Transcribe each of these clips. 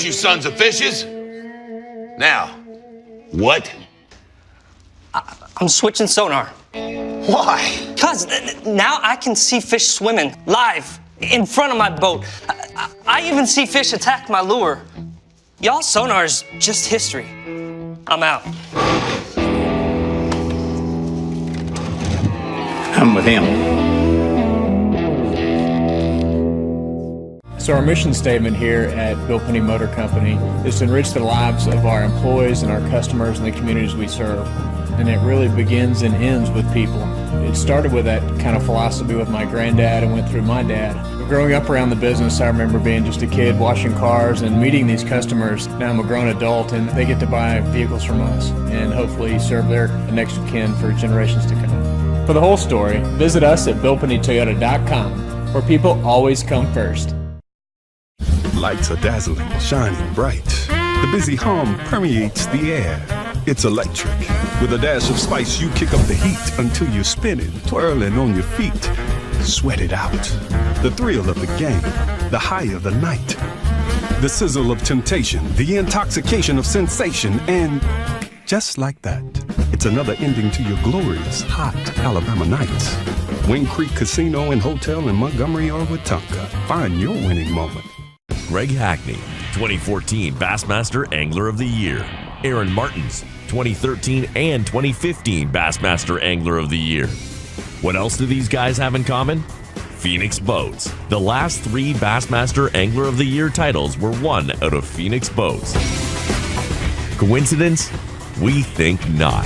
you sons of fishes. Now, what? I'm switching sonar. Why? Because now I can see fish swimming live in front of my boat. I even see fish attack my lure. Y'all's sonar is just history. I'm out. I'm with him. So our mission statement here at Bill Penny Motor Company is to enrich the lives of our employees and our customers and the communities we serve. And it really begins and ends with people. It started with that kind of philosophy with my granddad and went through my dad. Growing up around the business, I remember being just a kid washing cars and meeting these customers. Now I'm a grown adult and they get to buy vehicles from us and hopefully serve their next of kin for generations to come. For the whole story, visit us at BillPennyToyota.com, where people always come first. Lights are dazzling, shining bright. The busy hum permeates the air. It's electric. With a dash of spice, you kick up the heat until you're spinning, twirling on your feet. Sweat it out. The thrill of the game, the high of the night. The sizzle of temptation, the intoxication of sensation, and just like that, it's another ending to your glorious, hot Alabama nights. Wing Creek Casino and Hotel in Montgomery or Wetumpka. Find your winning moment. Greg Hackney, 2014 Bassmaster Angler of the Year. Aaron Martins, 2013 and 2015 Bassmaster Angler of the Year. What else do these guys have in common? Phoenix Boats. The last 3 Bassmaster Angler of the Year titles were won out of Phoenix Boats. Coincidence? We think not.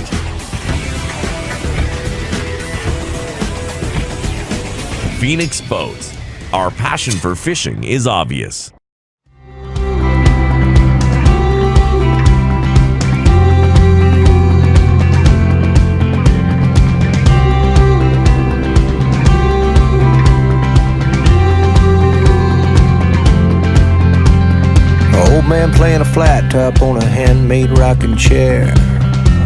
Phoenix Boats. Our passion for fishing is obvious. Man playing a flat top on a handmade rocking chair.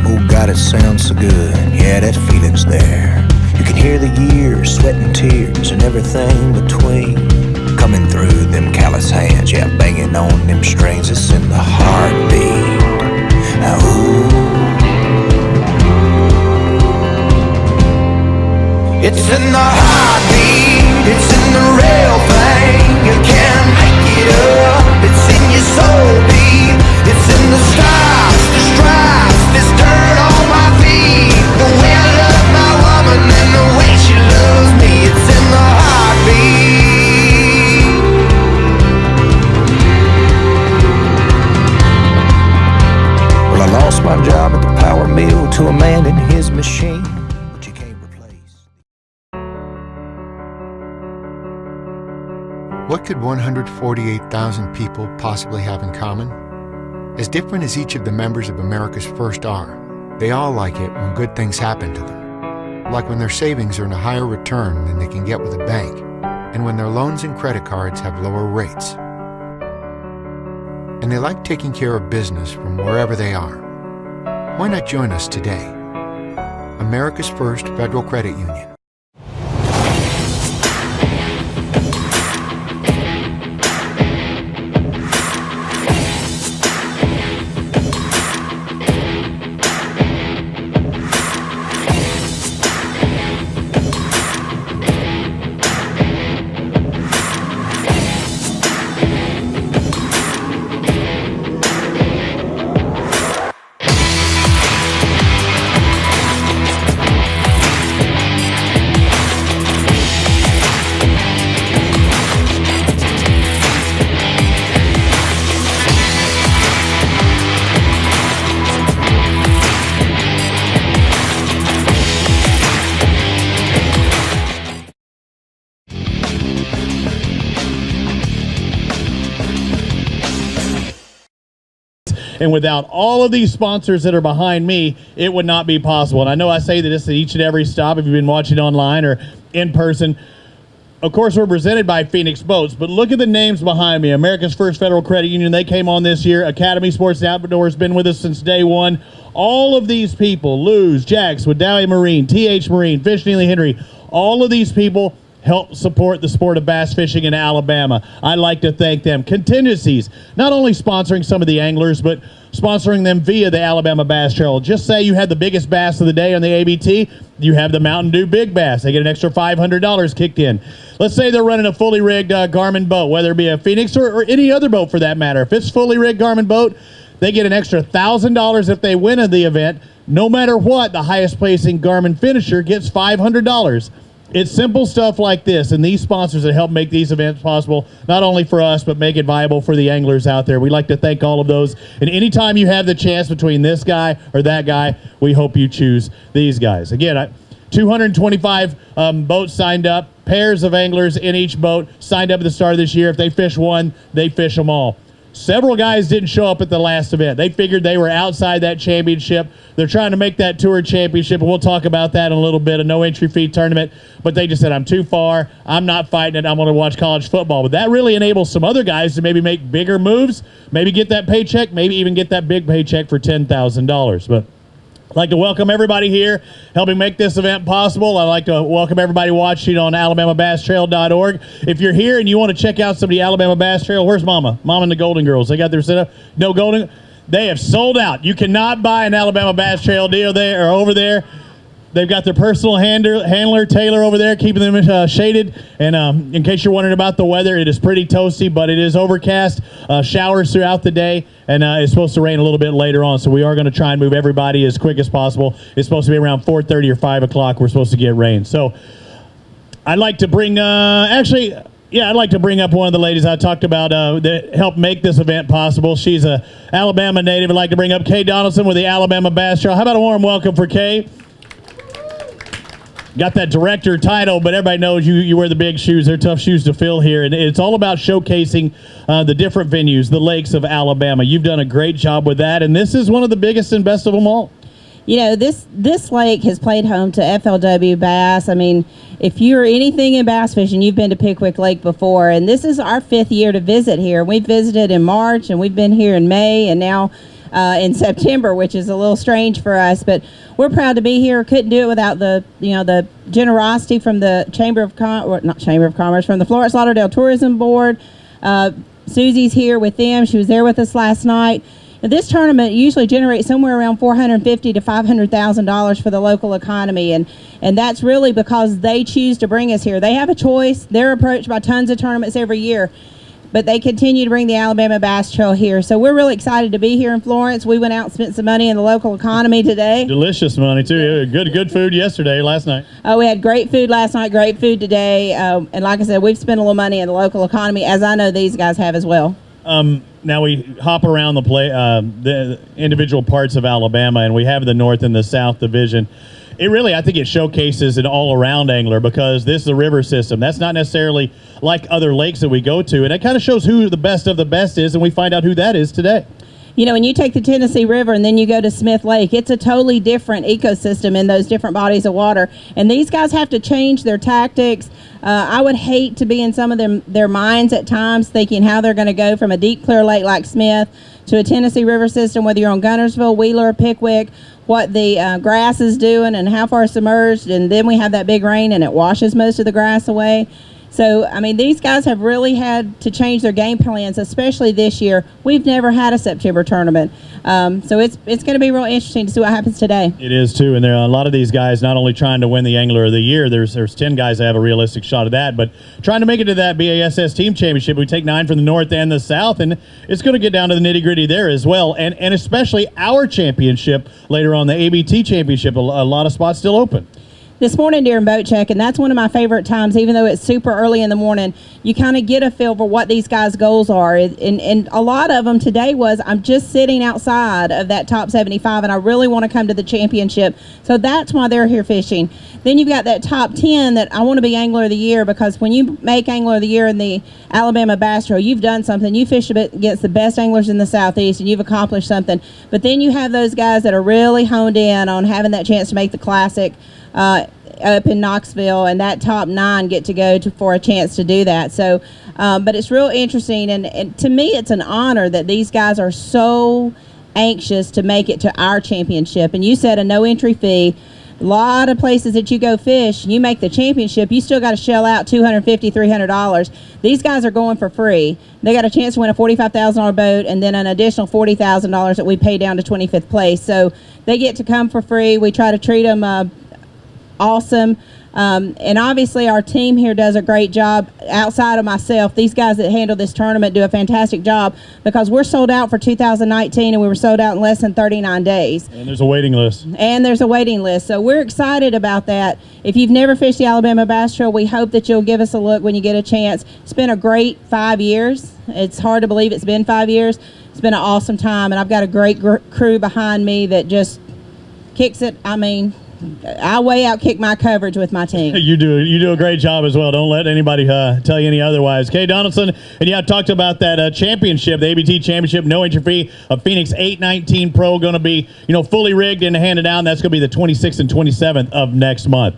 Oh God, it sounds so good, yeah, that feeling's there. You can hear the years, sweat and tears and everything between coming through them callous hands, yeah, banging on them strings. It's in the heartbeat. Ooh. It's in the heartbeat, it's in the real thing. You can't make it up. It's in your soul deep. It's in the stars, the stripes, this dirt on my feet. The way I love my woman and the way she loves me. It's in the heartbeat. Well, I lost my job at the power mill to a man in his machine. What could 148,000 people possibly have in common? As different as each of the members of America's First are, they all like it when good things happen to them. Like when their savings earn a higher return than they can get with a bank, and when their loans and credit cards have lower rates. And they like taking care of business from wherever they are. Why not join us today? America's First Federal Credit Union. And without all of these sponsors that are behind me, it would not be possible. And I know I say this at each and every stop if you've been watching online or in person. Of course, we're presented by Phoenix Boats, but look at the names behind me. America's First Federal Credit Union, they came on this year. Academy Sports and Outdoors has been with us since day one. All of these people, Lou's, Jack's, Vidalia Marine, TH Marine, Fish Neely Henry, all of these people help support the sport of bass fishing in Alabama. I'd like to thank them. Contingencies, not only sponsoring some of the anglers, but sponsoring them via the Alabama Bass Trail. Just say you had the biggest bass of the day on the ABT, you have the Mountain Dew Big Bass. They get an extra $500 kicked in. Let's say they're running a fully rigged Garmin boat, whether it be a Phoenix or any other boat for that matter. If it's fully rigged Garmin boat, they get an extra $1,000 if they win the event. No matter what, the highest placing Garmin finisher gets $500. It's simple stuff like this, and these sponsors that help make these events possible, not only for us, but make it viable for the anglers out there. We'd like to thank all of those. And anytime you have the chance between this guy or that guy, we hope you choose these guys. Again, 225 boats signed up, pairs of anglers in each boat signed up at the start of this year. If they fish one, they fish them all. Several guys didn't show up at the last event. They figured they were outside that championship. They're trying to make that tour championship, and we'll talk about that in a little bit, a no-entry fee tournament. But they just said, I'm too far. I'm not fighting it. I'm going to watch college football. But that really enables some other guys to maybe make bigger moves, maybe get that paycheck, maybe even get that big paycheck for $10,000. But I'd like to welcome everybody here helping make this event possible. I'd like to welcome everybody watching on AlabamaBassTrail.org. If you're here and you want to check out some of the Alabama Bass Trail, where's Mama? Mama and the Golden Girls. They got their setup. No Golden. They have sold out. You cannot buy an Alabama Bass Trail deal there or over there. They've got their personal handler, Taylor, over there, keeping them shaded. And in case you're wondering about the weather, it is pretty toasty, but it is overcast, showers throughout the day, and it's supposed to rain a little bit later on. So we are going to try and move everybody as quick as possible. It's supposed to be around 4:30 or 5 o'clock. We're supposed to get rain. So I'd like to bring, I'd like to bring up one of the ladies I talked about that helped make this event possible. She's a Alabama native. I'd like to bring up Kay Donaldson with the Alabama Bass Trail. How about a warm welcome for Kay? Got that director title, but everybody knows you wear the big shoes. They're tough shoes to fill here, and it's all about showcasing the different venues, the lakes of Alabama. You've done a great job with that, and this is one of the biggest and best of them all. You know, this lake has played home to FLW bass. I mean, if you're anything in bass fishing, you've been to Pickwick Lake before, and this is our 5th year to visit here. We visited in March, and we've been here in May, and now in September, which is a little strange for us, but we're proud to be here. Couldn't do it without the generosity from the from the Florence Lauderdale Tourism Board. Susie's here with them. She was there with us last night. Now, this tournament usually generates somewhere around $450,000 to $500,000 for the local economy, and that's really because they choose to bring us here. They have a choice. They're approached by tons of tournaments every year, but they continue to bring the Alabama Bass Trail here. So we're really excited to be here in Florence. We went out and spent some money in the local economy today. Delicious money, too. Good food last night. Oh, we had great food last night, great food today. And like I said, we've spent a little money in the local economy, as I know these guys have as well. Now we hop around the individual parts of Alabama, and we have the North and the South division. I think it showcases an all-around angler because this is a river system. That's not necessarily like other lakes that we go to, and it kind of shows who the best of the best is, and we find out who that is today. You know, when you take the Tennessee River and then you go to Smith Lake, it's a totally different ecosystem in those different bodies of water, and these guys have to change their tactics. I would hate to be in some of their minds at times thinking how they're going to go from a deep, clear lake like Smith to a Tennessee River system, whether you're on Guntersville, Wheeler, Pickwick, what the grass is doing and how far submerged, and then we have that big rain and it washes most of the grass away. So, I mean, these guys have really had to change their game plans, especially this year. We've never had a September tournament. So it's going to be real interesting to see what happens today. It is, too. And there are a lot of these guys not only trying to win the Angler of the Year, there's 10 guys that have a realistic shot at that, but trying to make it to that BASS Team Championship. We take 9 from the North and the South, and it's going to get down to the nitty-gritty there as well. And especially our championship later on, the ABT Championship, a lot of spots still open. This morning during boat check, and that's one of my favorite times, even though it's super early in the morning, you kind of get a feel for what these guys' goals are. And a lot of them today was, I'm just sitting outside of that top 75, and I really want to come to the championship. So that's why they're here fishing. Then you've got that top 10 that I want to be Angler of the Year, because when you make Angler of the Year in the Alabama Bass Trail, you've done something. You fished against the best anglers in the Southeast, and you've accomplished something. But then you have those guys that are really honed in on having that chance to make the Classic up in Knoxville, and that top 9 get to go for a chance to do that. So, but it's real interesting, and to me, it's an honor that these guys are so anxious to make it to our championship. And you said a no entry fee. A lot of places that you go fish, you make the championship, you still got to shell out $250, $300. These guys are going for free. They got a chance to win a $45,000 boat and then an additional $40,000 that we pay down to 25th place. So they get to come for free. We try to treat them awesome. And obviously our team here does a great job. Outside of myself, these guys that handle this tournament do a fantastic job because we're sold out for 2019 and we were sold out in less than 39 days. And there's a waiting list. So we're excited about that. If you've never fished the Alabama Bass Trail, we hope that you'll give us a look when you get a chance. It's been a great 5 years. It's hard to believe it's been 5 years. It's been an awesome time, and I've got a great crew behind me that just kicks it. I mean, I way outkick my coverage with my team. You do a great job as well. Don't let anybody tell you any otherwise. Kay Donaldson, and yeah, I talked about that championship, the ABT championship, no entry fee. A Phoenix 819 Pro going to be fully rigged and handed down. That's going to be the 26th and 27th of next month.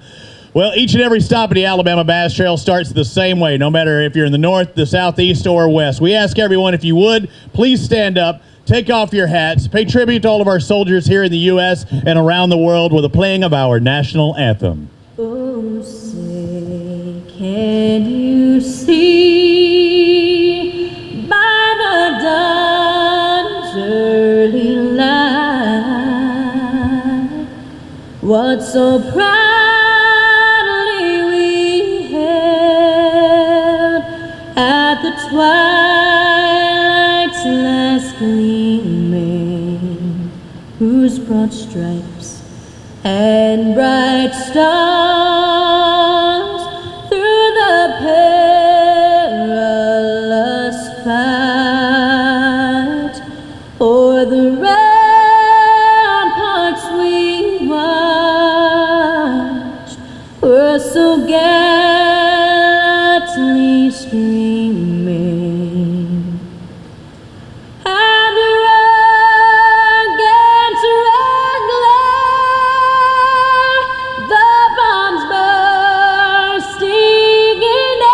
Well, each and every stop of the Alabama Bass Trail starts the same way, no matter if you're in the north, the southeast, or west. We ask everyone, if you would, please stand up. Take off your hats, pay tribute to all of our soldiers here in the U.S. and around the world with the playing of our national anthem. Oh, say, can you see by the dawn's early light what so proudly we held at the twilight's last gleaming, whose broad stripes and bright stars through the perilous fight o'er the ramparts we watched were so gallantly streaming. And the rugged straggler, the bombs bursting in air,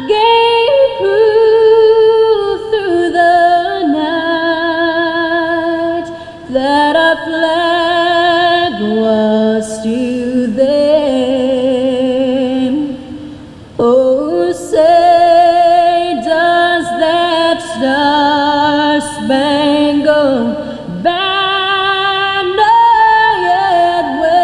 gave proof through the night that our flag was still there. Oh, say, does that star-spangled banner yet wave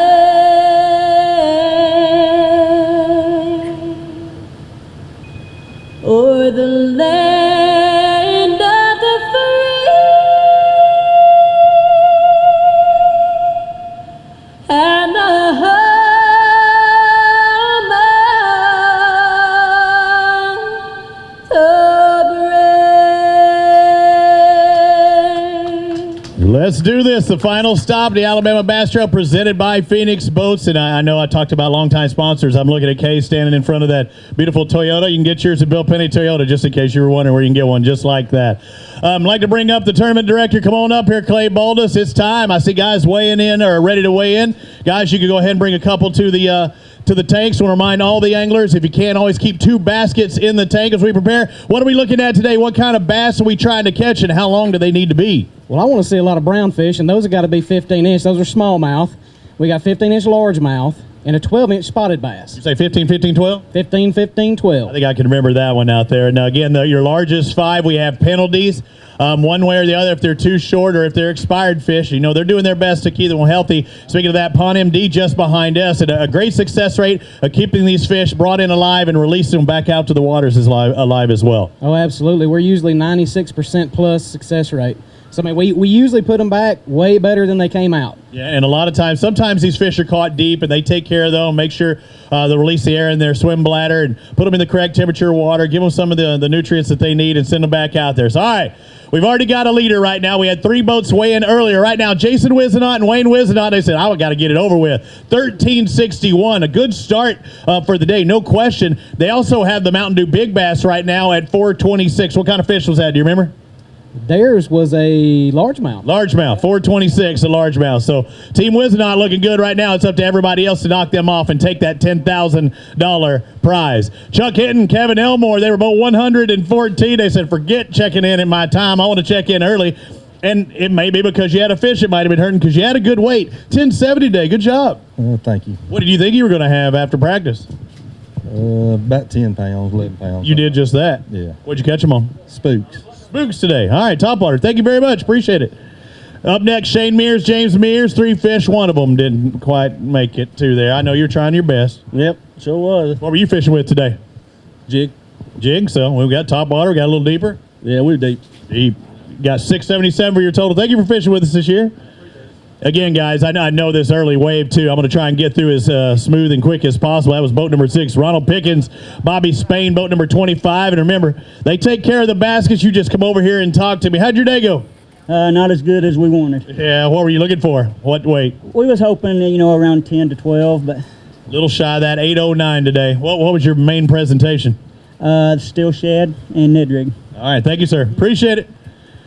o'er the land of the free and the home of the brave? Let's do this. The final stop, the Alabama Bass Trail, presented by Phoenix Boats. And I know I talked about longtime sponsors. I'm looking at Kay standing in front of that beautiful Toyota. You can get yours at Bill Penny Toyota, just in case you were wondering where you can get one just like that. I'd like to bring up the tournament director. Come on up here, Clay Baldus. It's time. I see guys weighing in or ready to weigh in. Guys, you can go ahead and bring a couple to the tanks. I want to remind all the anglers, if you can, always keep 2 baskets in the tank as we prepare. What are we looking at today? What kind of bass are we trying to catch, and how long do they need to be? Well, I want to see a lot of brown fish, and those have got to be 15-inch. Those are smallmouth. We got 15-inch largemouth and a 12-inch spotted bass. You say 15, 15, 12? 15, 15, 12. I think I can remember that one out there. Now, again, your largest 5, we have penalties. One way or the other, if they're too short or if they're expired fish, they're doing their best to keep them healthy. Speaking of that, Pond MD just behind us, and a great success rate of keeping these fish brought in alive and releasing them back out to the waters alive as well. Oh, absolutely. We're usually 96% plus success rate. So, I mean, we usually put them back way better than they came out. Yeah, and a lot of times, sometimes these fish are caught deep, and they take care of them, make sure they release the air in their swim bladder and put them in the correct temperature water, give them some of the nutrients that they need, and send them back out there. So, all right, we've already got a leader right now. We had 3 boats weigh in earlier. Right now, Jason Wizenot and Wayne Wizenot, they said, I got to get it over with. 1361, a good start for the day, no question. They also have the Mountain Dew Big Bass right now at 426. What kind of fish was that? Do you remember? Theirs was a largemouth. Largemouth, 426, a largemouth. So Team Wizenot looking good right now. It's up to everybody else to knock them off and take that $10,000 prize. Chuck Hinton, Kevin Elmore, they were both 114. They said, forget checking in at my time. I want to check in early. And it may be because you had a fish. It might have been hurting because you had a good weight. 1070 today. Good job. Thank you. What did you think you were going to have after practice? About 10 pounds, 11 pounds. You did just that? Yeah. What'd you catch them on? Spooks. Spooks today. All right, topwater. Thank you very much. Appreciate it. Up next, Shane Mears, James Mears, 3 fish. One of them didn't quite make it to there. I know you're trying your best. Yep, sure was. What were you fishing with today? Jig. Jig. So we've got topwater. We got a little deeper. Yeah, we're deep. Deep. Got 677 for your total. Thank you for fishing with us this year. Again, guys, I know this early wave, too. I'm going to try and get through as smooth and quick as possible. That was boat number 6, Ronald Pickens, Bobby Spain, boat number 25. And remember, they take care of the baskets. You just come over here and talk to me. How'd your day go? Not as good as we wanted. Yeah, what were you looking for? What weight? We was hoping, around 10 to 12, but... A little shy of that, 809 today. What was your main presentation? Steel shad and Ned rig. All right, thank you, sir. Appreciate it.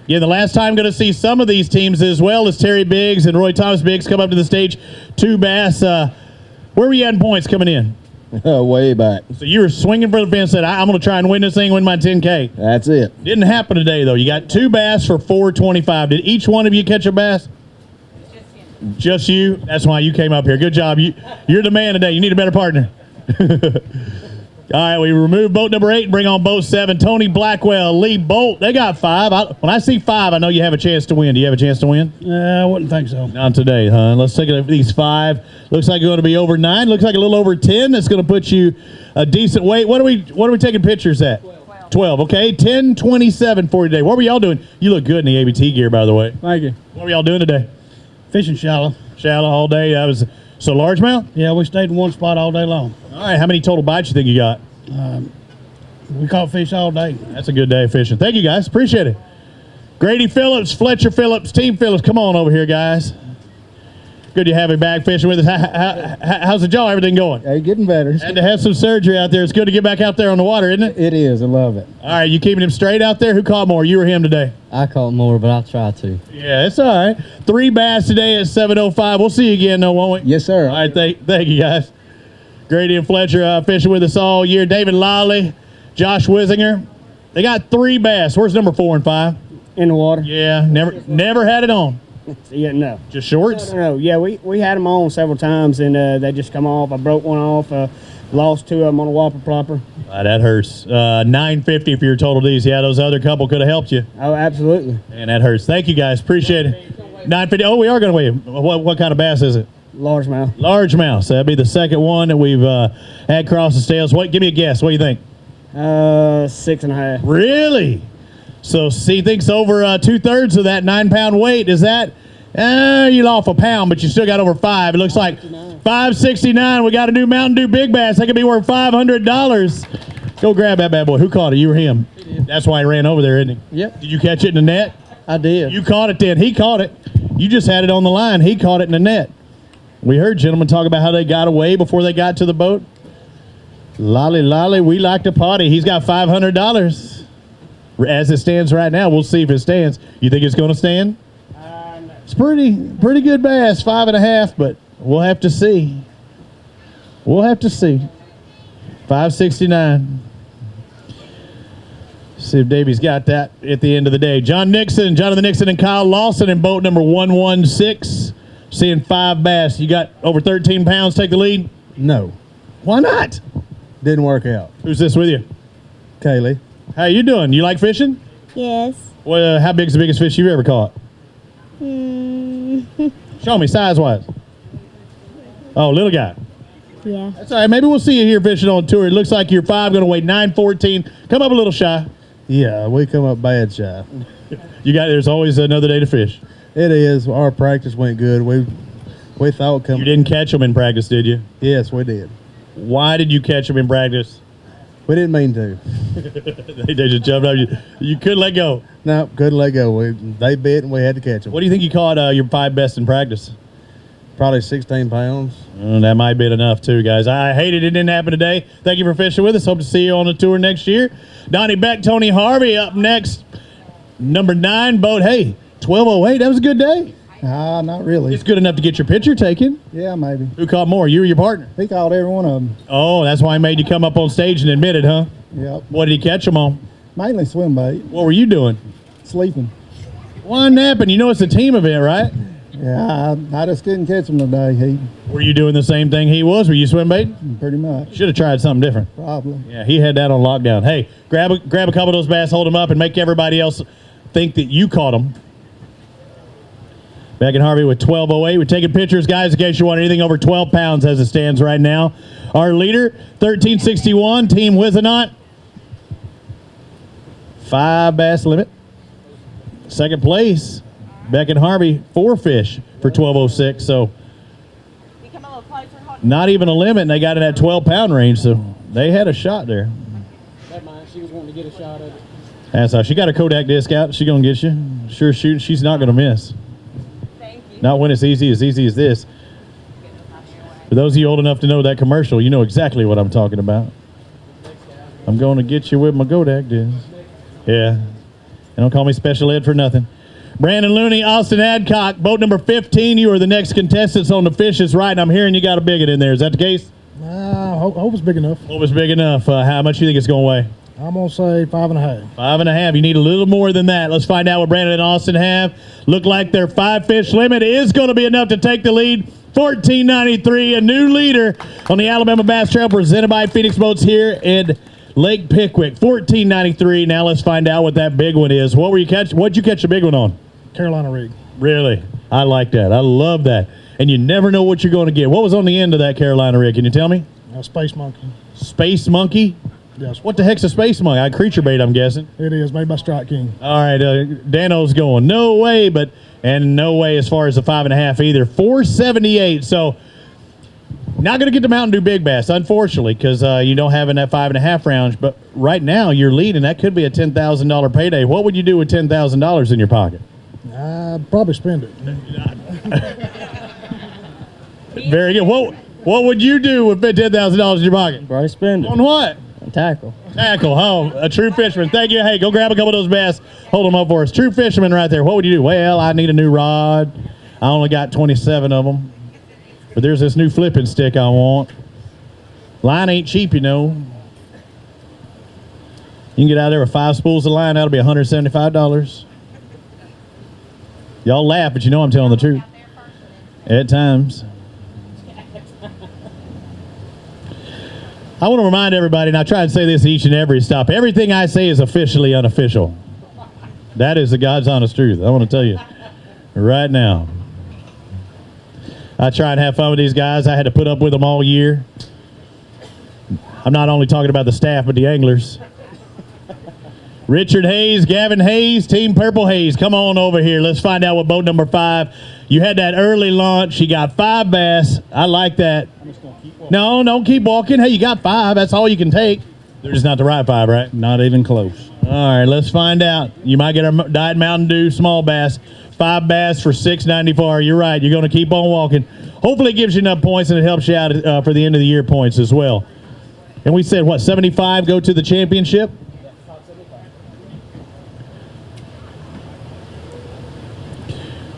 Yeah, the last time going to see some of these teams as well as Terry Biggs and Roy Thomas Biggs come up to the stage. 2 bass. Where were you at in points coming in? Way back. So you were swinging for the fence, said, I'm going to try and win this thing, win my 10K. That's it. Didn't happen today, though. You got 2 bass for $4.25. Did each one of you catch a bass? Just you? That's why you came up here. Good job. You're the man today. You need a better partner. All right, we remove boat number 8 and bring on boat 7. Tony Blackwell, Lee Bolt. They got 5. When I see 5, I know you have a chance to win. Do you have a chance to win? I wouldn't think so. Not today, huh? Let's take a look at these 5. Looks like it's going to be over 9. Looks like a little over 10. That's going to put you a decent weight. What are we taking pictures at? 12. Okay, 10:27 for you today. What were y'all doing? You look good in the ABT gear, by the way. Thank you. What were y'all doing today? Fishing shallow. Shallow all day. That was so largemouth. Yeah, we stayed in one spot all day long. All right, how many total bites you think you got? We caught fish all day. That's a good day of fishing. Thank you, guys. Appreciate it. Grady Phillips, Fletcher Phillips, Team Phillips. Come on over here, guys. Good to have you back fishing with us. How's the jaw? Everything going? Hey, getting better. Had to have some surgery out there. It's good to get back out there on the water, isn't it? It is. I love it. All right, you keeping him straight out there? Who caught more, you or him today? I caught more, but I'll try to. Yeah, it's all right. 3 bass today at 7:05. We'll see you again, though, won't we? Yes, sir. All right, thank you, guys. Grady and Fletcher fishing with us all year. David Lawley, Josh Wisinger. They got 3 bass. Where's number 4 and 5? In the water. Yeah, never had it on. Yeah, no. Just shorts? No. Yeah, we had them on several times, and they just come off. I broke one off, lost 2 of them on a whopper plopper. That hurts. $9.50 for your total D's. Yeah, those other couple could have helped you. Oh, absolutely. And that hurts. Thank you, guys. Appreciate it. $9.50. Oh, we are going to weigh. What kind of bass is it? Largemouth. Largemouth. So that'd be the second one that we've had cross the scales. Give me a guess. What do you think? 6.5. Really? So C thinks over 2/3 of that 9-pound weight. Is that? You lost a pound, but you still got over 5. It looks like $5.69. We got a new Mountain Dew Big Bass. That could be worth $500. Go grab that bad boy. Who caught it? You or him? That's why he ran over there, isn't he? Yep. Did you catch it in the net? I did. You caught it then. He caught it. You just had it on the line. He caught it in the net. We heard gentlemen talk about how they got away before they got to the boat. Lolly, we like to party. He's got $500. As it stands right now, we'll see if it stands. You think it's going to stand? No. It's pretty good bass, 5.5, but we'll have to see. $5.69. See if Davy's got that at the end of the day. Jonathan Nixon, and Kyle Lawson in boat number 116. Seeing 5 bass. You got over 13 pounds. Take the lead? No. Why not? Didn't work out. Who's this with you? Kaylee. How you doing? You like fishing? Yes. Well, how big's the biggest fish you've ever caught? Show me, size-wise. Oh, little guy. Yeah. That's all right. Maybe we'll see you here fishing on tour. It looks like your 5 going to weigh 914. Come up a little shy. Yeah, we come up bad shy. There's always another day to fish. It is. Our practice went good. We thought coming. You didn't catch them in practice, did you? Yes, we did. Why did you catch them in practice? We didn't mean to. They just jumped up. You couldn't let go. No, couldn't let go. They bit and we had to catch them. What do you think you caught your 5 best in practice? Probably 16 pounds. That might be enough too, guys. I hate it didn't happen today. Thank you for fishing with us. Hope to see you on the tour next year. Donnie Beck, Tony Harvey up next. Number 9 boat. Hey, 12:08. That was a good day. Not really. It's good enough to get your picture taken. Yeah, maybe. Who caught more? You or your partner? He caught every one of them. Oh, that's why I made you come up on stage and admit it, huh? Yep. What did he catch them on? Mainly swim bait. What were you doing? Sleeping. Why napping? You know it's a team event, right? Yeah, I just couldn't catch him today. Were you doing the same thing he was? Were you swim bait? Pretty much. Should have tried something different. Probably. Yeah, he had that on lockdown. Hey, grab a couple of those bass, hold them up, and make everybody else think that you caught them. Back in Harvey with 12:08. We're taking pictures, guys, in case you want anything over 12 pounds as it stands right now. Our leader, 1361, Team Wizenot. 5 bass limit. Second place, Beck and Harvey, 4 fish for 12:06. So not even a limit, and they got in that 12-pound range, so they had a shot there. Never mind. She was wanting to get a shot at it. That's how she got her Kodak disc out. She's going to get you. Sure shooting. She's not going to miss. Thank you. Not when it's easy as this. For those of you old enough to know that commercial, you know exactly what I'm talking about. I'm going to get you with my Kodak disc. Yeah. And don't call me special ed for nothing. Brandon Looney, Austin Adcock, boat number 15. You are the next contestants on the Fish is Right. I'm hearing you got a bigot in there. Is that the case? Hope it's big enough. Hope it's big enough. How much do you think it's going to weigh? I'm going to say 5.5. 5.5. You need a little more than that. Let's find out what Brandon and Austin have. Look like their 5-fish limit is going to be enough to take the lead. 14.93, a new leader on the Alabama Bass Trail presented by Phoenix Boats here in Lake Pickwick. 14.93. Now let's find out what that big one is. What'd you catch a big one on? Carolina rig. Really? I like that. I love that. And you never know what you're going to get. What was on the end of that Carolina rig? Can you tell me? Space monkey. Space monkey? Yes. What the heck's a space monkey? Creature bait, I'm guessing. It is made by Strike King. All right, Dano's going no way, and no way as far as the 5.5 either. 478. So not going to get the Mountain Dew Big Bass, unfortunately, because you don't have in that 5.5 rounds. But right now you're leading. That could be a $10,000 payday. What would you do with $10,000 in your pocket? I'd probably spend it. Very good. What would you do with $10,000 in your pocket? Probably spend it. On what? Tackle. Tackle. Oh, a true fisherman. Thank you. Hey, go grab a couple of those bass. Hold them up for us. True fisherman right there. What would you do? Well, I need a new rod. I only got 27 of them. But there's this new flipping stick I want. Line ain't cheap, you know. You can get out there with 5 spools of line. That'll be $175. Y'all laugh, but you know I'm telling the truth. At times. I want to remind everybody, and I try to say this each and every stop, everything I say is officially unofficial. That is the God's honest truth. I want to tell you right now. I try and have fun with these guys. I had to put up with them all year. I'm not only talking about the staff, but the anglers. Richard Hayes, Gavin Hayes, Team Purple Hayes. Come on over here. Let's find out what boat number 5. You had that early launch. You got 5 bass. I like that. No, don't keep walking. Hey, you got 5. That's all you can take. They're just not the right 5, right? Not even close. All right, let's find out. You might get a Diet Mountain Dew small bass. 5 bass for $6.94. You're right. You're going to keep on walking. Hopefully it gives you enough points and it helps you out for the end of the year points as well. And we said, what, 75 go to the championship?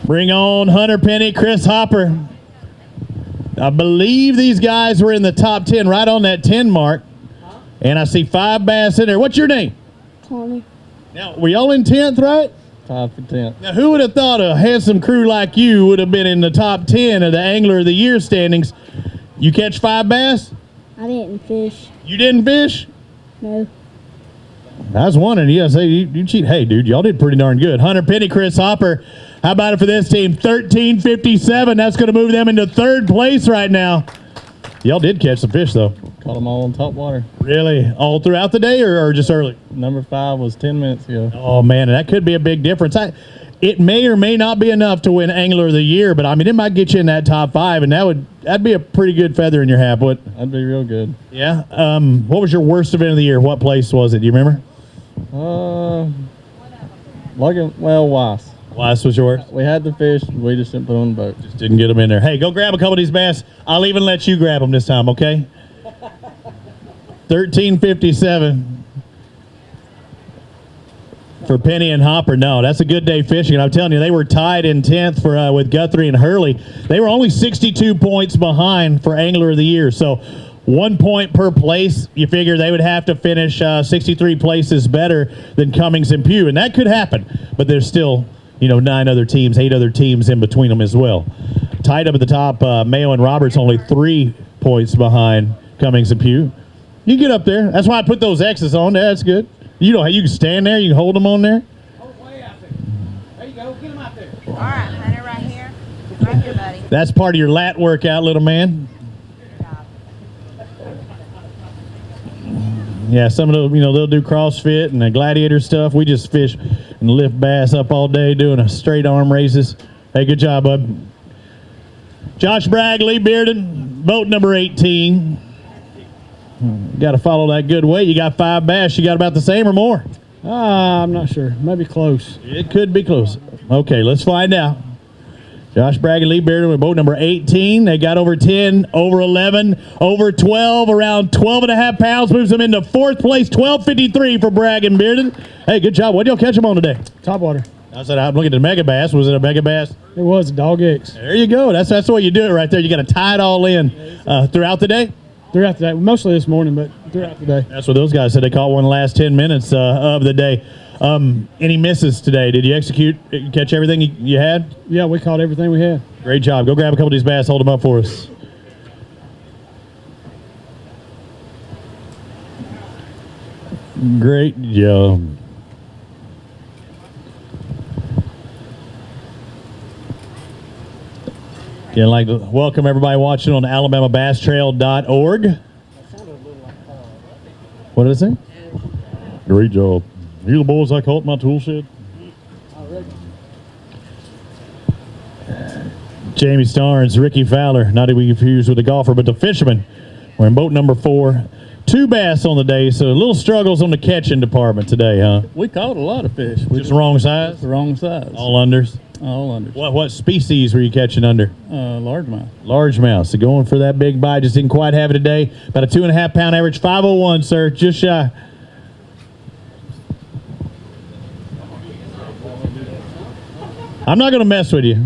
Bring on Hunter Penny, Chris Hopper. I believe these guys were in the top 10, right on that 10 mark. And I see 5 bass in there. What's your name? Tony. Now, were y'all in 10th, right? Tied for 10th. Now, who would have thought a handsome crew like you would have been in the top 10 of the Angler of the Year standings? You catch 5 bass? I didn't fish. You didn't fish? No. I was wondering. You say you cheat. Hey, dude, y'all did pretty darn good. Hunter Penny, Chris Hopper. How about it for this team? 13.57. That's going to move them into 3rd place right now. Y'all did catch some fish, though. Caught them all on top water. Really? All throughout the day or just early? Number 5 was 10 minutes ago. Oh, man, and that could be a big difference. It may or may not be enough to win Angler of the Year, but, I mean, it might get you in that top 5, and that'd be a pretty good feather in your hat. That'd be real good. Yeah? What was your worst event of the year? What place was it? Do you remember? Weiss. Weiss was yours? We had the fish. We just didn't put on the boat. Just didn't get them in there. Hey, go grab a couple of these bass. I'll even let you grab them this time, okay? 13.57 for Penny and Hopper. No, that's a good day fishing. And I'm telling you, they were tied in 10th for with Guthrie and Hurley. They were only 62 points behind for Angler of the Year. So 1 point per place. You figure they would have to finish 63 places better than Cummings and Pugh. And that could happen. But there's still 8 other teams in between them as well. Tied up at the top, Mayo and Roberts only 3 points behind Cummings and Pugh. You can get up there. That's why I put those X's on there. That's good. You can stand there. You can hold them on there. Way out there. There you go. Get them out there. All right, Hunter, right here. Right here, buddy. That's part of your lat workout, little man. Yeah, some of those, they'll do CrossFit and the gladiator stuff. We just fish and lift bass up all day doing a straight arm raises. Hey, good job, bud. Josh Bragg, Lee Bearden, boat number 18. Got to follow that good weight. You got 5 bass. You got about the same or more? I'm not sure. Maybe close. It could be close. Okay, let's find out. Josh Bragg and Lee Bearden with boat number 18. They got over 10, over 11, over 12, around 12 and a half pounds. Moves them into 4th place, 12.53 for Bragg and Bearden. Hey, good job. What did y'all catch them on today? Topwater. I said, I'm looking at the mega bass. Was it a mega bass? It was a dog X. There you go. That's the way you do it right there. You got to tie it all in throughout the day. Throughout the day, mostly this morning, but throughout the day. That's what those guys said. They caught one the last 10 minutes of the day. Any misses today? Did you catch everything you had? Yeah, we caught everything we had. Great job. Go grab a couple of these bass. Hold them up for us. Great job. I'd like to welcome everybody watching on AlabamaBassTrail.org. What did it say? Great job. You the boys I caught in my tool shed? Jamie Starnes, Ricky Fowler, not to be confused with the golfer, but the fisherman. We're in boat number 4. 2 bass on the day, so little struggles on the catching department today, huh? We caught a lot of fish. Just the wrong size? The wrong size. All unders? All unders. What species were you catching under? Largemouth. Largemouth. So going for that big bite. Just didn't quite have it today. About a 2.5 pound average. 501, sir. Just shy. I'm not going to mess with you.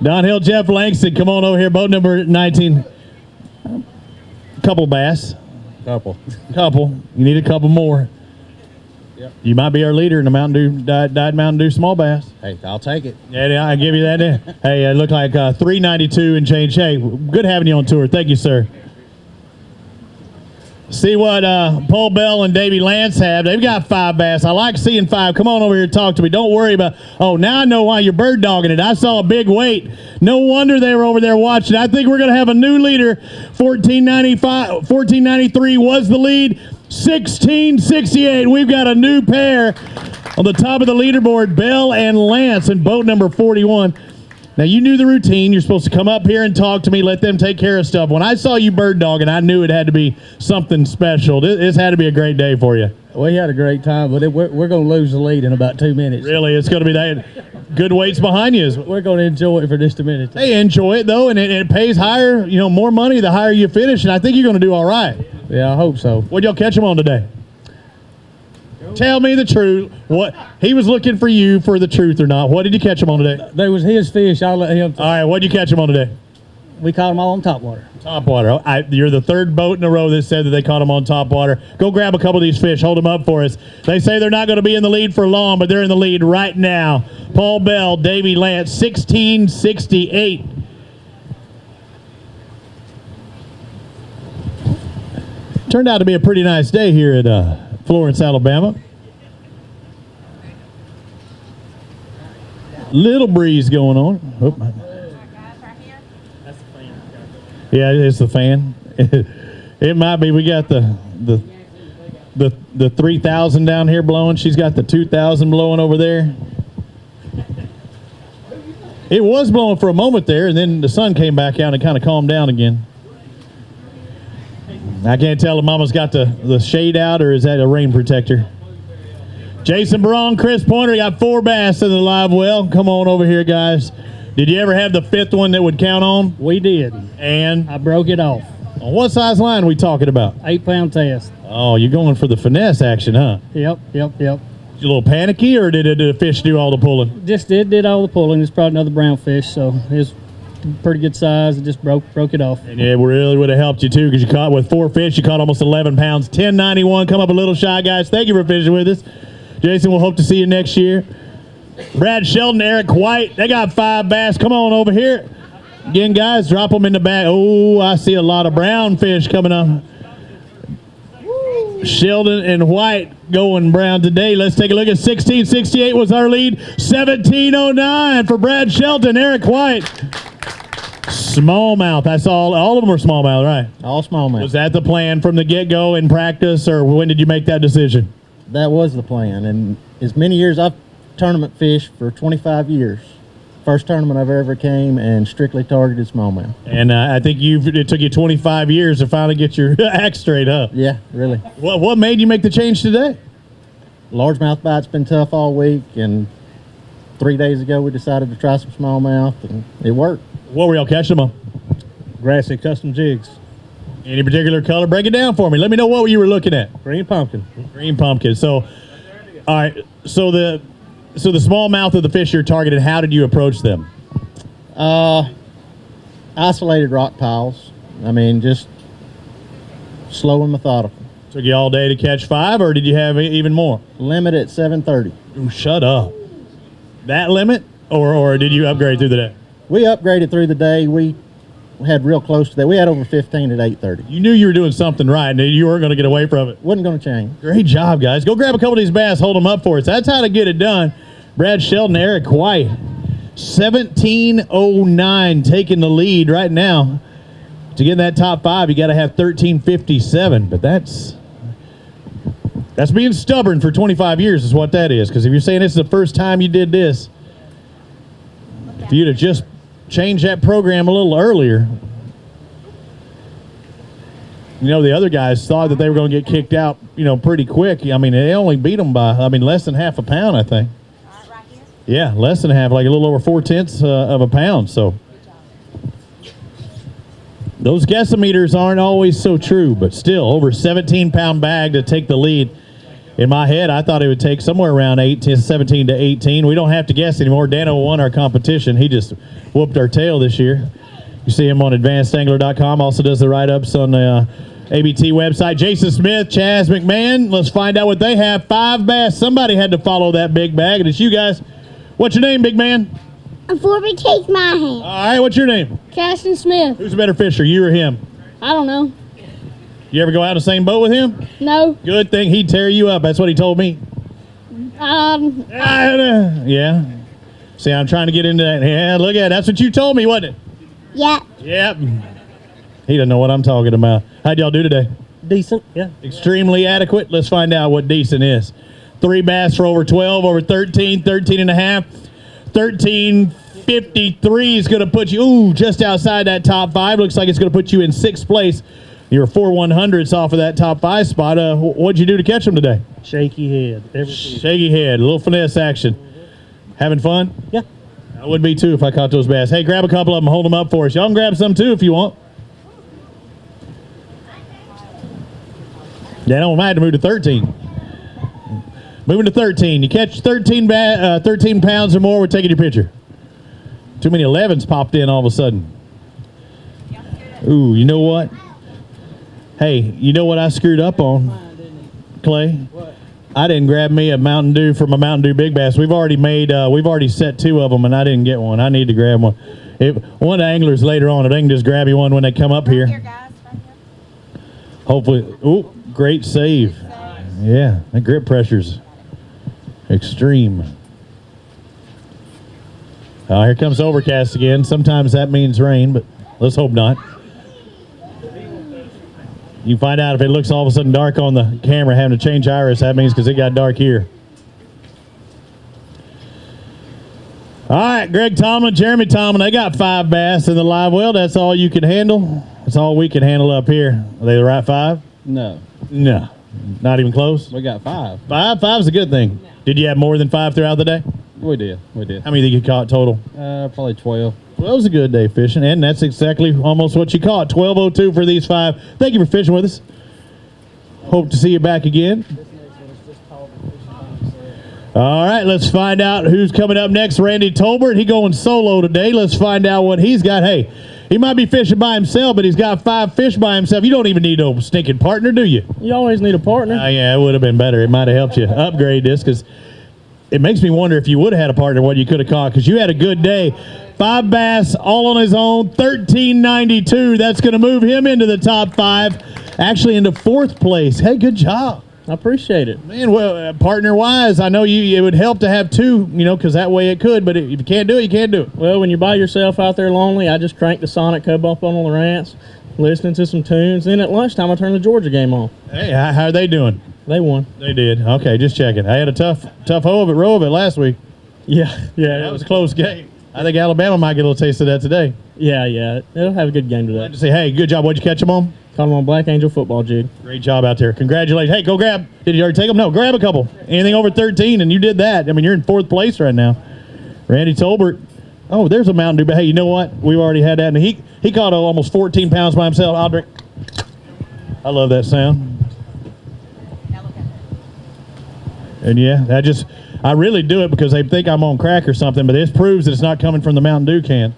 Downhill Jeff Langston, come on over here. Boat number 19. Couple bass. Couple. You need a couple more. Yep. You might be our leader in the Mountain Dew, Diet Mountain Dew small bass. Hey, I'll take it. Yeah, I'll give you that. Hey, it looked like 392 and change. Hey, good having you on tour. Thank you, sir. See what Paul Bell and Davey Lance have. They've got 5 bass. I like seeing 5. Come on over here and talk to me. Don't worry about, now I know why you're bird dogging it. I saw a big weight. No wonder they were over there watching. I think we're going to have a new leader. 1493 was the lead. 1668. We've got a new pair on the top of the leaderboard, Bell and Lance in boat number 41. Now, you knew the routine. You're supposed to come up here and talk to me, let them take care of stuff. When I saw you bird dogging, I knew it had to be something special. This had to be a great day for you. We had a great time, but we're going to lose the lead in about 2 minutes. Really? It's going to be that good weights behind you. We're going to enjoy it for just a minute. Hey, enjoy it, though, and it pays higher, more money the higher you finish, and I think you're going to do all right. Yeah, I hope so. What'd y'all catch him on today? Tell me the truth. What he was looking for you for the truth or not. What did you catch him on today? There was his fish. I'll let him. All right, what did you catch him on today? We caught them all on topwater. Topwater. You're the 3rd boat in a row that said that they caught them on topwater. Go grab a couple of these fish. Hold them up for us. They say they're not going to be in the lead for long, but they're in the lead right now. Paul Bell, Davey Lance, 1668. Turned out to be a pretty nice day here at Florence, Alabama. Little breeze going on. Yeah, it's the fan. It might be. We got the 3,000 down here blowing. She's got the 2,000 blowing over there. It was blowing for a moment there, and then the sun came back out and kind of calmed down again. I can't tell if Mama's got the shade out or is that a rain protector. Jason Braun, Chris Pointer got 4 bass in the live well. Come on over here, guys. Did you ever have the 5th one that would count on? We did. And? I broke it off. On what size line are we talking about? 8-pound test. Oh, you're going for the finesse action, huh? Yep. You a little panicky, or did the fish do all the pulling? Just did all the pulling. It's probably another brown fish, so it's pretty good size. It just broke it off. And it really would have helped you too, because you caught with 4 fish. You caught almost 11 pounds. 1091. Come up a little shy, guys. Thank you for fishing with us. Jason, we'll hope to see you next year. Brad Sheldon, Eric White, they got 5 bass. Come on over here. Again, guys, drop them in the bag. Oh, I see a lot of brown fish coming up. Sheldon and White going brown today. Let's take a look at 1668 was our lead. 1709 for Brad Shelton, Eric White. Smallmouth. That's all of them were smallmouth, right? All smallmouth. Was that the plan from the get-go in practice, or when did you make that decision? That was the plan. And as many years I've tournament fished for 25 years. First tournament I've ever came and strictly targeted smallmouth. And I think it took you 25 years to finally get your act straight up. Yeah, really. What made you make the change today? Largemouth bite's been tough all week, and 3 days ago we decided to try some smallmouth, and it worked. What were y'all catching them on? Grassy custom jigs. Any particular color? Break it down for me. Let me know what you were looking at. Green pumpkin. Green pumpkin. So, all right. So the smallmouth of the fish you're targeting, how did you approach them? Isolated rock piles. I mean, just slow and methodical. Took you all day to catch 5, or did you have even more? Limit at 7:30. Ooh, shut up. That limit, or did you upgrade through the day? We upgraded through the day. We had real close to that. We had over 15 at 8:30. You knew you were doing something right, and you weren't going to get away from it. Wasn't going to change. Great job, guys. Go grab a couple of these bass, hold them up for us. That's how to get it done. Brad Sheldon, Eric White, 1709 taking the lead right now. To get in that top 5, you got to have 1357, but that's being stubborn for 25 years is what that is, because if you're saying this is the first time you did this, if you'd have just changed that program a little earlier, you know, the other guys thought that they were going to get kicked out, you know, pretty quick. I mean, they only beat them by, less than half a pound, I think. Yeah, less than half, like a little over 4/10 of a pound. So those guessometers aren't always so true, but still, over 17-pound bag to take the lead. In my head, I thought it would take somewhere around 17 to 18. We don't have to guess anymore. Dano won our competition. He just whooped our tail this year. You see him on advancedangler.com. Also does the write-ups on the ABT website. Jason Smith, Chaz McMahon. Let's find out what they have. 5 bass. Somebody had to follow that big bag, and it's you guys. What's your name, big man? I'm Forby Cake My Hand. All right, what's your name? Caston Smith. Who's a better fisher, you or him? I don't know. You ever go out in the same boat with him? No. Good thing he'd tear you up. That's what he told me. Yeah. See, I'm trying to get into that. Yeah, look at it. That's what you told me, wasn't it? Yeah. Yep. He doesn't know what I'm talking about. How'd y'all do today? Decent, yeah. Extremely adequate. Let's find out what decent is. 3 bass for over 12, over 13, 13 and a half. 1353 is going to put you, just outside that top 5. Looks like it's going to put you in 6th place. You're 4/100ths off of that top 5 spot. What'd you do to catch them today? Shaky head. Shaky head. A little finesse action. Having fun? Yeah. I would be too if I caught those bass. Hey, grab a couple of them, hold them up for us. Y'all can grab some too if you want. Yeah, I don't mind to move to 13. Moving to 13. You catch 13 pounds or more, we're taking your picture. Too many 11s popped in all of a sudden. Ooh, you know what? Hey, you know what I screwed up on, Clay? What? I didn't grab me a Mountain Dew from a Mountain Dew Big Bass. We've already set 2 of them, and I didn't get one. I need to grab one. One of the anglers later on, if they can just grab you one when they come up here. Hopefully. Ooh, great save. Yeah, that grip pressure's extreme. Here comes overcast again. Sometimes that means rain, but let's hope not. You can find out if it looks all of a sudden dark on the camera, having to change iris, that means because it got dark here. All right, Greg Tomlin, Jeremy Tomlin, they got 5 bass in the live well. That's all you can handle? That's all we can handle up here. Are they the right 5? No. No. Not even close? We got 5. 5? 5's a good thing. Did you have more than 5 throughout the day? We did. How many did you caught total? Probably 12. 12's a good day fishing, and that's exactly almost what you caught. 12:02 for these 5. Thank you for fishing with us. Hope to see you back again. All right, let's find out who's coming up next. Randy Tolbert, he going solo today. Let's find out what he's got. Hey, he might be fishing by himself, but he's got 5 fish by himself. You don't even need no stinking partner, do you? You always need a partner. Yeah, it would have been better. It might have helped you upgrade this, because it makes me wonder if you would have had a partner, what you could have caught, because you had a good day. 5 bass all on his own, 1392. That's going to move him into the top 5, actually into 4th place. Hey, good job. I appreciate it. Man, well, partner-wise, I know it would help to have 2, because that way it could, but if you can't do it, you can't do it. Well, when you're by yourself out there lonely, I just crank the Sonic Cub up on the rants, listening to some tunes. Then at lunchtime, I turn the Georgia game on. Hey, how are they doing? They won. They did. Okay, just checking. I had a tough row of it last week. Yeah. That was a close game. I think Alabama might get a little taste of that today. Yeah. They'll have a good game today. Just say, hey, good job. What'd you catch them on? Caught them on Black Angel football jig. Great job out there. Congratulations. Hey, go grab. Did you already take them? No, grab a couple. Anything over 13, and you did that. I mean, you're in 4th place right now. Randy Tolbert. Oh, there's a Mountain Dew. But hey, you know what? We've already had that. And he caught almost 14 pounds by himself. I'll drink. I love that sound. And yeah, I really do it because they think I'm on crack or something, but this proves that it's not coming from the Mountain Dew can.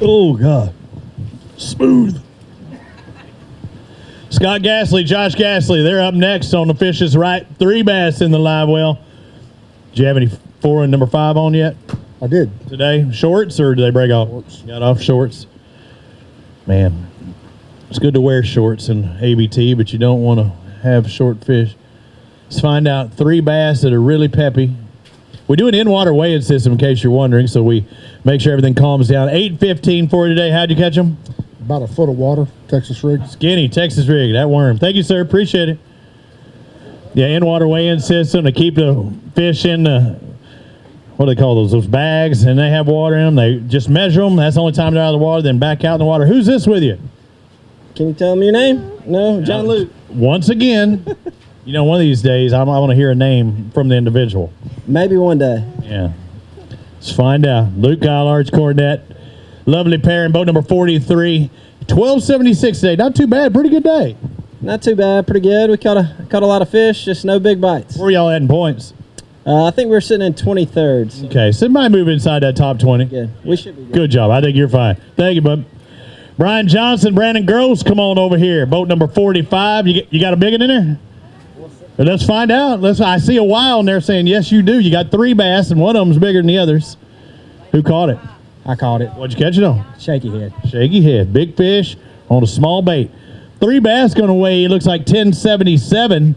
Oh, God. Smooth. Scott Gasly, Josh Gasly, they're up next on the Fish's Right. 3 bass in the live well. Do you have any 4 and number 5 on yet? I did. Today? Shorts, or did they break off? Shorts. Got off shorts. Man, it's good to wear shorts in ABT, but you don't want to have short fish. Let's find out 3 bass that are really peppy. We do an in-water weighing system in case you're wondering, so we make sure everything calms down. 8:15 for you today. How'd you catch them? About a foot of water, Texas rig. Skinny, Texas rig, that worm. Thank you, sir. Appreciate it. Yeah, in-water weighing system to keep the fish in the, what do they call those bags, and they have water in them. They just measure them. That's the only time they're out of the water, then back out in the water. Who's this with you? Can you tell me your name? No, John Luke. Once again, one of these days, I want to hear a name from the individual. Maybe one day. Yeah. Let's find out. Luke Large Cornet. Lovely pair in boat number 43. 1276 today. Not too bad. Pretty good day. Not too bad. Pretty good. We caught a lot of fish, just no big bites. Where y'all at in points? I think we're sitting in 23rd. Okay, so it might move inside that top 20. Good. We should be good. Good job. I think you're fine. Thank you, bud. Brian Johnson, Brandon Gross, come on over here. Boat number 45. You got a big one in there? Well, let's find out. I see a while in there saying, yes, you do. You got 3 bass, and one of them's bigger than the others. Who caught it? I caught it. What'd you catch it on? Shaky head. Shaky head. Big fish on a small bait. 3 bass going to weigh, it looks like 1077.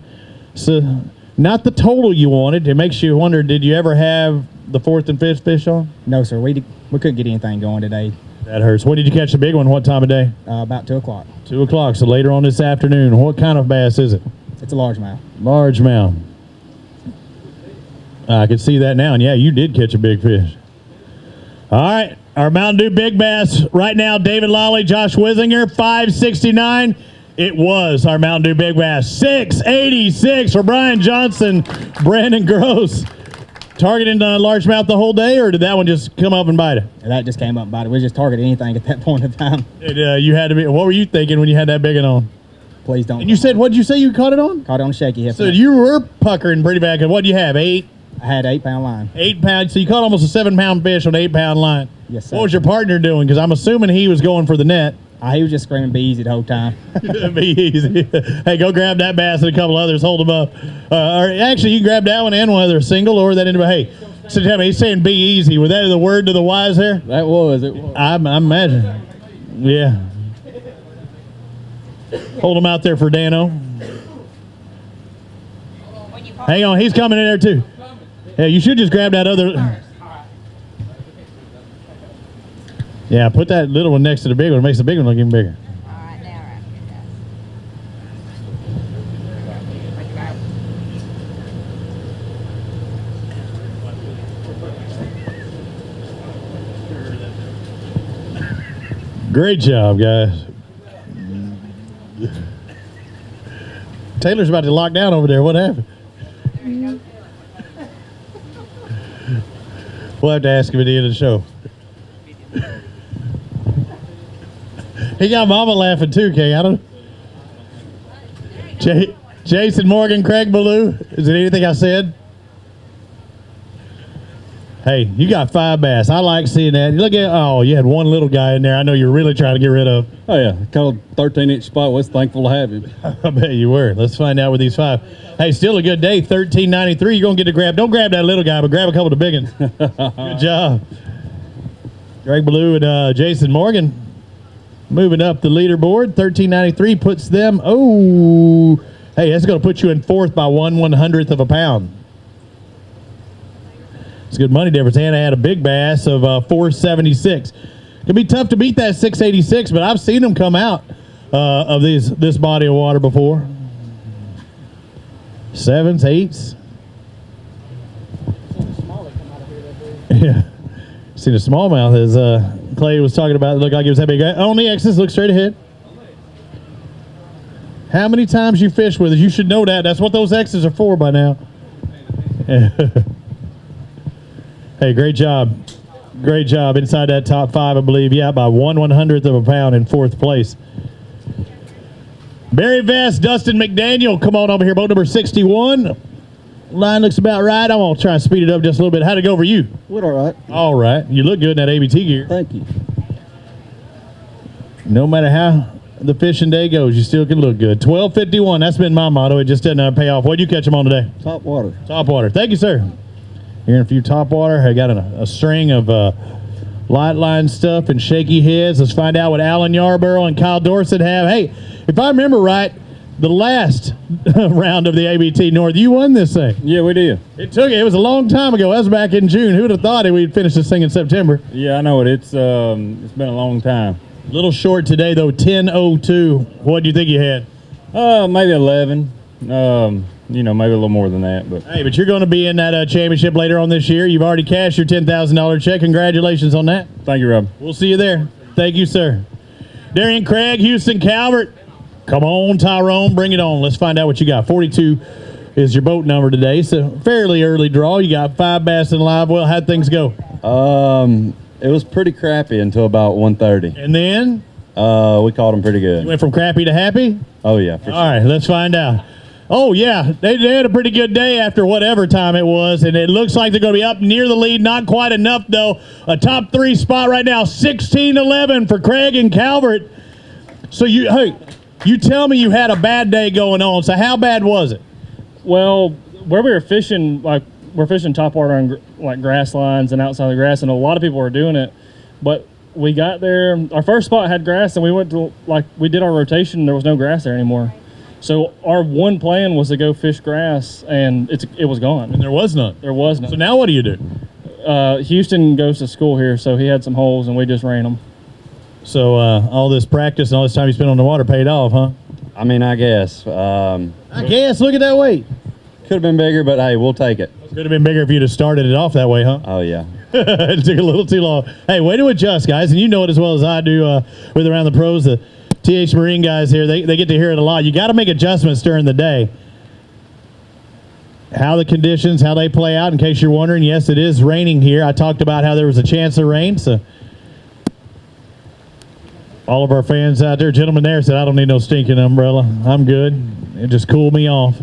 So not the total you wanted. It makes you wonder, did you ever have the 4th and 5th fish on? No, sir. We couldn't get anything going today. That hurts. When did you catch the big one? What time of day? About 2 o'clock. 2 o'clock, so later on this afternoon. What kind of bass is it? It's a largemouth. Largemouth. I can see that now, and yeah, you did catch a big fish. All right, our Mountain Dew Big Bass right now, David Lawley, Josh Wisinger, 569. It was our Mountain Dew Big Bass. 686 for Brian Johnson, Brandon Gross. Targeting largemouth the whole day, or did that one just come up and bite it? That just came up and bite it. We just targeted anything at that point in time. You had to be. What were you thinking when you had that big one on? Please don't. And you said, what did you say you caught it on? Caught it on a shaky head. So you were puckering pretty bad. What do you have, 8? I had 8-pound line. 8 pounds. So you caught almost a 7-pound fish on an 8-pound line. Yes, sir. What was your partner doing? Because I'm assuming he was going for the net. He was just screaming, be easy the whole time. Be easy. Hey, go grab that bass and a couple others. Hold them up. Or actually, you can grab that one and one other single or that anybody. Hey, so tell me, he's saying be easy. Was that the word to the wise there? That was. It was. I imagine. Yeah. Hold them out there for Dano. Hang on, he's coming in there too. Yeah, you should just grab that other. Yeah, put that little one next to the big one. It makes the big one look even bigger. Great job, guys. Taylor's about to lock down over there. What happened? We'll have to ask him at the end of the show. He got Mama laughing too, Kay. I don't. Jason Morgan, Craig Ballou. Is it anything I said? Hey, you got 5 bass. I like seeing that. Look at, oh, you had one little guy in there I know you're really trying to get rid of. Oh, yeah. Caught a 13-inch spot. Was thankful to have him. I bet you were. Let's find out with these 5. Hey, still a good day. $13.93. You're going to get to grab. Don't grab that little guy, but grab a couple of the big ones. Good job. Greg Ballou and Jason Morgan moving up the leaderboard. $13.93 puts them, oh, hey, that's going to put you in 4th by 1/100th of a pound. It's good money difference. Hannah had a big bass of $4.76. It'll be tough to beat that $6.86, but I've seen them come out of this body of water before. 7s, 8s. Yeah. Seen a smallmouth as Clay was talking about. It looked like it was that big. On the X's, look straight ahead. How many times you fish with it? You should know that. That's what those X's are for by now. Hey, great job. Great job inside that top 5, I believe. Yeah, by 1/100th of a pound in 4th place. Barry Vest, Dustin McDaniel, come on over here, boat number 61. Line looks about right. I'm going to try and speed it up just a little bit. How'd it go for you? Went all right. All right. You look good in that ABT gear. Thank you. No matter how the fishing day goes, you still can look good. 12:51. That's been my motto. It just doesn't pay off. What'd you catch them on today? Top water. Top water. Thank you, sir. Hearing a few top water. I got a string of light line stuff and shaky heads. Let's find out what Alan Yarborough and Kyle Dorset have. Hey, if I remember right, the last round of the ABT North, you won this thing. Yeah, we did. It was a long time ago. That was back in June. Who would have thought we'd finish this thing in September? Yeah, I know it. It's been a long time. A little short today, though, 10:02. What do you think you had? Maybe 11. Maybe a little more than that. But hey, but you're going to be in that championship later on this year. You've already cashed your $10,000 check. Congratulations on that. Thank you, Rob. We'll see you there. Thank you, sir. Darian Craig, Houston Calvert. Come on, Tyrone, bring it on. Let's find out what you got. 42 is your boat number today. So fairly early draw. You got 5 bass in live well. How'd things go? It was pretty crappy until about 1:30. And then? We caught them pretty good. You went from crappy to happy? Oh, yeah. For sure. All right, let's find out. Oh, yeah, they had a pretty good day after whatever time it was, and it looks like they're going to be up near the lead. Not quite enough, though. A top 3 spot right now, 16-11 for Craig and Calvert. So, you tell me you had a bad day going on. So how bad was it? Well, where we were fishing, we're fishing top water on grass lines and outside the grass, and a lot of people were doing it. But we got there, our first spot had grass, and we went to, we did our rotation, and there was no grass there anymore. So our one plan was to go fish grass, and it was gone. And there was none? There was none. So now what do you do? Houston goes to school here, so he had some holes, and we just ran them. So all this practice and all this time you spent on the water paid off, huh? I mean, I guess. I guess. Look at that weight. Could have been bigger, but hey, we'll take it. Could have been bigger if you'd have started it off that way, huh? Oh, yeah. It took a little too long. Hey, way to adjust, guys. And you know it as well as I do with Around the Pros. The TH Marine guys here, they get to hear it a lot. You got to make adjustments during the day. How the conditions, how they play out, in case you're wondering. Yes, it is raining here. I talked about how there was a chance of rain, so all of our fans out there, gentlemen there, said, I don't need no stinking umbrella. I'm good. It just cooled me off.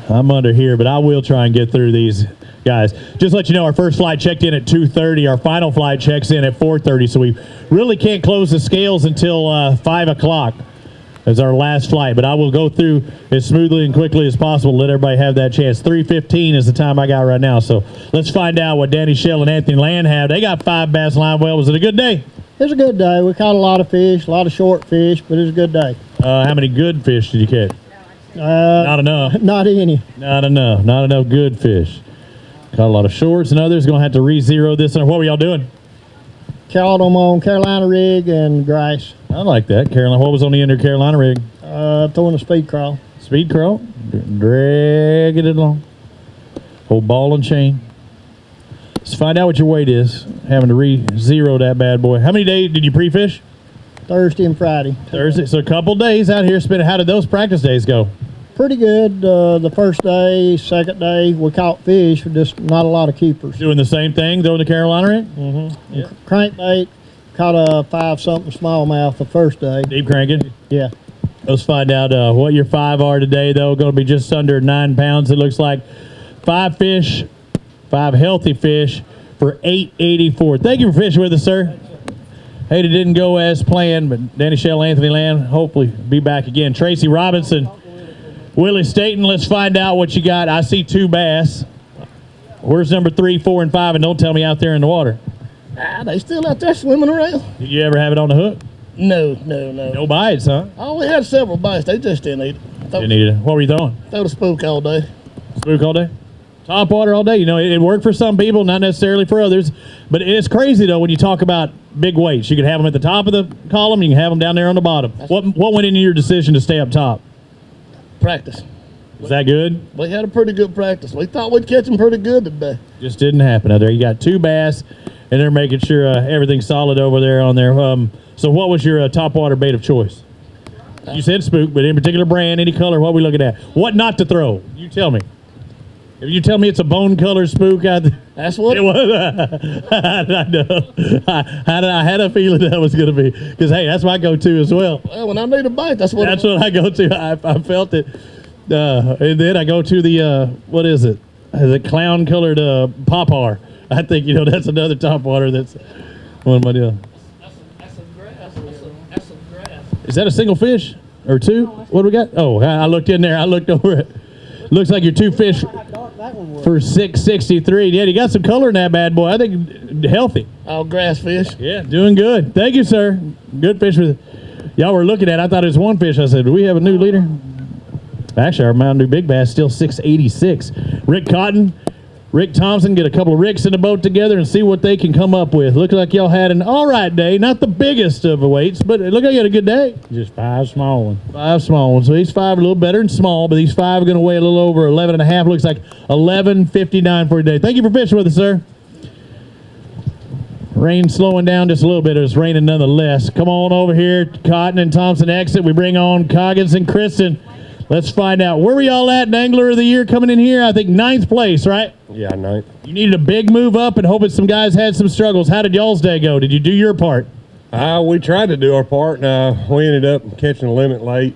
I'm under here, but I will try and get through these guys. Just to let you know, our first flight checked in at 2:30. Our final flight checks in at 4:30, so we really can't close the scales until 5 o'clock as our last flight. But I will go through as smoothly and quickly as possible, let everybody have that chance. 3:15 is the time I got right now. So let's find out what Danny Shell and Anthony Land have. They got 5 bass live well. Was it a good day? It was a good day. We caught a lot of fish, a lot of short fish, but it was a good day. How many good fish did you catch? Not enough. Not any. Not enough. Not enough good fish. Caught a lot of shorts and others. Going to have to re-zero this. What were y'all doing? Caught them on Carolina rig and grass. I like that. Carolina. What was on the end of Carolina rig? Throwing a speed crawl. Speed crawl? Dragging it along. Hold ball and chain. Let's find out what your weight is. Having to re-zero that bad boy. How many days did you pre-fish? Thursday and Friday. Thursday. So a couple days out here spending. How did those practice days go? Pretty good. The first day, second day, we caught fish, just not a lot of keepers. Doing the same thing, throwing the Carolina rig? Mm-hmm. Yeah. Crankbait, caught a 5-something smallmouth the first day. Deep cranking? Yeah. Let's find out what your 5 are today, though. Going to be just under 9 pounds, it looks like. 5 fish, 5 healthy fish for $8.84. Thank you for fishing with us, sir. Hey, it didn't go as planned, but Danny Shell, Anthony Land, hopefully be back again. Tracy Robinson, Willie Staten, let's find out what you got. I see 2 bass. Where's number 3, 4, and 5? And don't tell me out there in the water. They still out there swimming around. Did you ever have it on the hook? No. No bites, huh? Oh, we had several bites. They just didn't eat it. Didn't eat it. What were you throwing? Throw the spook all day. Spook all day? Top water all day. You know, it worked for some people, not necessarily for others. But it's crazy, though, when you talk about big weights. You could have them at the top of the column. You can have them down there on the bottom. What went into your decision to stay up top? Practice. Was that good? We had a pretty good practice. We thought we'd catch them pretty good today. Just didn't happen out there. You got 2 bass, and they're making sure everything's solid over there on there. So what was your top water bait of choice? You said spook, but in particular brand, any color, what are we looking at? What not to throw? You tell me. If you tell me it's a bone color spook, that's what it was. I know. I had a feeling that was going to be, because hey, that's my go-to as well. Well, when I need a bite, that's what I go to. I felt it, and then I go to the what is it? Is it clown colored popar? I think that's another top water. That's what am I doing? That's a grass. Is that a single fish or 2? What do we got? Oh, I looked in there. I looked over it. Looks like your 2 fish for $6.63. Yeah, you got some color in that bad boy. I think healthy. All grass fish. Yeah, doing good. Thank you, sir. Good fish with y'all were looking at. I thought it was 1 fish. I said, do we have a new leader? Actually, our Mountain Dew Big Bass still $6.86. Rick Cotton, Rick Thompson, get a couple of Ricks in the boat together and see what they can come up with. Looks like y'all had an all right day. Not the biggest of weights, but it looked like you had a good day. Just 5 small ones. 5 small ones. So these 5 are a little better than small, but these 5 are going to weigh a little over 11 and a half. Looks like 11.59 for a day. Thank you for fishing with us, sir. Rain slowing down just a little bit. It's raining nonetheless. Come on over here. Cotton and Thompson exit. We bring on Coggins and Kristen. Let's find out. Where were y'all at in Angler of the Year coming in here? I think 9th place, right? Yeah, 9th. You needed a big move up and hoping some guys had some struggles. How did y'all's day go? Did you do your part? We tried to do our part. We ended up catching a limit late.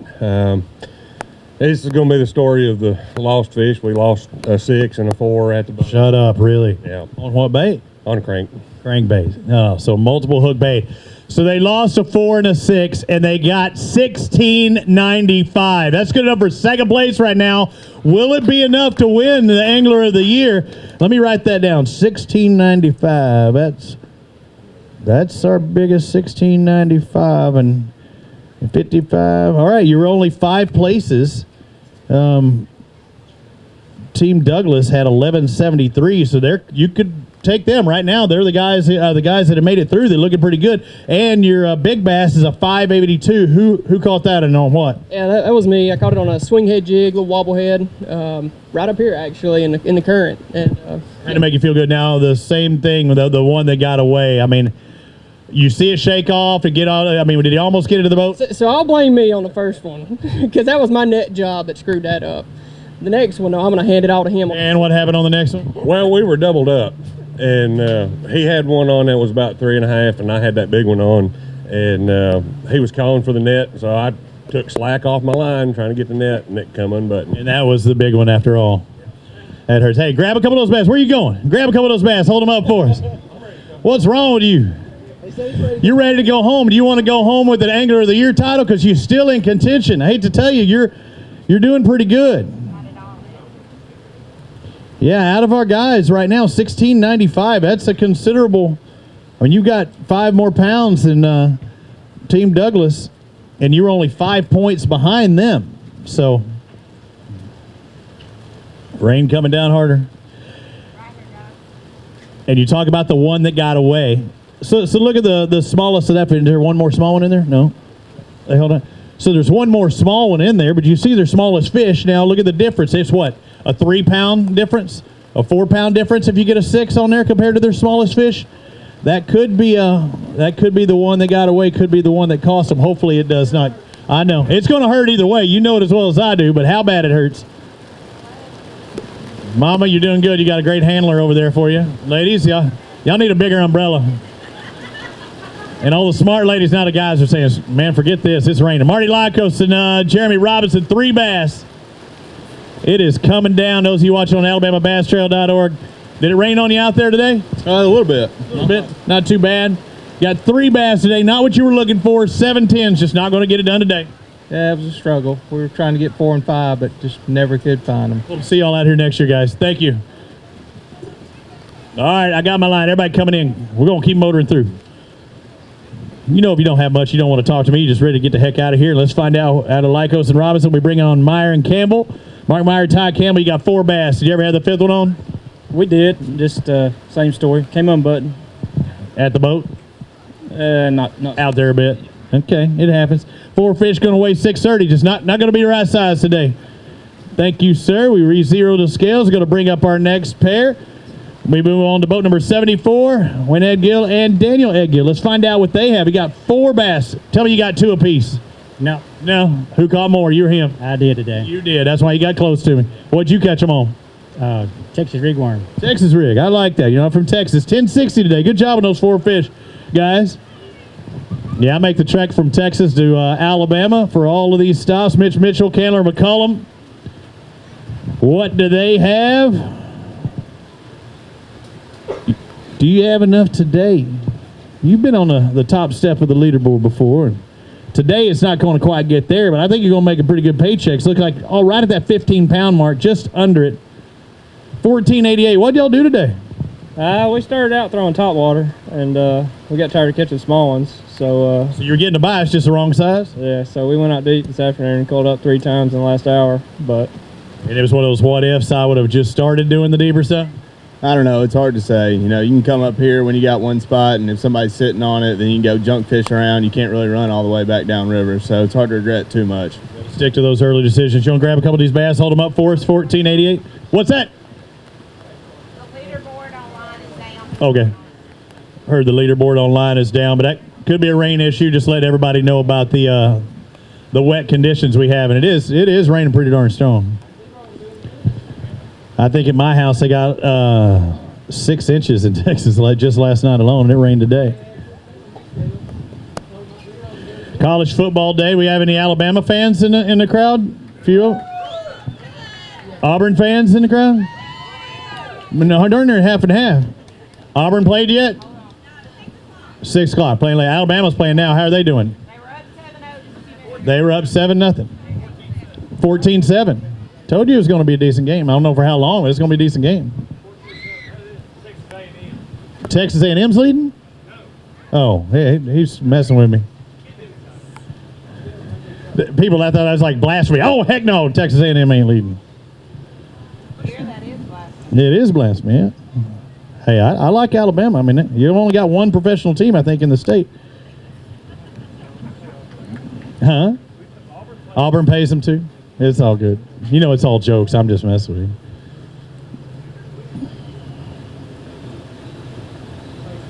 This is going to be the story of the lost fish. We lost a 6 and a 4 at the boat. Shut up, really? Yeah. On what bait? On crank. Crankbait. No, so multiple hook bait. So they lost a 4 and a 6, and they got $16.95. That's good enough for 2nd place right now. Will it be enough to win the Angler of the Year? Let me write that down. $16.95. That's our biggest $16.95 and 55. All right, you're only 5 places. Team Douglas had 1173, so you could take them right now. They're the guys that have made it through. They're looking pretty good. And your big bass is a 582. Who caught that and on what? Yeah, that was me. I caught it on a swing head jig, little wobble head, right up here actually in the current. And trying to make you feel good now. The same thing with the one that got away. I mean, you see it shake off and get on. I mean, did he almost get into the boat? So I'll blame me on the first one because that was my net job that screwed that up. The next one, I'm going to hand it all to him. And what happened on the next one? Well, we were doubled up, and he had one on that was about 3.5, and I had that big one on, and he was calling for the net, so I took slack off my line trying to get the net, and it come unbuttoned. And that was the big one after all. That hurts. Hey, grab a couple of those bass. Where are you going? Grab a couple of those bass. Hold them up for us. What's wrong with you? You're ready to go home. Do you want to go home with an Angler of the Year title? Because you're still in contention. I hate to tell you, you're doing pretty good. Yeah, out of our guys right now, $16.95. That's a considerable. I mean, you got 5 more pounds than Team Douglas, and you're only 5 points behind them. So, rain coming down harder. And you talk about the one that got away. So look at the smallest of that. Is there one more small one in there? No. Hey, hold on. So there's one more small one in there, but you see their smallest fish. Now look at the difference. It's what? A 3-pound difference? A 4-pound difference if you get a 6 on there compared to their smallest fish? That could be the one that got away, could be the one that cost them. Hopefully it does not. I know. It's going to hurt either way. You know it as well as I do, but how bad it hurts. Mama, you're doing good. You got a great handler over there for you. Ladies, y'all need a bigger umbrella. And all the smart ladies now, the guys are saying, man, forget this. It's raining. Marty Lycos and Jeremy Robinson, 3 bass. It is coming down. Those of you watching on AlabamaBassTrail.org. Did it rain on you out there today? A little bit. A little bit. Not too bad. Got 3 bass today. Not what you were looking for. 7-10s. Just not going to get it done today. Yeah, it was a struggle. We were trying to get 4 and 5, but just never could find them. We'll see y'all out here next year, guys. Thank you. All right, I got my line. Everybody coming in. We're going to keep motoring through. You know, if you don't have much, you don't want to talk to me. You're just ready to get the heck out of here. Let's find out of Lycos and Robinson. We bring on Meyer and Campbell. Mark Meyer, Ty Campbell, you got 4 bass. Did you ever have the 5th one on? We did. Just same story. Came unbuttoned. At the boat? Not out there a bit. Okay, it happens. 4 fish going to weigh 630. Just not going to be the right size today. Thank you, sir. We re-zeroed the scales. We're going to bring up our next pair. We move on to boat number 74, Wayne Edgill and Daniel Edgill. Let's find out what they have. We got 4 bass. Tell me you got 2 apiece. No. No? Who caught more? You or him? I did today. You did. That's why you got close to me. What'd you catch them on? Texas rigworm. Texas rig. I like that. You know, I'm from Texas. 1060 today. Good job on those 4 fish, guys. Yeah, I make the trek from Texas to Alabama for all of these stops. Mitch Mitchell, Candler McCullum. What do they have? Do you have enough today? You've been on the top step of the leaderboard before. Today it's not going to quite get there, but I think you're going to make a pretty good paycheck. Look like all right at that 15-pound mark, just under it. 1488. What did y'all do today? We started out throwing top water, and we got tired of catching small ones. So you're getting a bias, just the wrong size? Yeah, so we went out to eat this afternoon and called up 3 times in the last hour. But and it was one of those what ifs. I would have just started doing the deeper stuff. I don't know. It's hard to say. You know, you can come up here when you got one spot, and if somebody's sitting on it, then you can go junk fish around. You can't really run all the way back down river, so it's hard to regret too much. Stick to those early decisions. You want to grab a couple of these bass, hold them up for us, 1488. What's that? The leaderboard online is down. Okay. Heard the leaderboard online is down, but that could be a rain issue. Just let everybody know about the wet conditions we have, and it is raining pretty darn strong. I think at my house they got 6 inches in Texas just last night alone, and it rained today. College football day. We have any Alabama fans in the crowd? A few of them? Auburn fans in the crowd? No, darn near half and half. Auburn played yet? 6 o'clock. Playing late. Alabama's playing now. How are they doing? They were up 7-0. 14-7. Told you it was going to be a decent game. I don't know for how long, but it's going to be a decent game. Texas A&M's leading? Oh, hey, he's messing with me. People I thought I was like blasphemy. Oh, heck no, Texas A&M ain't leading. It is blasphemy, yeah. Hey, I like Alabama. I mean, you've only got 1 professional team, I think, in the state. Huh? Auburn pays them too? It's all good. You know it's all jokes. I'm just messing with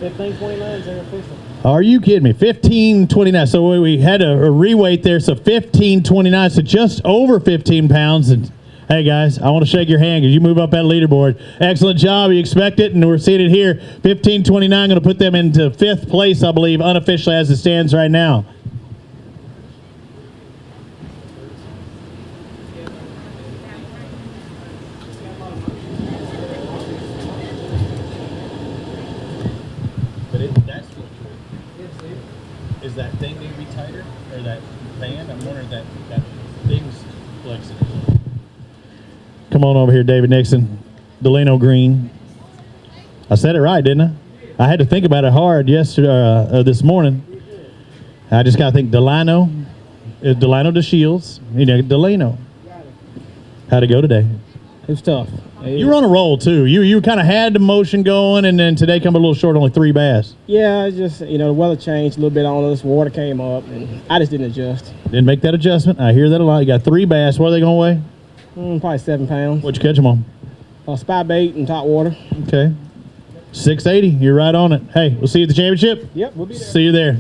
you. 15-29 is their official. Are you kidding me? 15-29. So we had a reweight there, so 15-29, so just over 15 pounds. And hey, guys, I want to shake your hand because you move up that leaderboard. Excellent job. You expect it, and we're seeing it here. 15-29, going to put them into 5th place, I believe, unofficially as it stands right now. Is that thing need to be tighter, or that band? I'm wondering that thing's flexing. Come on over here, David Nixon. Delano Green. I said it right, didn't I? I had to think about it hard yesterday, this morning. I just got to think Delano. Delano to Shields. You know, Delano. How'd it go today? It was tough. You were on a roll, too. You kind of had the motion going, and then today come a little short, only 3 bass. Yeah, it's just, the weather changed a little bit on us. Water came up, and I just didn't adjust. Didn't make that adjustment. I hear that a lot. You got 3 bass. What are they going to weigh? Probably 7 pounds. What'd you catch them on? Spy bait and top water. Okay. 680. You're right on it. Hey, we'll see you at the championship. Yep, we'll be there. See you there.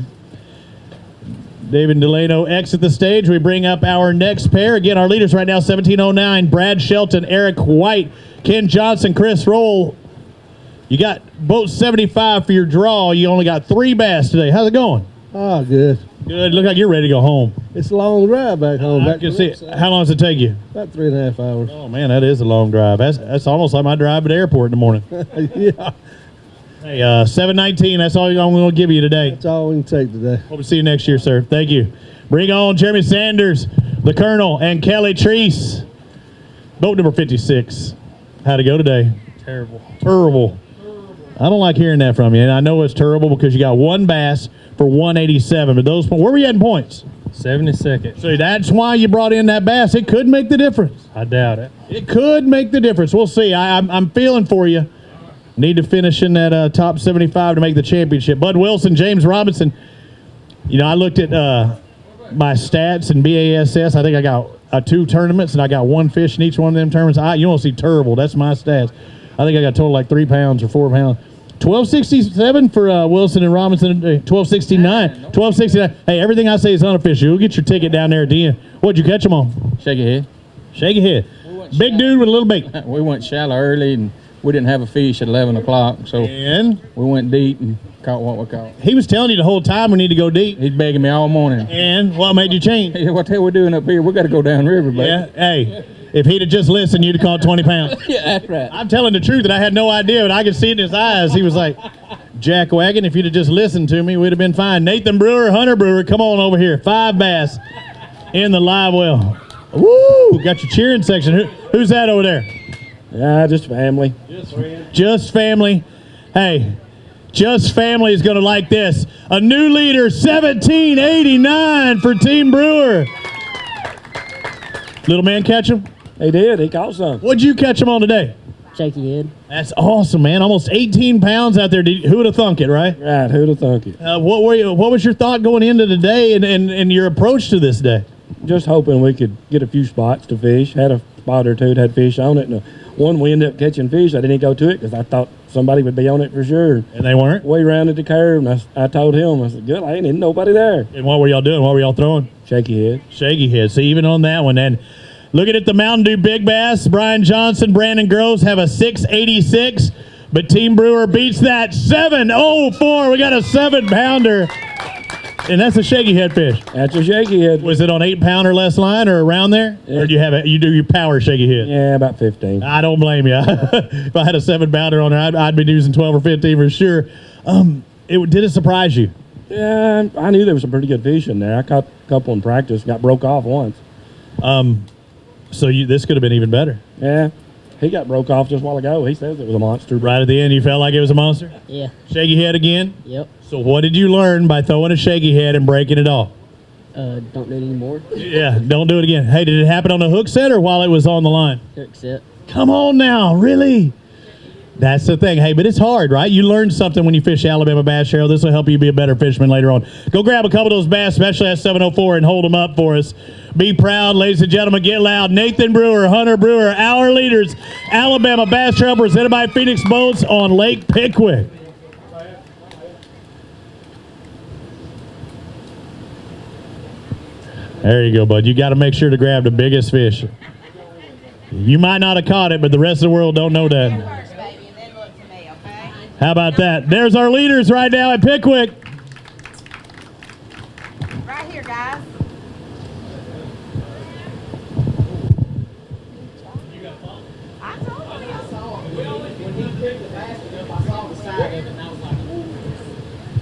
David and Delano exit the stage. We bring up our next pair. Again, our leaders right now, 1709, Brad Shelton, Eric White, Ken Johnson, Chris Roll. You got boat 75 for your draw. You only got 3 bass today. How's it going? Oh, good. Good. Look like you're ready to go home. It's a long drive back home. I can see it. How long does it take you? About 3.5 hours. Oh man, that is a long drive. That's almost like my drive at the airport in the morning. Yeah. Hey, 7:19. That's all I'm going to give you today. That's all we can take today. Hope to see you next year, sir. Thank you. Bring on Jeremy Sanders, the Colonel, and Kelly Treese. Boat number 56. How'd it go today? Terrible. Terrible. I don't like hearing that from you, and I know it's terrible because you got one bass for 187. But those, where were you at points? 72nd. So that's why you brought in that bass. It could make the difference. I doubt it. It could make the difference. We'll see. I'm feeling for you. Need to finish in that top 75 to make the championship. Bud Wilson, James Robinson. You know, I looked at my stats in BASS. I think I got 2 tournaments, and I got 1 fish in each one of them tournaments. You don't see terrible. That's my stats. I think I got total like 3 pounds or 4 pounds. 1267 for Wilson and Robinson. 1269. 1269. Hey, everything I say is unofficial. You'll get your ticket down there at the end. What'd you catch them on? Shaky head. Shaky head. Big dude with a little bait. We went shallow early, and we didn't have a fish at 11 o'clock, so we went deep and caught what we caught. He was telling you the whole time we need to go deep. He's begging me all morning. And what made you change? What the hell we doing up here? We got to go down river, baby. Yeah, hey, if he'd have just listened, you'd have caught 20 pounds. Yeah, that's right. I'm telling the truth that I had no idea, but I could see it in his eyes. He was like, Jack Wagon, if you'd have just listened to me, we'd have been fine. Nathan Brewer, Hunter Brewer, come on over here. 5 bass in the live well. Woo! Got your cheering section. Who's that over there? Yeah, just family. Just family. Hey, just family is going to like this. A new leader, 1789 for Team Brewer. Little man catch him? He did. He caught some. What'd you catch him on today? Shaky head. That's awesome, man. Almost 18 pounds out there. Who would have thunk it, right? Right, who'd have thunk it? What was your thought going into the day and your approach to this day? Just hoping we could get a few spots to fish. Had a spot or two that had fish on it. And one we ended up catching fish. I didn't go to it because I thought somebody would be on it for sure. And they weren't? We rounded the curve, and I told him, I said, good, I ain't nobody there. And what were y'all doing? What were y'all throwing? Shaky head. Shaky head. So even on that one, then looking at the Mountain Dew Big Bass, Brian Johnson, Brandon Groves have a 686, but Team Brewer beats that 704. We got a 7-pounder. And that's a shaky head fish. That's a shaky head. Was it on 8-pound or less line or around there? Yeah. Or do you have you do your power shaky head? Yeah, about 15. I don't blame you. If I had a 7-pounder on there, I'd be using 12 or 15 for sure. Did it surprise you? Yeah, I knew there was some pretty good fish in there. I caught a couple in practice, got broke off once. So this could have been even better. Yeah. He got broke off just a while ago. He says it was a monster. Right at the end, you felt like it was a monster? Yeah. Shaky head again? Yep. So what did you learn by throwing a shaky head and breaking it off? Don't do it anymore. Yeah, don't do it again. Hey, did it happen on the hook set or while it was on the line? Hook set. Come on now, really? That's the thing. Hey, but it's hard, right? You learn something when you fish Alabama Bass Trail. This will help you be a better fisherman later on. Go grab a couple of those bass, especially at 704, and hold them up for us. Be proud, ladies and gentlemen. Get loud. Nathan Brewer, Hunter Brewer, our leaders. Alabama Bass Trail presented by Phoenix Boats on Lake Pickwick. There you go, bud. You got to make sure to grab the biggest fish. You might not have caught it, but the rest of the world don't know that. How about that? There's our leaders right now at Pickwick. Right here, guys.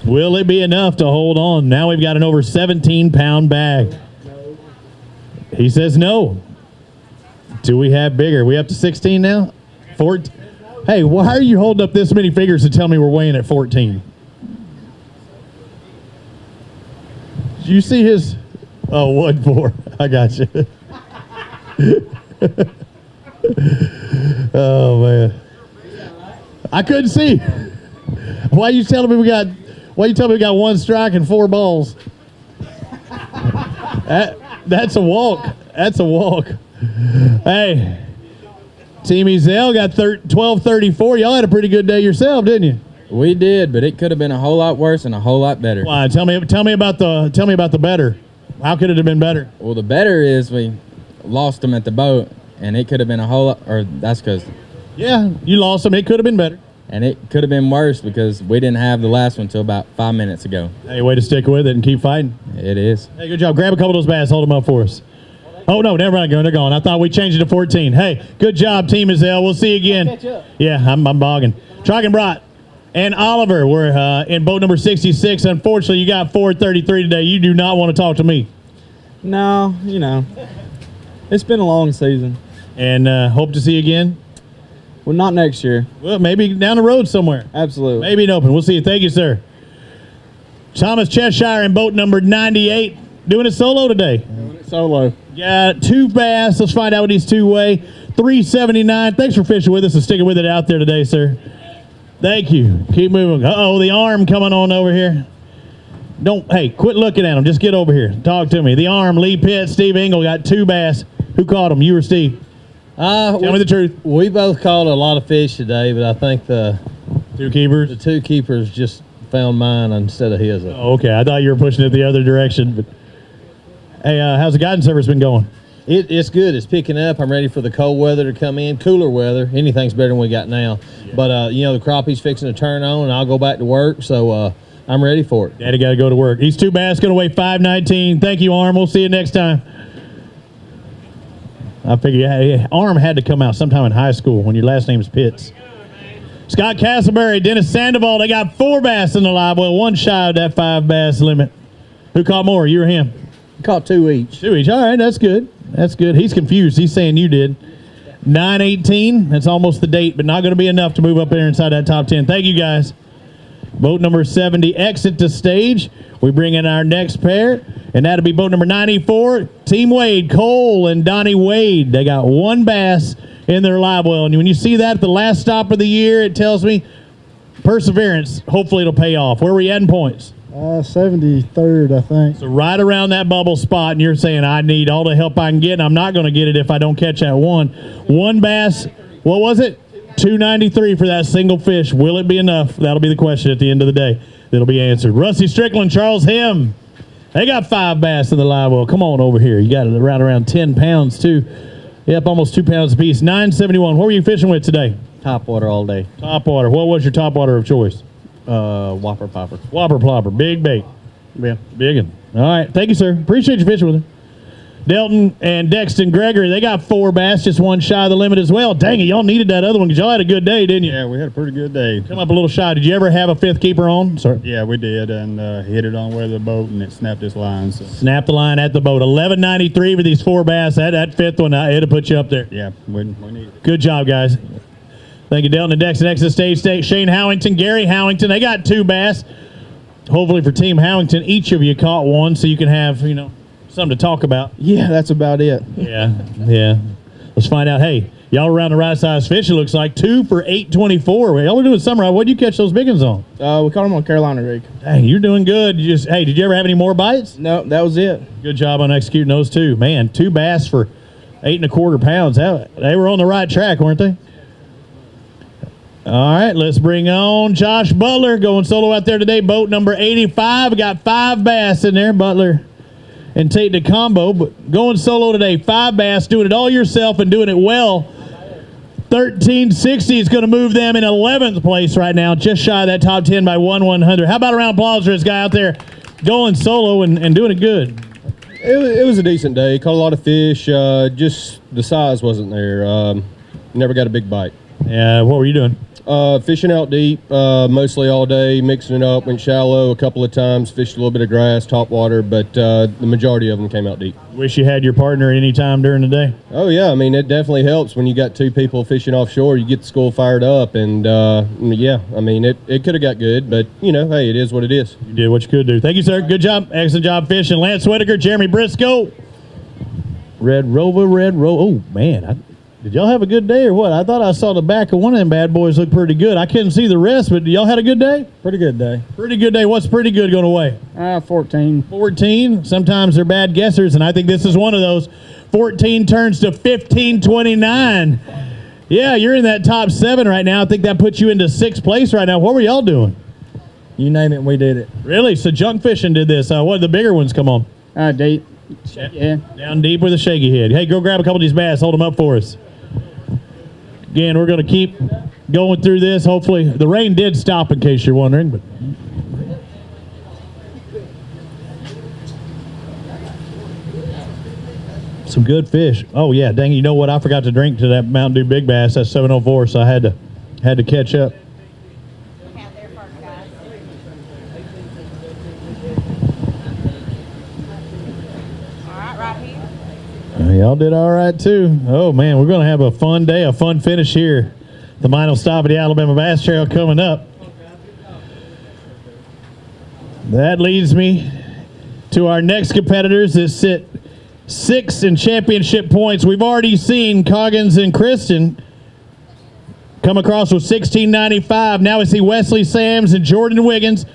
Will it be enough to hold on? Now we've got an over 17-pound bag. He says no. Do we have bigger? We up to 16 now? 14? Hey, why are you holding up this many figures to tell me we're weighing at 14? Do you see his... Oh, 1-4. I got you. Oh, man. I couldn't see. Why you telling me we got 1 strike and 4 balls? That's a walk. That's a walk. Hey, Team Ezell got 12:34. Y'all had a pretty good day yourself, didn't you? We did, but it could have been a whole lot worse and a whole lot better. Why? Tell me about the better. How could it have been better? Well, the better is we lost them at the boat, and it could have been a whole lot. Or that's because. Yeah, you lost them. It could have been better. And it could have been worse because we didn't have the last one until about 5 minutes ago. Hey, way to stick with it and keep fighting. It is. Hey, good job. Grab a couple of those bass. Hold them up for us. Oh, no, never mind. They're gone. I thought we changed it to 14. Hey, good job, Team Azelle. We'll see you again. Yeah, I'm bogging. Trockenbrot and Oliver, we're in boat number 66. Unfortunately, you got 433 today. You do not want to talk to me. No, you know, it's been a long season. And hope to see you again. Well, not next year. Well, maybe down the road somewhere. Absolutely. Maybe in open. We'll see you. Thank you, sir. Thomas Cheshire in boat number 98. Doing it solo today. Doing it solo. Got 2 bass. Let's find out what these 2 weigh. 379. Thanks for fishing with us and sticking with it out there today, sir. Thank you. Keep moving. Uh-oh, the arm coming on over here. Hey, quit looking at him. Just get over here. Talk to me. The arm, Lee Pitt, Steve Engel got 2 bass. Who caught them? You or Steve? Tell me the truth. We both caught a lot of fish today, but I think the 2 keepers? The 2 keepers just found mine instead of his. Oh, okay. I thought you were pushing it the other direction. But hey, how's the guidance service been going? It's good. It's picking up. I'm ready for the cold weather to come in. Cooler weather. Anything's better than we got now. Yeah. But, the crappie's fixing to turn on, and I'll go back to work. So I'm ready for it. Daddy got to go to work. These 2 bass going to weigh 519. Thank you, Arm. We'll see you next time. I figure Arm had to come out sometime in high school when your last name's Pitts. Scott Castleberry, Dennis Sandoval, they got 4 bass in the live well, 1 shy of that 5 bass limit. Who caught more, you or him? Caught 2 each. 2 each. All right, that's good. That's good. He's confused. He's saying you did. 918, that's almost the date, but not going to be enough to move up there inside that top 10. Thank you, guys. Boat number 70, exit to stage. We bring in our next pair, and that'll be boat number 94, Team Wade, Cole and Donnie Wade. They got 1 bass in their live well, and when you see that at the last stop of the year, it tells me perseverance. Hopefully it'll pay off. Where are we at in points? 73rd, I think. So right around that bubble spot, and you're saying I need all the help I can get, and I'm not going to get it if I don't catch that one. 1 bass, what was it? 293 for that single fish. Will it be enough? That'll be the question at the end of the day. That'll be answered. Rusty Strickland, Charles Him. They got 5 bass in the live well. Come on over here. You got it around 10 pounds, too. Yep, almost 2 pounds apiece. 971. What were you fishing with today? Top water all day. Top water. What was your top water of choice? Whopper Plopper. Whopper Plopper. Big bait. Yeah. Big one. All right. Thank you, sir. Appreciate you fishing with him. Delton and Dexton Gregory, they got 4 bass, just 1 shy of the limit as well. Dang it, y'all needed that other one because y'all had a good day, didn't you? Yeah, we had a pretty good day. Come up a little shy. Did you ever have a 5th keeper on? Sorry. Yeah, we did, and hit it on where the boat, and it snapped its line. So. Snapped the line at the boat. 1193 for these 4 bass. That 5th one, it'll put you up there. Yeah, we need it. Good job, guys. Thank you, Delton and Dexton. Exit stage. Shane Howington, Gary Howington. They got 2 bass. Hopefully for Team Howington, each of you caught 1 so you can have, something to talk about. Yeah, that's about it. Yeah. Let's find out. Hey, y'all around the right size fish, it looks like. 2 for 824. Y'all were doing summer. What did you catch those big ones on? We caught them on Carolina rig. Dang, you're doing good. Did you ever have any more bites? No, that was it. Good job on executing those 2. Man, 2 bass for 8 1/4 pounds. They were on the right track, weren't they? All right, let's bring on Josh Butler going solo out there today. Boat number 85. Got 5 bass in there. Butler and Tate the combo, but going solo today. 5 bass, doing it all yourself and doing it well. 1360 is going to move them in 11th place right now, just shy of that top 10 by 1/100. How about a round of applause for this guy out there going solo and doing it good? It was a decent day. Caught a lot of fish. Just the size wasn't there. Never got a big bite. Yeah, what were you doing? Fishing out deep, mostly all day, mixing it up, went shallow a couple of times, fished a little bit of grass, top water, but the majority of them came out deep. Wish you had your partner any time during the day? Oh, yeah. I mean, it definitely helps when you got 2 people fishing offshore. You get the school fired up, and, yeah, I mean, it could have got good, but, hey, it is what it is. You did what you could do. Thank you, sir. Good job. Excellent job fishing. Lance Whitaker, Jeremy Briscoe. Red Rover. Oh, man. Did y'all have a good day or what? I thought I saw the back of one of them bad boys look pretty good. I couldn't see the rest, but y'all had a good day? Pretty good day. Pretty good day. What's pretty good going to weigh? 14. 14. Sometimes they're bad guessers, and I think this is one of those. 14 turns to 1529. Yeah, you're in that top 7 right now. I think that puts you into 6th place right now. What were y'all doing? You name it, we did it. Really? So junk fishing did this. What did the bigger ones come on? Deep. Yeah. Down deep with a shaky head. Hey, go grab a couple of these bass. Hold them up for us. Again, we're going to keep going through this. Hopefully, the rain did stop in case you're wondering, but. Some good fish. Oh yeah, dang! You know what? I forgot to drink to that Mountain Dew Big Bass. That's 704, so I had to catch up. Y'all did all right too. Oh man, we're gonna have a fun day, a fun finish here. The final stop at the Alabama Bass Trail coming up. That leads me to our next competitors that sit 6th in championship points. We've already seen Coggins and Kristen come across with 1695. Now we see Wesley Sams and Jordan Wiggins.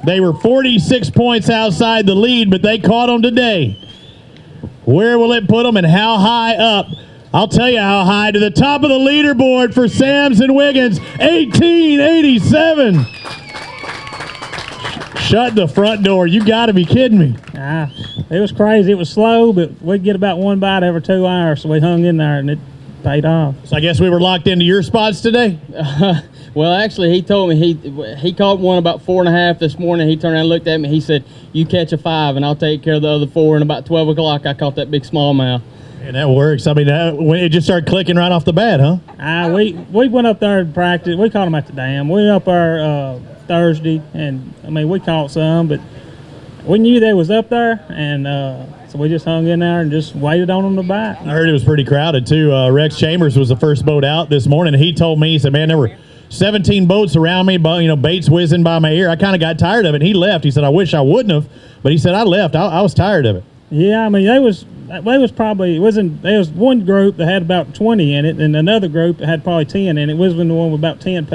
They were 46 points outside the lead, but they caught them today. Where will it put them and how high up? I'll tell you how high. To the top of the leaderboard for Sams and Wiggins, 1887. Shut the front door. You got to be kidding me. It was crazy. It was slow, but we'd get about one bite every 2 hours, so we hung in there, and it paid off. So I guess we were locked into your spots today? Well, actually, he told me he caught one about 4.5 this morning. He turned around and looked at me. He said, "You catch a 5, and I'll take care of the other 4." And about 12 o'clock, I caught that big smallmouth. And that works. I mean, it just started clicking right off the bat, huh? We went up there and practiced. We caught them at the dam. We went up there Thursday, and, I mean, we caught some, but we knew they was up there, and so we just hung in there and just waited on them to bite. I heard it was pretty crowded, too. Rex Chambers was the first boat out this morning, and he told me, he said, man, there were 17 boats around me, baits whizzing by my ear. I kind of got tired of it. He left. He said, I wish I wouldn't have, but he said, I left. I was tired of it. Yeah, I mean, there was one group that had about 20 in it, and another group that had probably 10 in it. It was the one with about 10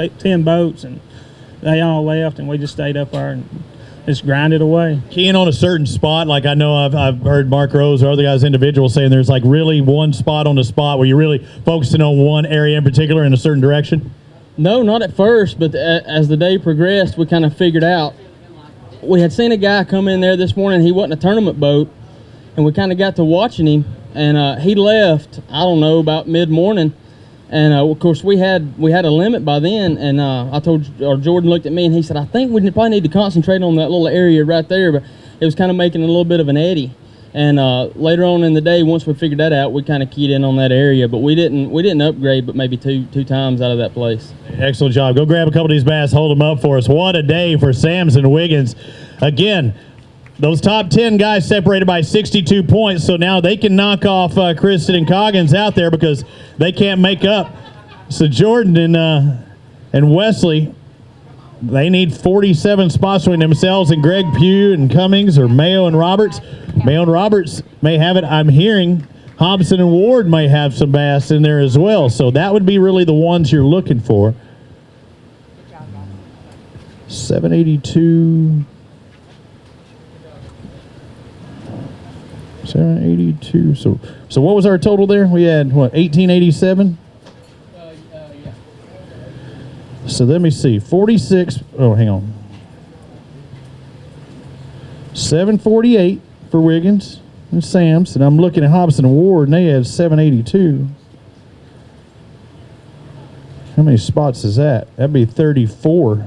boats, and they all left, and we just stayed up there and just grinded away. Keying on a certain spot, like I know I've heard Mark Rose or other guys individuals saying there's like really one spot on the spot where you're really focusing on one area in particular in a certain direction? No, not at first, but as the day progressed, we kind of figured out. We had seen a guy come in there this morning. He wasn't a tournament boat, and we kind of got to watching him, and he left, I don't know, about mid-morning. And, of course, we had a limit by then, and Jordan looked at me, and he said, I think we probably need to concentrate on that little area right there, but it was kind of making a little bit of an eddy. And later on in the day, once we figured that out, we kind of keyed in on that area, but we didn't upgrade, but maybe two times out of that place. Excellent job. Go grab a couple of these bass, hold them up for us. What a day for Sams and Wiggins. Again, those top 10 guys separated by 62 points, so now they can knock off Kristen and Coggins out there because they can't make up. So Jordan and Wesley, they need 47 spots between themselves and Greg Pugh and Cummings or Mayo and Roberts. Mayo and Roberts may have it. I'm hearing Hobson and Ward may have some bass in there as well. So that would be really the ones you're looking for. 782. 782. So what was our total there? We had what, 1887? Yeah. So let me see. 46. Oh, hang on. 748 for Wiggins and Sams, and I'm looking at Hobson and Ward, and they had 782. How many spots is that? That'd be 34.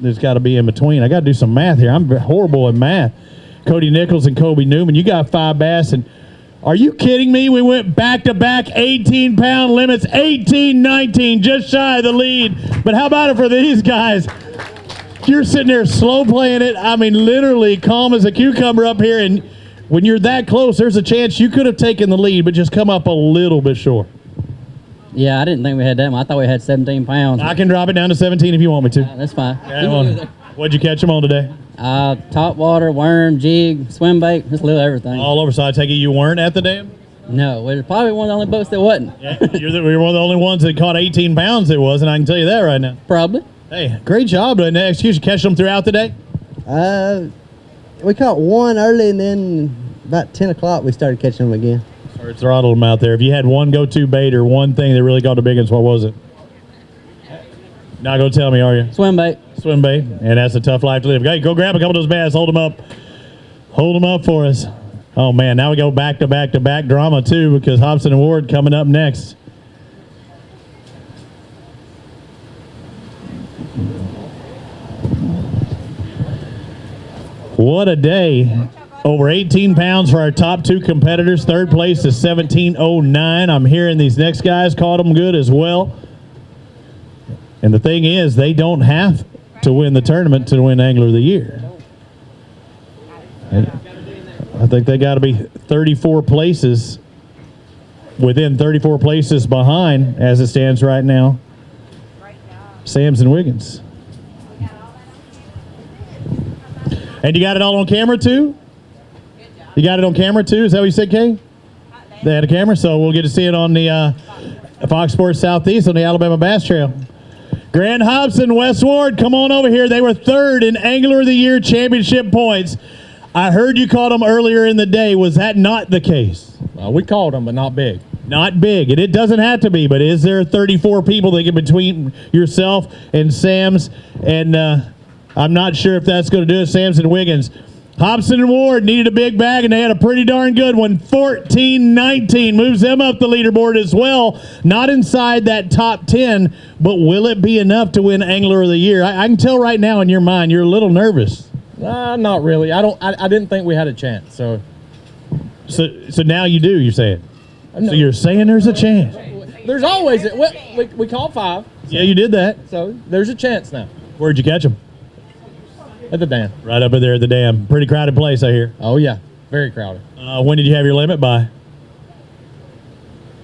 There's got to be in between. I got to do some math here. I'm horrible at math. Cody Nichols and Kobe Newman, you got 5 bass, and are you kidding me? We went back-to-back 18-pound limits, 18-19, just shy of the lead. But how about it for these guys? You're sitting there slow playing it. I mean, literally calm as a cucumber up here, and when you're that close, there's a chance you could have taken the lead, but just come up a little bit short. Yeah, I didn't think we had that much. I thought we had 17 pounds. I can drop it down to 17 if you want me to. That's fine. What'd you catch them on today? Top water, worm, jig, swim bait, just a little everything. All over. So I take it you weren't at the dam? No, we're probably one of the only boats that wasn't. Yeah, we were one of the only ones that caught 18 pounds it was, and I can tell you that right now. Probably. Hey, great job. Excuse you, catch them throughout the day? We caught one early, and then about 10 o'clock we started catching them again. Or throttled them out there. If you had one go-to bait or one thing that really caught the big ones, what was it? Not going to tell me, are you? Swim bait. Swim bait. And that's a tough life to live. Okay, go grab a couple of those bass. Hold them up. Hold them up for us. Oh, man, now we go back-to-back-to-back drama, too, because Hobson and Ward coming up next. What a day. Over 18 pounds for our top two competitors. Third place is 1709. I'm hearing these next guys caught them good as well. And the thing is, they don't have to win the tournament to win Angler of the Year. I think they got to be 34 places, within 34 places behind, as it stands right now, Sams and Wiggins. And you got it all on camera, too? You got it on camera, too? Is that what you said, Kay? They had a camera, so we'll get to see it on the Fox Sports Southeast on the Alabama Bass Trail. Grant Hobson, Wes Ward, come on over here. They were third in Angler of the Year championship points. I heard you caught them earlier in the day. Was that not the case? We called them, but not big. Not big, and it doesn't have to be, but is there 34 people that get between yourself and Sams? And I'm not sure if that's going to do it, Sams and Wiggins. Hobson and Ward needed a big bag, and they had a pretty darn good one. 14-19 moves them up the leaderboard as well. Not inside that top 10, but will it be enough to win Angler of the Year? I can tell right now in your mind you're a little nervous. Not really. I didn't think we had a chance. So now you do. You're saying. No. So you're saying there's a chance. There's always we caught 5. Yeah, you did that. So there's a chance now. Where'd you catch them? At the dam. Right up in there at the dam. Pretty crowded place, I hear. Oh yeah, very crowded. When did you have your limit by?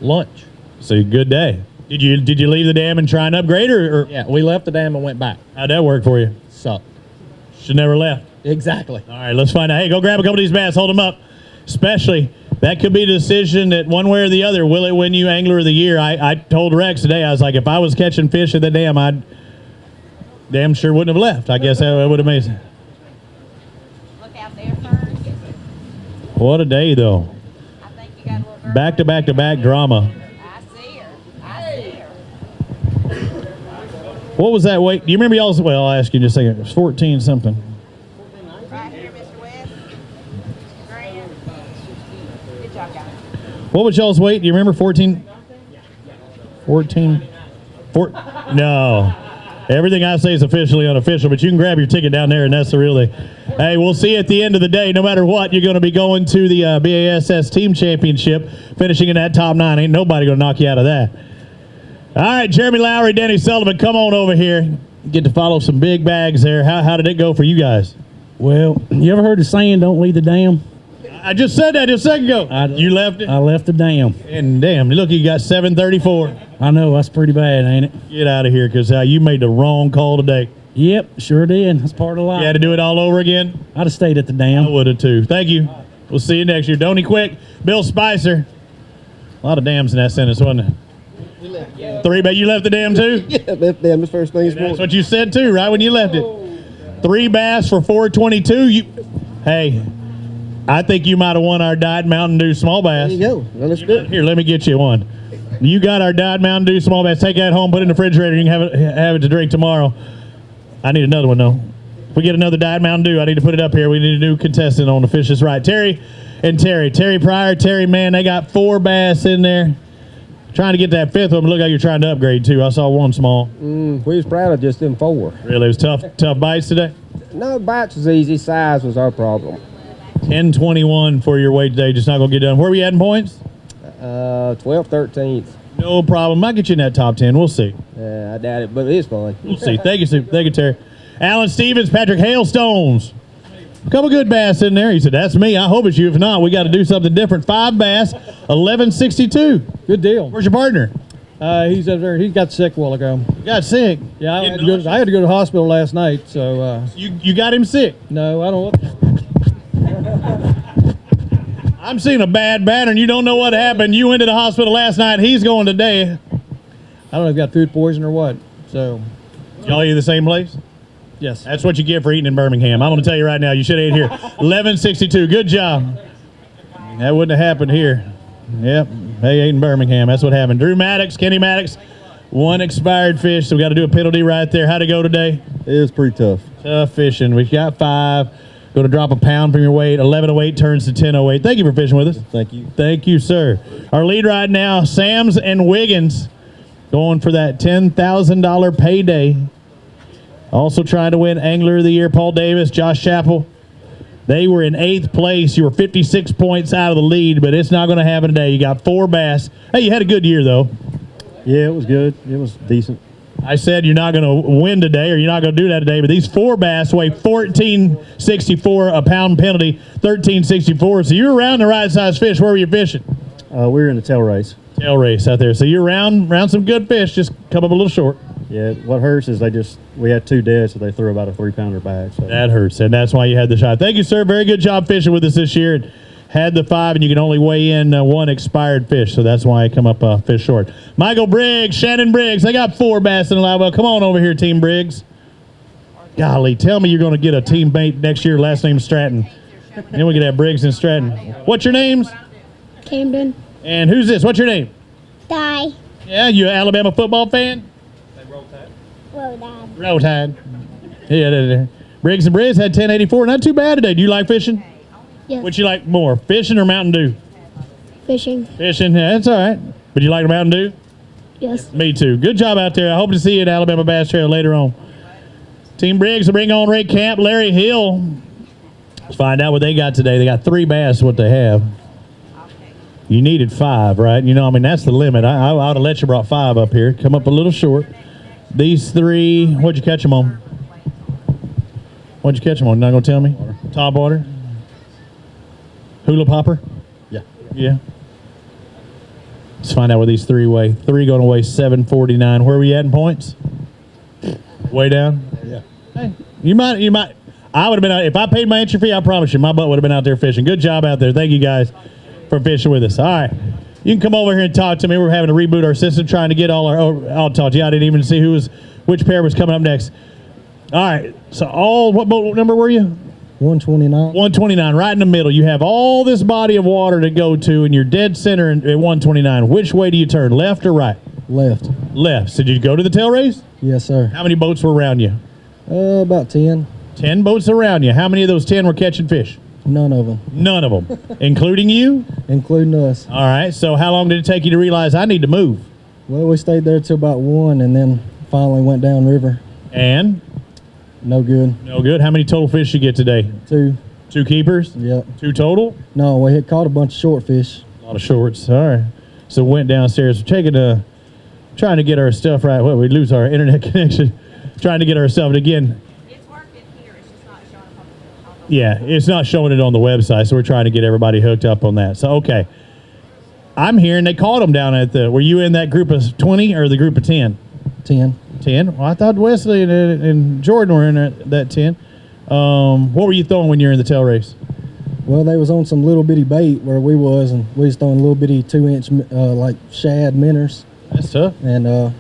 Lunch. So good day. Did you leave the dam and try and upgrade or? Yeah, we left the dam and went back. How'd that work for you? Sucked. Should never left. Exactly. All right, let's find out. Hey, go grab a couple of these bass. Hold them up. Especially, that could be the decision that one way or the other, will it win you Angler of the Year? I told Rex today, I was like, if I was catching fish at the dam, I'd damn sure wouldn't have left. I guess that would have made sense. Look out there first. What a day, though. I think you got a little girl. Back to back to back drama. I see her. What was that weight? Do you remember y'all's? Well, I'll ask you in just a second. It was 14 something. Right here, Mr. West. Grant. Good job, guys. What was y'all's weight? Do you remember 14? 14? No. Everything I say is officially unofficial, but you can grab your ticket down there, and that's the real thing. Hey, we'll see you at the end of the day. No matter what, you're going to be going to the BASS Team Championship, finishing in that top 9. Ain't nobody going to knock you out of that. All right, Jeremy Lowry, Danny Sullivan, come on over here. Get to follow some big bags there. How did it go for you guys? Well, you ever heard the saying, don't leave the dam? I just said that just a second ago. You left it? I left the dam. And damn, look, you got 734. I know, that's pretty bad, ain't it? Get out of here, because you made the wrong call today. Yep, sure did. That's part of the life. You had to do it all over again? I'd have stayed at the dam. I would have too. Thank you. We'll see you next year. Donnie Quick, Bill Spicer. A lot of dams in that sentence, wasn't it? 3, but you left the dam too? Yeah, left dam. The first thing is That's what you said too, right, when you left it. 3 bass for 422. Hey, I think you might have won our Diet Mountain Dew small bass. There you go. Well, that's good. Here, let me get you one. You got our Diet Mountain Dew small bass. Take that home, put it in the refrigerator. You can have it to drink tomorrow. I need another one, though. If we get another Diet Mountain Dew, I need to put it up here. We need a new contestant on the Fish is Right. Terry and Terry. Terry Pryor, Terry, man, they got 4 bass in there. Trying to get that 5th one, but look how you're trying to upgrade, too. I saw one small. We was proud of just them 4. Really? It was tough bites today? No, bites was easy. Size was our problem. 10-21 for your weight today. Just not going to get done. Where were you at in points? 12th, 13th. No problem. I'll get you in that top 10. We'll see. I doubt it, but it is fun. We'll see. Thank you, Sue. Thank you, Terry. Alan Stevens, Patrick Hailstones. A couple good bass in there. He said, that's me. I hope it's you. If not, we got to do something different. 5 bass, 1162. Good deal. Where's your partner? He's over there. He got sick a while ago. Got sick? Yeah, I had to go to the hospital last night. So you got him sick? No, I don't. I'm seeing a bad pattern. You don't know what happened. You went to the hospital last night. He's going today. I don't know if he got food poison or what. So y'all eat the same place? Yes. That's what you get for eating in Birmingham. I'm going to tell you right now, you should have ate here. 1162. Good job. That wouldn't have happened here. Yep. They ate in Birmingham. That's what happened. Drew Maddox, Kenny Maddox, 1 expired fish, so we got to do a penalty right there. How'd it go today? It was pretty tough. Tough fishing. We got 5. Going to drop a pound from your weight. 1108 turns to 1008. Thank you for fishing with us. Thank you. Thank you, sir. Our lead right now, Sams and Wiggins, going for that $10,000 payday. Also trying to win Angler of the Year, Paul Davis, Josh Chappell. They were in 8th place. You were 56 points out of the lead, but it's not going to happen today. You got 4 bass. Hey, you had a good year, though. Yeah, it was good. It was decent. I said you're not going to win today, or you're not going to do that today, but these 4 bass weigh 14.64, a pound penalty, 13.64. So you're around the right size fish. Where were you fishing? We were in the tail race. Tail race out there. So you're around some good fish, just come up a little short. Yeah, what hurts is we had 2 dead, so they threw about a 3-pounder bag. So. That hurts, and that's why you had the shot. Thank you, sir. Very good job fishing with us this year. And had the 5, and you can only weigh in 1 expired fish, so that's why I come up fish short. Michael Briggs, Shannon Briggs, they got 4 bass in the live well. Come on over here, Team Briggs. Golly, tell me you're going to get a teammate next year, last name Stratton. Then we could have Briggs and Stratton. What's your names? Camden. And who's this? What's your name? Die. Yeah, you an Alabama football fan? Roll Tide. Yeah, Briggs and Briggs had 1084. Not too bad today. Do you like fishing? Yes. What you like more, fishing or Mountain Dew? Fishing. Fishing, yeah, that's all right. But you like the Mountain Dew? Yes. Me too. Good job out there. I hope to see you at Alabama Bass Trail later on. Team Briggs will bring on Ray Camp, Larry Hill. Let's find out what they got today. They got 3 bass, what they have. You needed 5, right? You know, I mean, that's the limit. I would have let you brought 5 up here. Come up a little short. These 3, what'd you catch them on? What'd you catch them on? Not going to tell me? Top water? Hula popper? Yeah. Yeah. Let's find out what these 3 weigh. 3 going to weigh 749. Where are we at in points? Way down? Yeah. Hey, you might. I would have been out. If I paid my entry fee, I promise you, my butt would have been out there fishing. Good job out there. Thank you guys for fishing with us. All right. You can come over here and talk to me. We're having to reboot our system, trying to get all our. I'll talk to you. I didn't even see which pair was coming up next. All right. So what boat number were you? 129. 129, right in the middle. You have all this body of water to go to, and you're dead center at 129. Which way do you turn, left or right? Left. Left. So did you go to the tail race? Yes, sir. How many boats were around you? About 10. 10 boats around you. How many of those 10 were catching fish? None of them. None of them. Including you? Including us. All right. So how long did it take you to realize I need to move? Well, we stayed there till about 1 and then finally went downriver. And? No good. No good. How many total fish you get today? 2. 2 keepers? Yep. 2 total? No, we had caught a bunch of short fish. A lot of shorts. All right. So went downstairs. We're trying to get our stuff right. Well, we lose our internet connection. Trying to get our stuff again. It's working here. It's just not showing up on the Yeah, it's not showing it on the website, so we're trying to get everybody hooked up on that. So, okay. I'm hearing they caught them down at were you in that group of 20 or the group of 10? 10. 10? Well, I thought Wesley and Jordan were in that 10. What were you throwing when you were in the tail race? Well, they was on some little bitty bait where we was, and we was throwing little bitty 2-inch like shad minnows. That's tough. And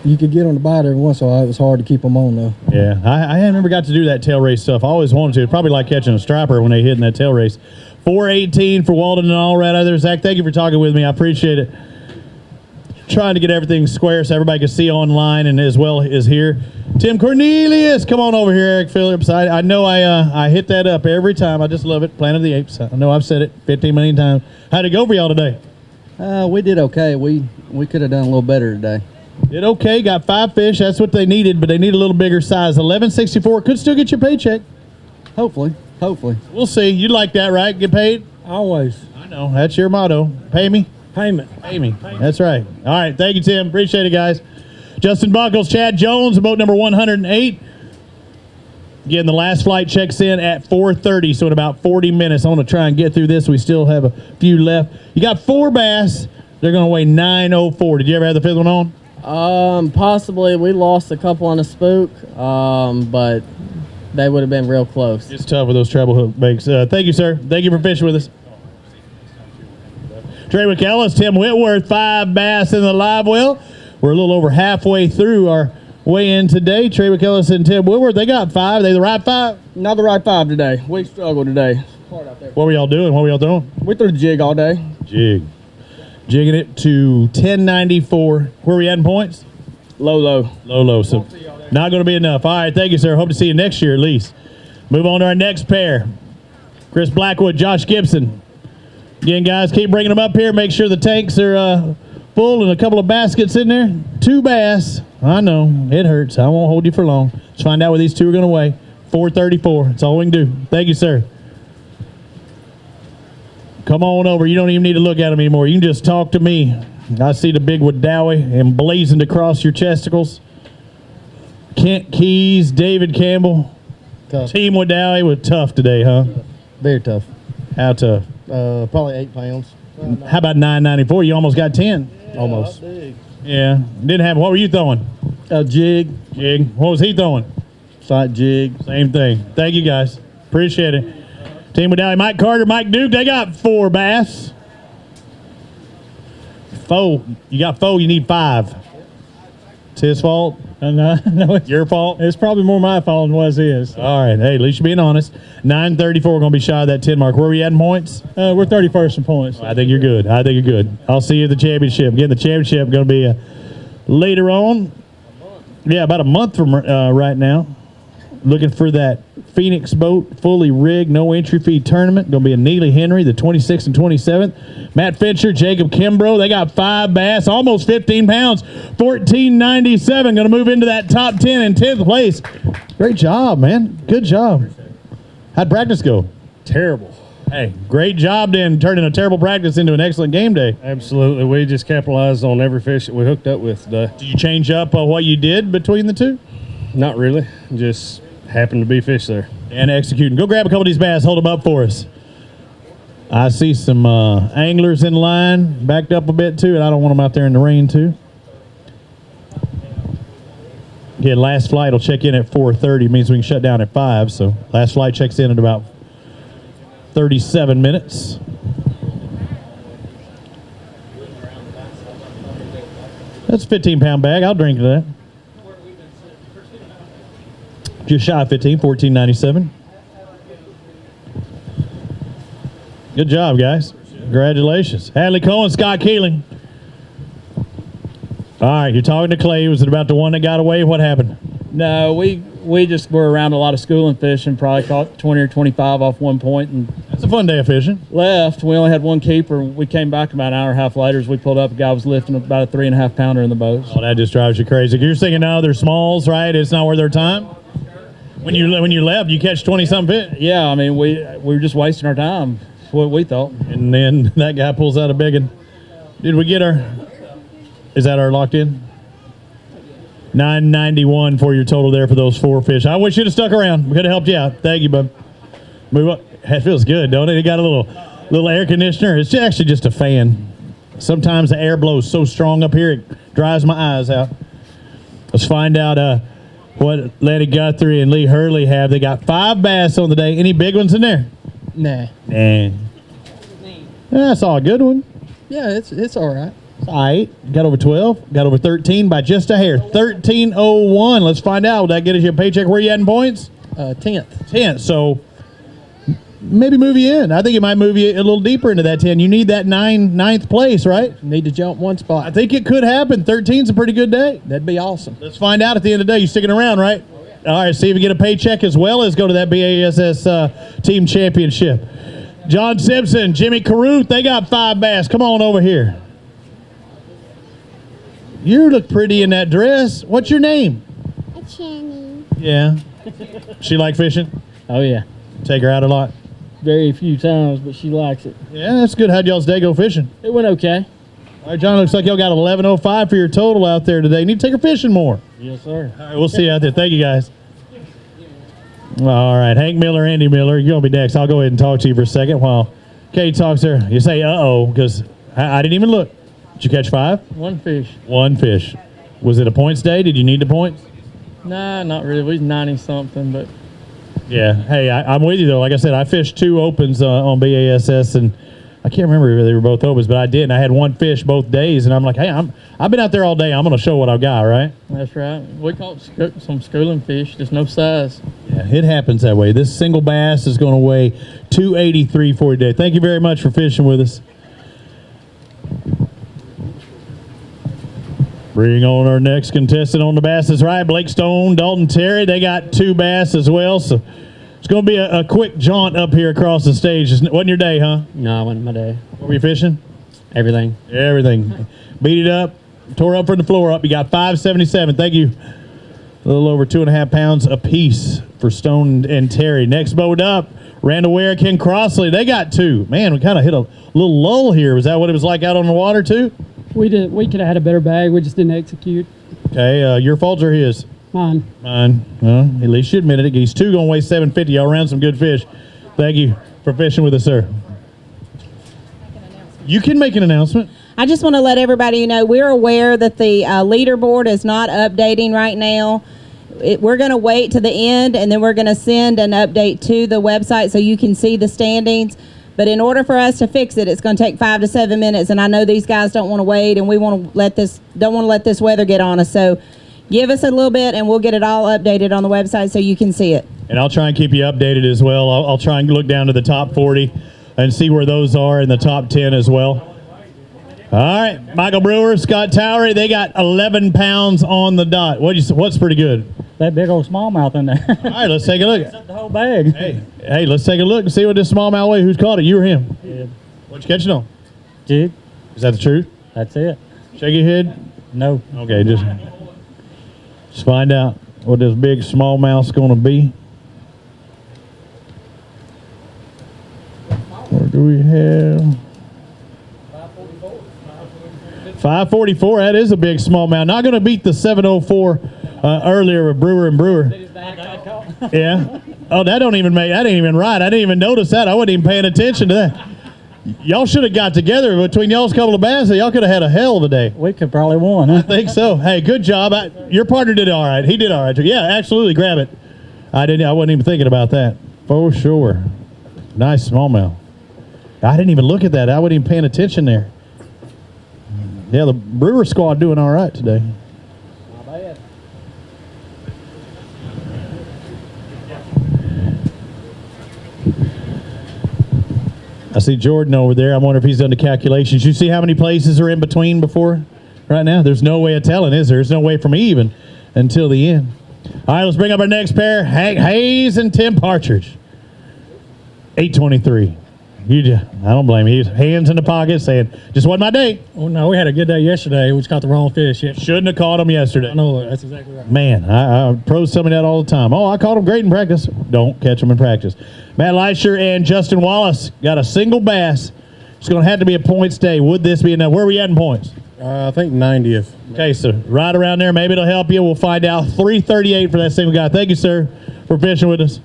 you could get on the bite every once in a while. It was hard to keep them on, though. Yeah, I never got to do that tail race stuff. I always wanted to. It's probably like catching a striper when they hit in that tail race. 418 for Walden and all right out there. Zach, thank you for talking with me. I appreciate it. Trying to get everything square so everybody can see online and as well as here. Tim Cornelius, come on over here, Eric Phillips. I know I hit that up every time. I just love it. Planet of the Apes. I know I've said it 15 million times. How'd it go for y'all today? We did okay. We could have done a little better today. Did okay. Got 5 fish. That's what they needed, but they need a little bigger size. 1164 could still get your paycheck. Hopefully. We'll see. You'd like that, right? Get paid? Always. I know. That's your motto. Pay me. Payment. Pay me. That's right. All right. Thank you, Tim. Appreciate it, guys. Justin Buckles, Chad Jones, boat number 108. Again, the last flight checks in at 4:30, so in about 40 minutes. I want to try and get through this. We still have a few left. You got 4 bass. They're going to weigh 904. Did you ever have the 5th one on? Possibly. We lost a couple on a spook, but they would have been real close. It's tough with those treble hook banks. Thank you, sir. Thank you for fishing with us. Trey McKellis, Tim Whitworth, 5 bass in the live well. We're a little over halfway through our weigh-in today. Trey McKellis and Tim Whitworth, they got 5. They the right 5? Not the right 5 today. We struggled today. What were y'all doing? What were y'all doing? We threw the jig all day. Jigging it to 1094. Where are we at in points? Low. So not going to be enough. All right, thank you, sir. Hope to see you next year at least. Move on to our next pair. Chris Blackwood, Josh Gibson. Again, guys, keep bringing them up here. Make sure the tanks are full and a couple of baskets in there. 2 bass. I know. It hurts. I won't hold you for long. Let's find out what these two are going to weigh. 434. That's all we can do. Thank you, sir. Come on over. You don't even need to look at them anymore. You can just talk to me. I see the big Wadawi emblazoned across your testicles. Kent Keys, David Campbell. Tough. Team Wadawi was tough today, huh? Very tough. How tough? Probably 8 pounds. How about 994? You almost got 10. Almost. Yeah. Didn't have. What were you throwing? Jig. Jig. What was he throwing? Sight jig. Same thing. Thank you, guys. Appreciate it. Team Wadawi, Mike Carter, Mike Duke, they got 4 bass. 4. You got 4, you need 5. It's his fault? No, it's your fault. It's probably more my fault than was his. All right. Hey, at least you're being honest. 934, we're going to be shy of that 10 mark. Where are we at in points? We're 31st in points. I think you're good. I think you're good. I'll see you at the championship. Again, the championship going to be later on. Yeah, about a month from right now. Looking for that Phoenix boat, fully rigged, no entry fee tournament. Going to be in Neely Henry, the 26th and 27th. Matt Fincher, Jacob Kimbrough, they got 5 bass, almost 15 pounds, 1497. Going to move into that top 10 in 10th place. Great job, man. Good job. How'd practice go? Terrible. Hey, great job then, turning a terrible practice into an excellent game day. Absolutely. We just capitalized on every fish that we hooked up with today. Did you change up what you did between the two? Not really. Just happened to be fish there. And executing. Go grab a couple of these bass. Hold them up for us. I see some anglers in line, backed up a bit too, and I don't want them out there in the rain too. Again, last flight will check in at 4:30. Means we can shut down at 5. So last flight checks in at about 37 minutes. That's a 15-pound bag. I'll drink that. Just shy of 15, 1497. Good job, guys. Congratulations. Hadley Cohen, Scott Keeling. All right, you're talking to Clay. Was it about the one that got away? What happened? No, we just were around a lot of schooling fishing, probably caught 20 or 25 off one point, and that's a fun day of fishing. Left. We only had one keeper. We came back about an hour and a half later as we pulled up. A guy was lifting about a 3.5 pounder in the boat. Oh, that just drives you crazy. You're thinking now they're smalls, right? It's not worth their time. When you left, you catch 20-something fish. Yeah, I mean we were just wasting our time. That's what we thought. And then that guy pulls out a big one. Did we get our? Is that our locked in? 991 for your total there for those 4 fish. I wish you'd have stuck around. We could have helped you out. Thank you, bud. Move up. It feels good, don't it? It got a little air conditioner. It's actually just a fan. Sometimes the air blows so strong up here it dries my eyes out. Let's find out what Lanny Guthrie and Lee Hurley have. They got 5 bass on the day. Any big ones in there? Nah. Nah. That's all a good one. Yeah, it's all right. All right. Got over 12. Got over 13 by just a hair. 1301. Let's find out. Will that get us your paycheck? Where you at in points? 10th. 10th. So maybe move you in. I think it might move you a little deeper into that 10. You need that 9th place, right? Need to jump one spot. I think it could happen. 13's a pretty good day. That'd be awesome. Let's find out at the end of the day. You sticking around, right? All right, see if you get a paycheck as well as go to that BASS team championship. John Simpson, Jimmy Caruth, they got 5 bass. Come on over here. You look pretty in that dress. What's your name? Channing. Yeah. She like fishing? Oh, yeah. Take her out a lot? Very few times, but she likes it. Yeah, that's good. How'd y'all's day go fishing? It went okay. All right, John, looks like y'all got 1105 for your total out there today. Need to take her fishing more. Yes, sir. All right, we'll see you out there. Thank you, guys. All right, Hank Miller, Andy Miller, you're going to be next. I'll go ahead and talk to you for a second while Kate talks there. You say, uh-oh, because I didn't even look. Did you catch 5? One fish. One fish. Was it a points day? Did you need the points? Nah, not really. We was 90-something, but... Yeah. Hey, I'm with you, though. Like I said, I fished 2 opens on BASS, and I can't remember if they were both opens, but I did, and I had one fish both days, and I'm like, hey, I've been out there all day. I'm going to show what I've got, right? That's right. We caught some schooling fish, just no size. Yeah, it happens that way. This single bass is going to weigh 283 for you today. Thank you very much for fishing with us. Bring on our next contestant on the bass. That's right, Blake Stone, Dalton Terry. They got 2 bass as well, so it's going to be a quick jaunt up here across the stage. Wasn't your day, huh? No, it wasn't my day. What were you fishing? Everything. Everything. Beat it up? Tore up from the floor up. You got 577. Thank you. A little over 2.5 pounds apiece for Stone and Terry. Next boat up, Randall Ware, Ken Crossley. They got 2. Man, we kind of hit a little lull here. Was that what it was like out on the water too? We did. We could have had a better bag. We just didn't execute. Okay, your fault or his? Mine. Mine. Well, at least you admitted it. He's 2 going to weigh 750. Y'all ran some good fish. Thank you for fishing with us, sir. You can make an announcement. I just want to let everybody know we're aware that the leaderboard is not updating right now. We're going to wait to the end, and then we're going to send an update to the website so you can see the standings. But in order for us to fix it, it's going to take 5 to 7 minutes, and I know these guys don't want to wait, and we don't want to let this weather get on us. So give us a little bit, and we'll get it all updated on the website so you can see it. And I'll try and keep you updated as well. I'll try and look down to the top 40 and see where those are in the top 10 as well. All right, Michael Brewer, Scott Towery, they got 11 pounds on the dot. What's pretty good? That big old smallmouth in there. All right, let's take a look. The whole bag. Hey, let's take a look and see what this smallmouth weighs. Who's caught it? You or him? Yeah. What you catching on? Jig. Is that the truth? That's it. Shake your head? No. Okay, just find out what this big smallmouth's going to be. What do we have? 544. That is a big smallmouth. Not going to beat the 704 earlier with Brewer and Brewer. Yeah. Oh, that ain't even right. I didn't even notice that. I wasn't even paying attention to that. Y'all should have got together between y'all's couple of bass. Y'all could have had a hell of a day. We could probably won, huh? I think so. Hey, good job. Your partner did all right. He did all right too. Yeah, absolutely. Grab it. I wasn't even thinking about that. For sure. Nice smallmouth. I didn't even look at that. I wasn't even paying attention there. Yeah, the Brewer squad doing all right today. Not bad. I see Jordan over there. I wonder if he's done the calculations. You see how many places are in between before right now? There's no way of telling, is there? There's no way for me even until the end. All right, let's bring up our next pair. Hank Hayes and Tim Partridge. 823. I don't blame you. Hands in the pocket saying, just wasn't my day. Oh, no, we had a good day yesterday. We just caught the wrong fish. Yeah. Shouldn't have caught them yesterday. I know, that's exactly right. Man, I pros tell me that all the time. Oh, I caught them great in practice. Don't catch them in practice. Matt Leisher and Justin Wallace got a single bass. It's going to have to be a points day. Would this be enough? Where are we at in points? I think 90th. Okay, so right around there. Maybe it'll help you. We'll find out. 338 for that single guy. Thank you, sir, for fishing with us.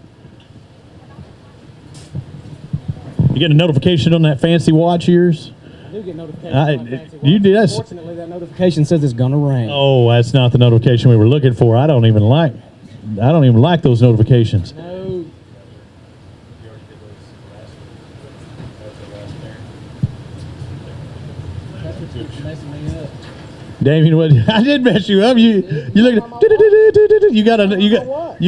You get a notification on that fancy watch of yours? I do get notifications. You did that. Unfortunately, that notification says it's gonna rain. Oh, that's not the notification we were looking for. I don't even like those notifications. No. That's what's messing me up. Damien, what? I did mess you up. You look at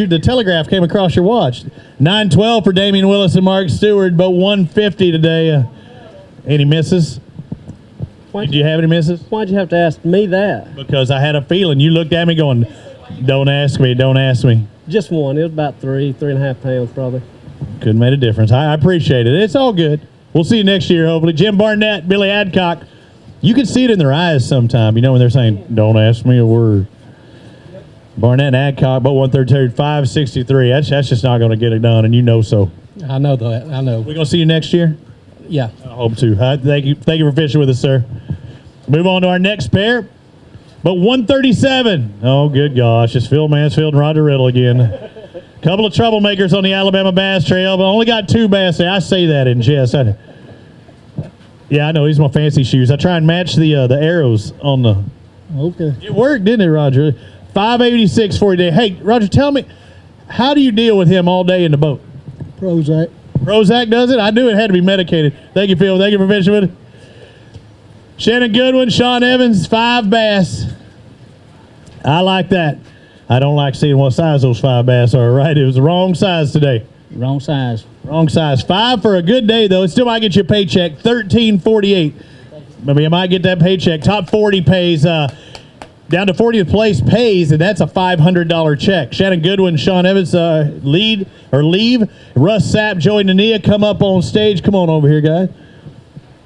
the telegraph came across your watch. 912 for Damian Willis and Mark Stewart, but 150 today. Any misses? Did you have any misses? Why'd you have to ask me that? Because I had a feeling you looked at me going, "Don't ask me, don't ask me." Just one. It was about 3.5 pounds probably. Couldn't make a difference. I appreciate it. It's all good. We'll see you next year, hopefully. Jim Barnett, Billy Adcock. You can see it in their eyes sometime, when they're saying, "Don't ask me a word." Barnett and Adcock, both 132, 563. That's just not going to get it done, and you know so. I know that. I know. We're going to see you next year? Yeah. I hope to. Thank you for fishing with us, sir. Move on to our next pair. But 137. Oh, good gosh. It's Phil Mansfield and Roger Riddle again. Couple of troublemakers on the Alabama Bass Trail, but only got 2 bass there. I say that in jest. Yeah, I know. These are my fancy shoes. I try and match the arrows on the... Okay. It worked, didn't it, Roger? 586 for you today. Hey, Roger, tell me, how do you deal with him all day in the boat? Prozac. Prozac does it? I knew it had to be medicated. Thank you, Phil. Thank you for fishing with it. Shannon Goodwin, Sean Evans, 5 bass. I like that. I don't like seeing what size those 5 bass are, right? It was the wrong size today. Wrong size. Wrong size. 5 for a good day, though. It still might get you a paycheck. $13.48. Maybe I might get that paycheck. Top 40 pays. Down to 40th place pays, and that's a $500 check. Shannon Goodwin, Sean Evans leave. Russ Sapp, Joey Nania come up on stage. Come on over here, guys.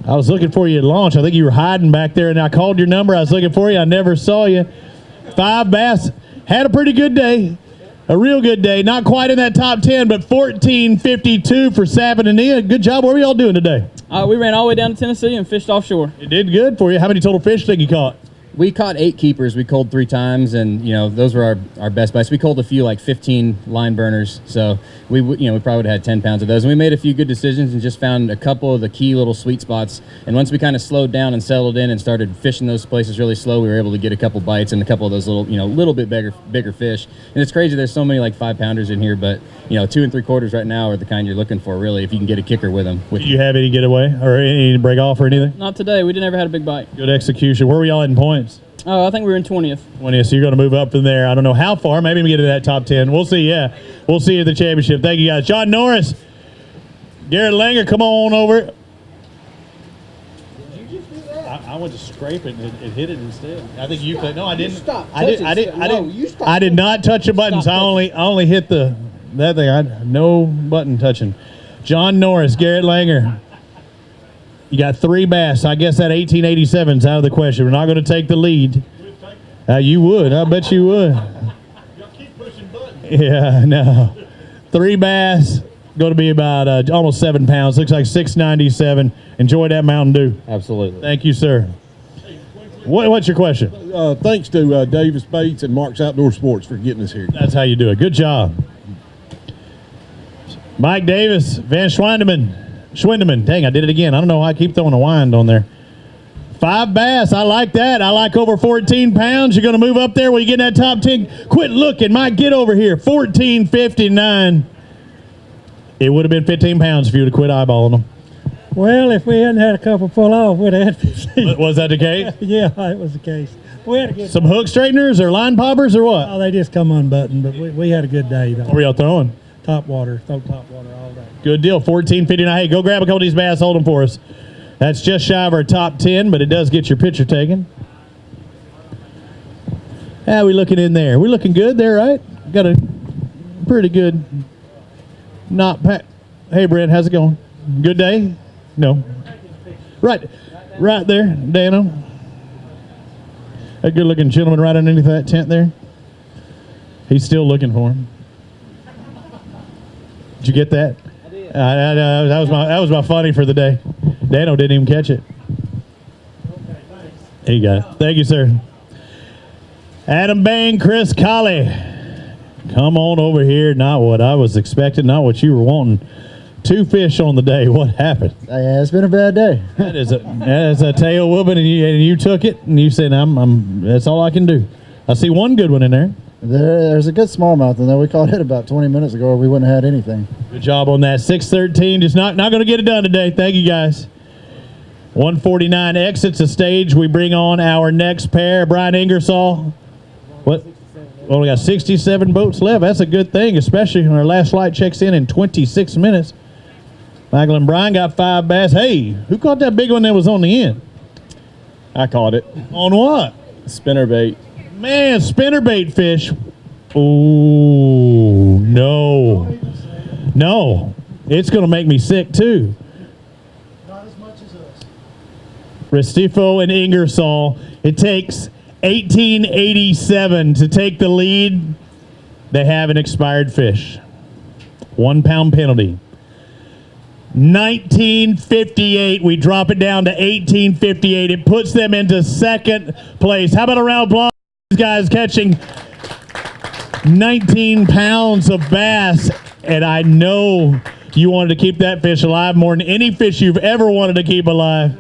I was looking for you at launch. I think you were hiding back there, and I called your number. I was looking for you. I never saw you. 5 bass. Had a pretty good day. A real good day. Not quite in that top 10, but 14.52 for Savin and Nia. Good job. What were y'all doing today? We ran all the way down to Tennessee and fished offshore. It did good for you. How many total fish think you caught? We caught 8 keepers. We culled 3 times, and those were our best bites. We culled a few, like 15 line burners, so we probably would have had 10 pounds of those. And we made a few good decisions and just found a couple of the key little sweet spots. And once we kind of slowed down and settled in and started fishing those places really slow, we were able to get a couple bites and a couple of those little bit bigger fish. And it's crazy. There's so many like 5-pounders in here, but 2 3/4 right now are the kind you're looking for, really, if you can get a kicker with them. Did you have any getaway or any break off or anything? Not today. We never had a big bite. Good execution. Where were y'all in points? Oh, I think we were in 20th. 20th, so you're going to move up from there. I don't know how far. Maybe we get to that top 10. We'll see, yeah. We'll see you at the championship. Thank you, guys. John Norris, Garrett Langer, come on over. Did you just do that? I went to scrape it and it hit it instead. I think you played. No, I didn't. I did not touch the buttons. I only hit that thing. I had no button touching. John Norris, Garrett Langer. You got 3 bass. I guess that 1887 is out of the question. We're not going to take the lead. You would. I bet you would. Y'all keep pushing buttons. Yeah, no. 3 bass. Going to be about almost 7 pounds. Looks like 697. Enjoy that Mountain Dew. Absolutely. Thank you, sir. What's your question? Thanks to Davis Bates and Mark's Outdoor Sports for getting us here. That's how you do it. Good job. Mike Davis, Van Schwindeman. Dang, I did it again. I don't know why I keep throwing a wind on there. 5 bass. I like that. I like over 14 pounds. You're going to move up there when you get in that top 10. Quit looking. Mike, get over here. 14.59. It would have been 15 pounds if you would have quit eyeballing them. Well, if we hadn't had a couple pull off, we'd have had 15. Was that the case? Yeah, it was the case. We had a good Some hook straighteners or line poppers or what? Oh, they just come unbuttoned, but we had a good day, though. What were y'all throwing? Top water. Throw top water all day. Good deal. 14.59. Hey, go grab a couple of these bass. Hold them for us. That's just shy of our top 10, but it does get your picture taken. How we looking in there? We're looking good there, right? Got a pretty good not pack. Hey, Brent, how's it going? Good day? No. Right there, Dano. That good-looking gentleman right underneath that tent there. He's still looking for him. Did you get that? I did. That was my funny for the day. Dano didn't even catch it. Okay, thanks. There you go. Thank you, sir. Adam Bain, Chris Colley. Come on over here. Not what I was expecting, not what you were wanting. 2 fish on the day. What happened? Yeah, it's been a bad day. That is a tail whooping, and you took it, and you said, that's all I can do. I see one good one in there. There's a good smallmouth in there. We caught it about 20 minutes ago, or we wouldn't have had anything. Good job on that. 6:13. Just not going to get it done today. Thank you, guys. 149 exits the stage. We bring on our next pair. Brian Ingersoll. What? Only got 67 boats left. That's a good thing, especially when our last flight checks in 26 minutes. Michael and Brian got 5 bass. Hey, who caught that big one that was on the end? I caught it. On what? Spinnerbait. Man, spinnerbait fish. Oh, no. No. It's going to make me sick, too. Not as much as us. Restifo and Ingersoll. It takes 1887 to take the lead. They have an expired fish. 1 pound penalty. 1958, we drop it down to 1858. It puts them into second place. How about a round of applause? These guys catching 19 pounds of bass, and I know you wanted to keep that fish alive more than any fish you've ever wanted to keep alive.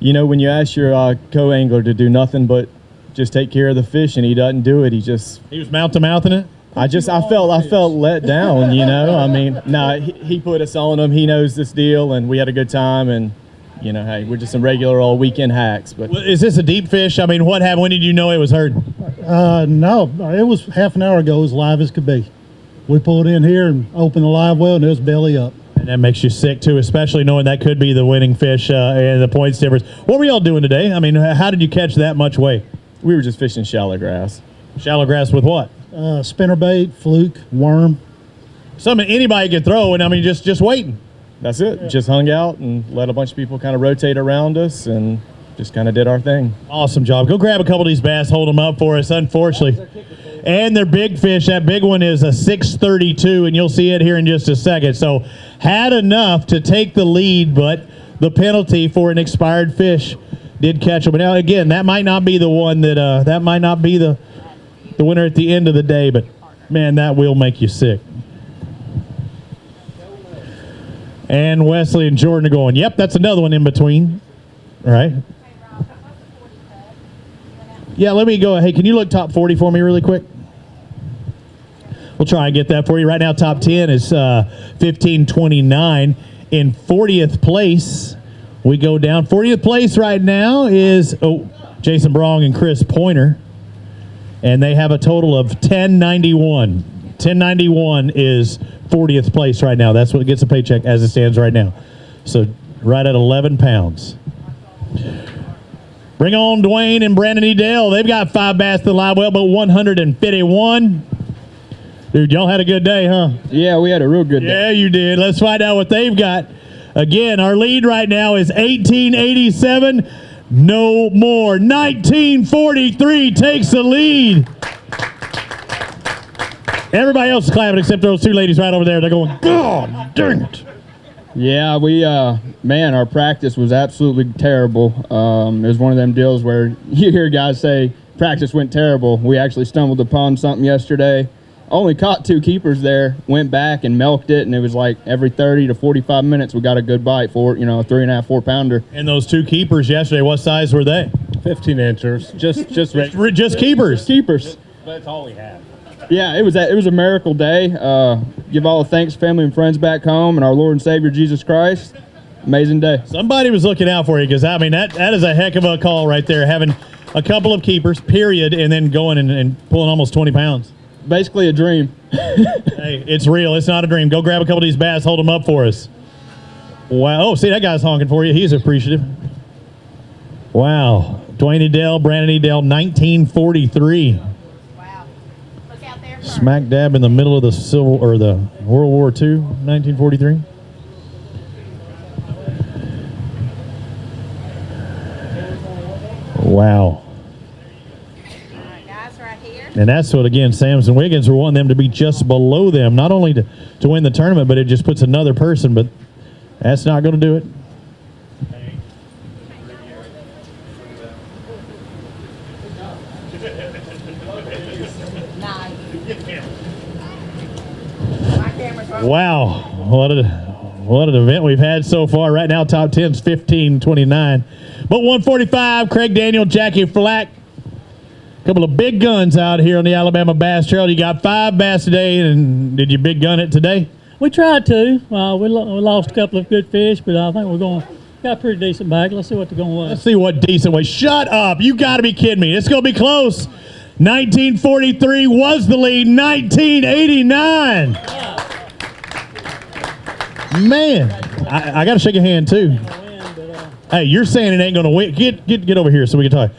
You know, when you ask your co-angler to do nothing but just take care of the fish, and he doesn't do it, he was mouth-to-mouthing it? I felt let down, you know. I mean, he put us on him. He knows this deal, and we had a good time. And you know, hey, we're just some regular old weekend hacks. But is this a deep fish? I mean, what happened? When did you know it was hurt? No, it was half an hour ago, as live as could be. We pulled in here and opened the live well, and it was belly up. And that makes you sick too, especially knowing that could be the winning fish and the points difference. What were y'all doing today? I mean, how did you catch that much weight? We were just fishing shallow grass. Shallow grass with what? Spinnerbait, fluke, worm. Something anybody can throw, and I mean, just waiting. that's it. Just hung out and let a bunch of people kind of rotate around us and just kind of did our thing. Awesome job. Go grab a couple of these bass, hold them up for us, unfortunately. And they're big fish. That big one is a 632, and you'll see it here in just a second. So had enough to take the lead, but the penalty for an expired fish did catch them. But now, again, that might not be the one that might not be the winner at the end of the day, but, man, that will make you sick. And Wesley and Jordan are going, yep, that's another one in between. All right. Yeah, let me go. Hey, can you look top 40 for me really quick? We'll try and get that for you. Right now, top 10 is 1529. In 40th place, we go down. 40th place right now is Jason Brong and Chris Pointer. And they have a total of 1091. 1091 is 40th place right now. That's what gets a paycheck as it stands right now. So right at 11 pounds. Bring on Dwayne and Brandon E. Dale. They've got 5 bass to the live well, but 151. Dude, y'all had a good day, huh? Yeah, we had a real good day. Yeah, you did. Let's find out what they've got. Again, our lead right now is 1887. No more. 1943 takes the lead. Everybody else is clapping except those two ladies right over there. They're going, God dang it. Yeah, we, man, our practice was absolutely terrible. It was one of them deals where you hear guys say practice went terrible. We actually stumbled upon something yesterday. Only caught 2 keepers there, went back and milked it, and it was like every 30 to 45 minutes we got a good bite for it, you know, a 3.5, 4 pounder. And those 2 keepers yesterday, what size were they? 15 inchers. Just keepers. Keepers. That's all we had. Yeah, it was a miracle day. Give all the thanks, family and friends back home, and our Lord and Savior Jesus Christ. Amazing day. Somebody was looking out for you because, I mean, that is a heck of a call right there, having a couple of keepers, period, and then going and pulling almost 20 pounds. Basically a dream. Hey, it's real. It's not a dream. Go grab a couple of these bass, hold them up for us. Wow. Oh, see, that guy's honking for you. He's appreciative. Wow. Dwayne Edel, Brandon Edel, 1943. Wow. Look out there. Smack dab in the middle of the World War II, 1943. Wow. And that's what, again, Samson Wiggins were wanting them to be just below them, not only to win the tournament, but it just puts another person, but that's not going to do it. Wow, what an event we've had so far. Right now, top 10's 1529. But 145, Craig Daniel, Jackie Flack. A couple of big guns out here on the Alabama Bass Trail. You got 5 bass today, and did you big gun it today? We tried to. We lost a couple of good fish, but I think got a pretty decent bag. Let's see what they're going to weigh. Let's see what decent weight. Shut up. You got to be kidding me. It's going to be close. 1943 was the lead. 1989. Man, I got to shake a hand, too. Hey, you're saying it ain't going to win. Get over here so we can talk.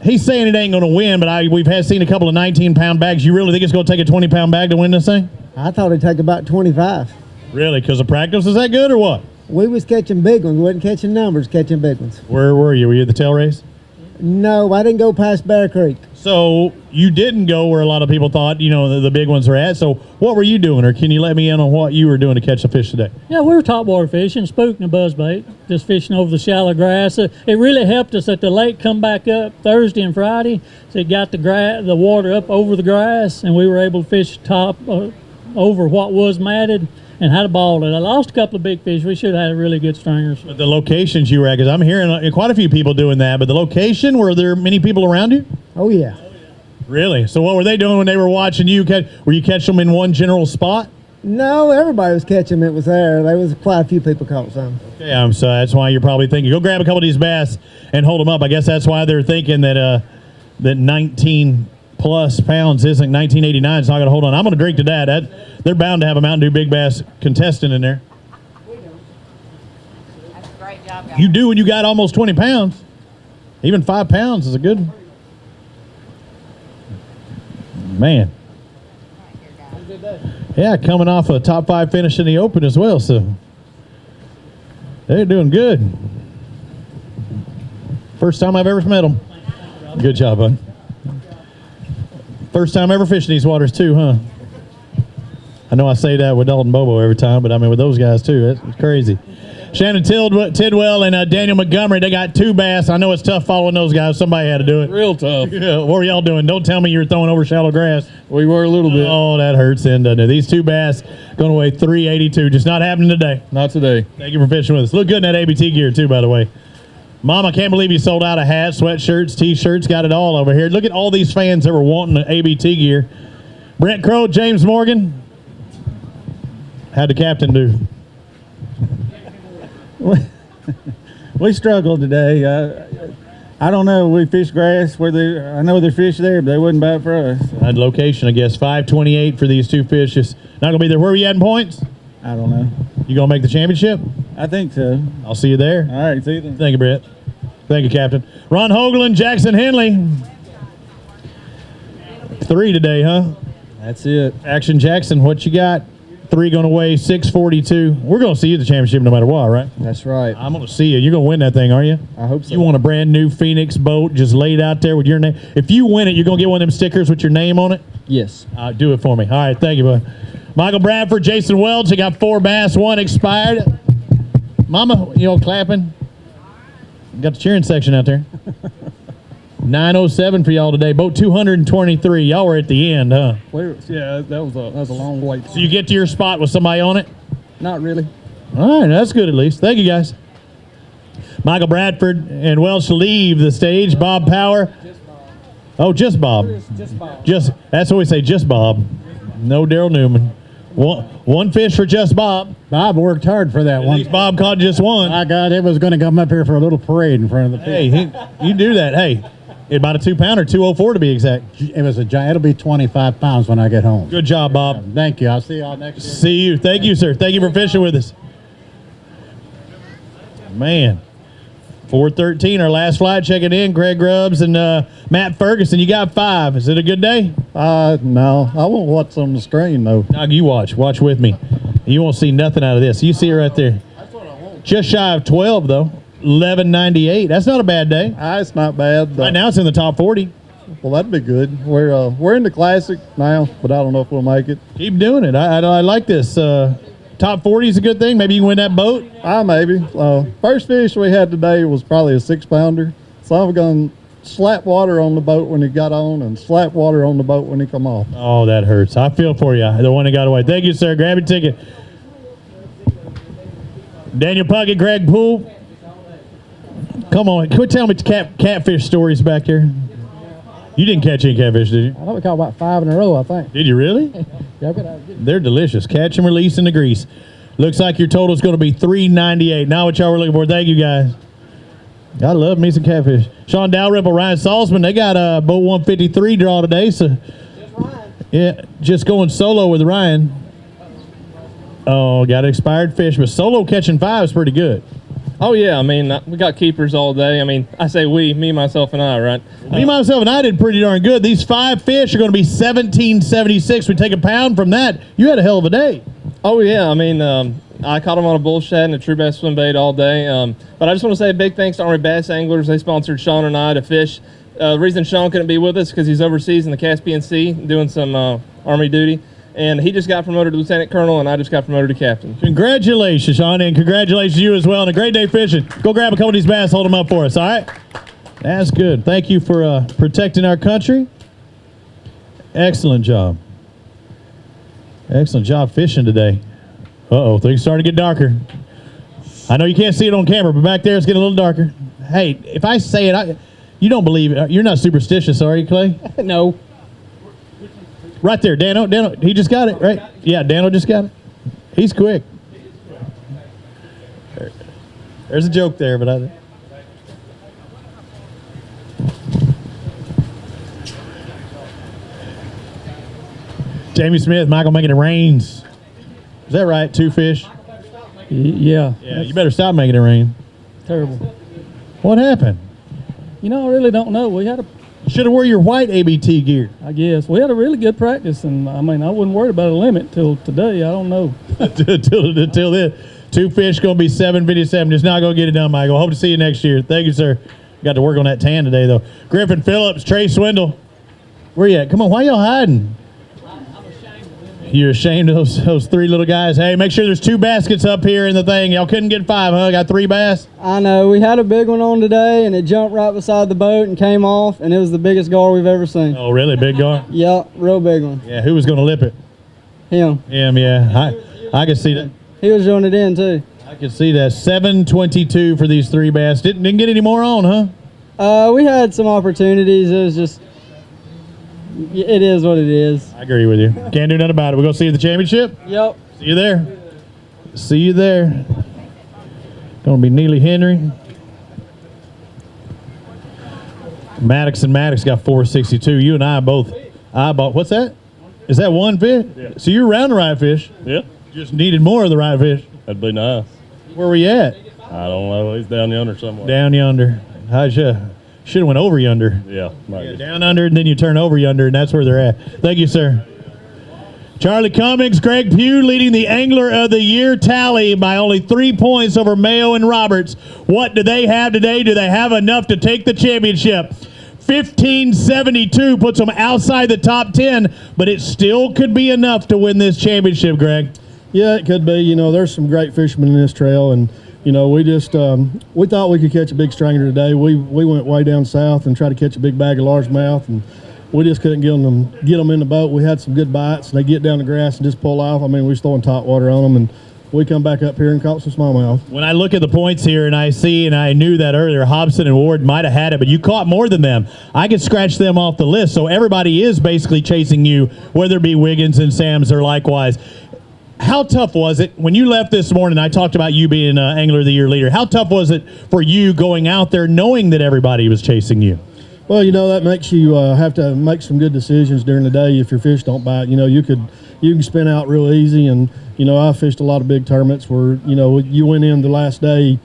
He's saying it ain't going to win, but we've seen a couple of 19-pound bags. You really think it's going to take a 20-pound bag to win this thing? I thought it'd take about 25. Really? Because the practice is that good or what? We was catching big ones. We wasn't catching numbers, catching big ones. Where were you? Were you at the tail race? No, I didn't go past Bear Creek. So you didn't go where a lot of people thought, the big ones are at. So what were you doing, or can you let me in on what you were doing to catch the fish today? Yeah, we were topwater fishing, spooking a buzzbait, just fishing over the shallow grass. It really helped us that the lake come back up Thursday and Friday, so it got the water up over the grass, and we were able to fish over what was matted and had a ball. And I lost a couple of big fish. We should have had really good stringers. But the locations you were at, because I'm hearing quite a few people doing that, but the location, were there many people around you? Oh, yeah. Really? So what were they doing when they were watching you? Were you catching them in one general spot? No, everybody was catching them. It was there. There was quite a few people caught some. Okay, so that's why you're probably thinking, go grab a couple of these bass and hold them up. I guess that's why they're thinking that 19+ pounds isn't 1989. It's not going to hold on. I'm going to drink to that. They're bound to have a Mountain Dew Big Bass contestant in there. That's a great job, guys. You do when you got almost 20 pounds. Even 5 pounds is a good one. Man. Yeah, coming off a top 5 finish in the Open as well. So They're doing good. First time I've ever met them. Good job, bud. First time ever fishing these waters too, huh? I know I say that with Dalton Bobo every time, but I mean with those guys too. That's crazy. Shannon Tidwell and Daniel Montgomery, they got 2 bass. I know it's tough following those guys. Somebody had to do it. Real tough. Yeah, what were y'all doing? Don't tell me you were throwing over shallow grass. We were a little bit. Oh, that hurts then, doesn't it? These 2 bass going to weigh 382. Just not happening today. Not today. Thank you for fishing with us. Look good in that ABT gear too, by the way. Mom, I can't believe you sold out of hats, sweatshirts, T-shirts, got it all over here. Look at all these fans that were wanting the ABT gear. Brent Crow, James Morgan. How'd the captain do? We struggled today. I don't know. We fished grass I know there's fish there, but they wouldn't bite for us. That location, I guess, 528 for these 2 fish. Just not gonna be there. Where were you at in points? I don't know. You gonna make the championship? I think so. I'll see you there. All right, see you then. Thank you, Brett. Thank you, Captain. Ron Hoagland, Jackson Henley. 3 today, huh? That's it. Action Jackson, what you got? 3 going to weigh 642. We're going to see you at the championship no matter what, right? That's right. I'm going to see you. You're going to win that thing, are you? I hope so. You want a brand new Phoenix boat just laid out there with your name. If you win it, you're going to get one of them stickers with your name on it? Yes. Do it for me. All right, thank you, bud. Michael Bradford, Jason Welch. They got 4 bass, 1 expired. Mama, you all clapping? Got the cheering section out there. 907 for y'all today. Boat 223. Y'all were at the end, huh? Yeah, that was a long wait. So you get to your spot with somebody on it? Not really. All right, that's good at least. Thank you, guys. Michael Bradford and Welch leave the stage. Bob Power. Oh, just Bob. Just Bob. That's what we say, just Bob. No Daryl Newman. One fish for just Bob. Bob worked hard for that At one. least Bob caught just one. My God, it was going to come up here for a little parade in front of the fish. Hey, you do that. Hey, about a 2-pounder, 204 to be exact. It was a giant. It'll be 25 pounds when I get home. Good job, Bob. Thank you. I'll see y'all next year. See you. Thank you, sir. Thank you for fishing with us. Man, 4:13, our last flight checking in. Greg Grubbs and Matt Ferguson. You got 5. Is it a good day? No. I won't watch on the screen, though. Dog, you watch. Watch with me. You won't see nothing out of this. You see it right there. Just shy of 12, though. 1198. That's not a bad day. It's not bad. Right now it's in the top 40. Well, that'd be good. We're in the Classic now, but I don't know if we'll make it. Keep doing it. I like this. Top 40 is a good thing. Maybe you can win that boat. Maybe. First fish we had today was probably a 6-pounder. So I'm going to slap water on the boat when he got on and slap water on the boat when he come off. Oh, that hurts. I feel for you. The one that got away. Thank you, sir. Grab your ticket. Daniel Puckett, Greg Poole. Come on. Quit telling me catfish stories back here. You didn't catch any catfish, did you? I thought we caught about 5 in a row, I think. Did you really? Yeah, They're delicious. Catch and release in the grease. Looks like your total is going to be $398. Not what y'all were looking for. Thank you, guys. I love me some catfish. Sean Dalrymple, Ryan Salzman, they got a boat 153 draw today. So, yeah, just going solo with Ryan. Oh, got an expired fish, but solo catching 5 is pretty good. Oh, yeah. I mean, we got keepers all day. I mean, I say we, me, myself, and I, right? Me, myself, and I did pretty darn good. These 5 fish are going to be $17.76. We take a pound from that. You had a hell of a day. Oh, yeah. I mean, I caught them on a bull shad and a true bass swim bait all day. But I just want to say a big thanks to Army Bass Anglers. They sponsored Sean and I to fish. The reason Sean couldn't be with us is because he's overseas in the Caspian Sea doing some Army duty. And he just got promoted to lieutenant colonel, and I just got promoted to captain. Congratulations, Sean, and congratulations to you as well. And a great day fishing. Go grab a couple of these bass, hold them up for us, all right? That's good. Thank you for protecting our country. Excellent job. Excellent job fishing today. Uh-oh, things starting to get darker. I know you can't see it on camera, but back there it's getting a little darker. Hey, if I say it, you don't believe it. You're not superstitious, are you, Clay? No. Right there, Dano, he just got it, right? Yeah, Dano just got it. He's quick. There's a joke there, but I... Jamie Smith, Michael making it rains. Is that right? 2 fish? Yeah. Yeah, you better stop making it rain. Terrible. What happened? You know, I really don't know. We had You should have wore your white ABT gear. I guess. We had a really good practice, and I mean, I wasn't worried about a limit till today. I don't know. till then. 2 fish going to be 757. Just not going to get it done, Michael. Hope to see you next year. Thank you, sir. Got to work on that tan today, though. Griffin Phillips, Trey Swindle. Where you at? Come on, why y'all hiding? You're ashamed of those 3 little guys? Hey, make sure there's 2 baskets up here in the thing. Y'all couldn't get 5, huh? Got 3 bass? I know. We had a big one on today, and it jumped right beside the boat and came off, and it was the biggest gar we've ever seen. Oh, really? Big gar? Yep, real big one. Yeah, who was going to lip it? Him. Him, yeah. I could see that. He was doing it in, too. I could see that. 722 for these 3 bass. Didn't get any more on, huh? We had some opportunities. It was just, it is what it is. I agree with you. Can't do nothing about it. We're going to see you at the championship? Yep. See you there. See you there. Going to be Neely Henry. Maddox and Maddox got 462. You and I both eyeball. What's that? Is that one fish? Yeah. So you're around the right fish? Yeah. Just needed more of the right fish. That'd be nice. Where were you at? I don't know. He's down yonder somewhere. Down yonder. Should have went over yonder. Yeah, maybe. Down under, and then you turn over yonder, and that's where they're at. Thank you, sir. Charlie Cummings, Greg Pugh leading the Angler of the Year tally by only 3 points over Mayo and Roberts. What do they have today? Do they have enough to take the championship? 1572 puts them outside the top 10, but it still could be enough to win this championship, Greg. Yeah, it could be. You know, there's some great fishermen in this trail, and you know, we just we thought we could catch a big stringer today. We went way down south and tried to catch a big bag of largemouth, and we just couldn't get them in the boat. We had some good bites, and they get down the grass and just pull off. I mean, we was throwing top water on them, and we come back up here and caught some smallmouth. When I look at the points here and I see, and I knew that earlier, Hobson and Ward might have had it, but you caught more than them. I could scratch them off the list. So everybody is basically chasing you, whether it be Wiggins and Sams or likewise. How tough was it when you left this morning? I talked about you being an Angler of the Year leader. How tough was it for you going out there knowing that everybody was chasing you? Well, you know, that makes you have to make some good decisions during the day if your fish don't bite. You know, you can spin out real easy, and you know, I fished a lot of big tournaments where, you know, you went in the last day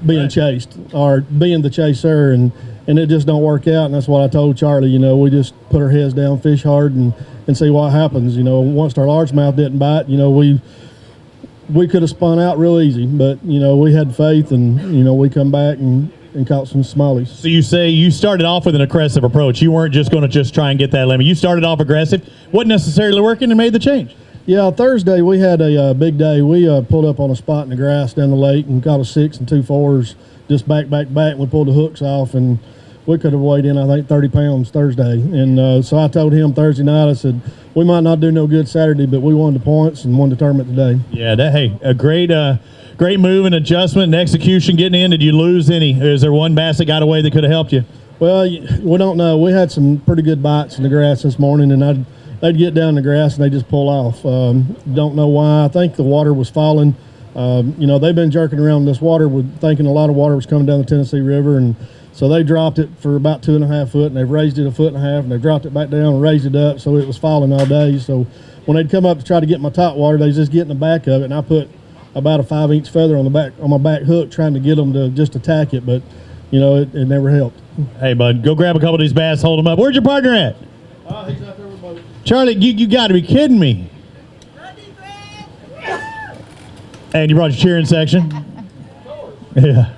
being chased or being the chaser, and it just don't work out. And that's what I told Charlie. You know, we just put our heads down, fish hard, and see what happens. You know, once our largemouth didn't bite, you know, we could have spun out real easy, but you know, we had faith, and you know, we come back and caught some smallies. So you say you started off with an aggressive approach. You weren't just going to just try and get that limit. You started off aggressive, wasn't necessarily working, and made the change. Yeah, Thursday we had a big day. We pulled up on a spot in the grass down the lake and caught a 6 and 2 4s just back. And we pulled the hooks off, and we could have weighed in, I think, 30 pounds Thursday. And so I told him Thursday night, I said, we might not do no good Saturday, but we won the points and won the tournament today. Yeah, a great move and adjustment and execution getting in. Did you lose any? Is there one bass that got away that could have helped you? Well, we don't know. We had some pretty good bites in the grass this morning, and they'd get down the grass and they just pull off. Don't know why. I think the water was falling. You know, they've been jerking around this water thinking a lot of water was coming down the Tennessee River, and so they dropped it for about 2.5 foot, and they've raised it 1.5 foot, and they dropped it back down and raised it up, so it was falling all day. So when they'd come up to try to get my top water, they just get in the back of it, and I put about a 5-inch feather on my back hook trying to get them to just attack it, but you know, it never helped. Hey, bud, go grab a couple of these bass, hold them up. Where's your partner at? He's out there with boat. Charlie, you got to be kidding me. And you brought your cheering section? Yeah.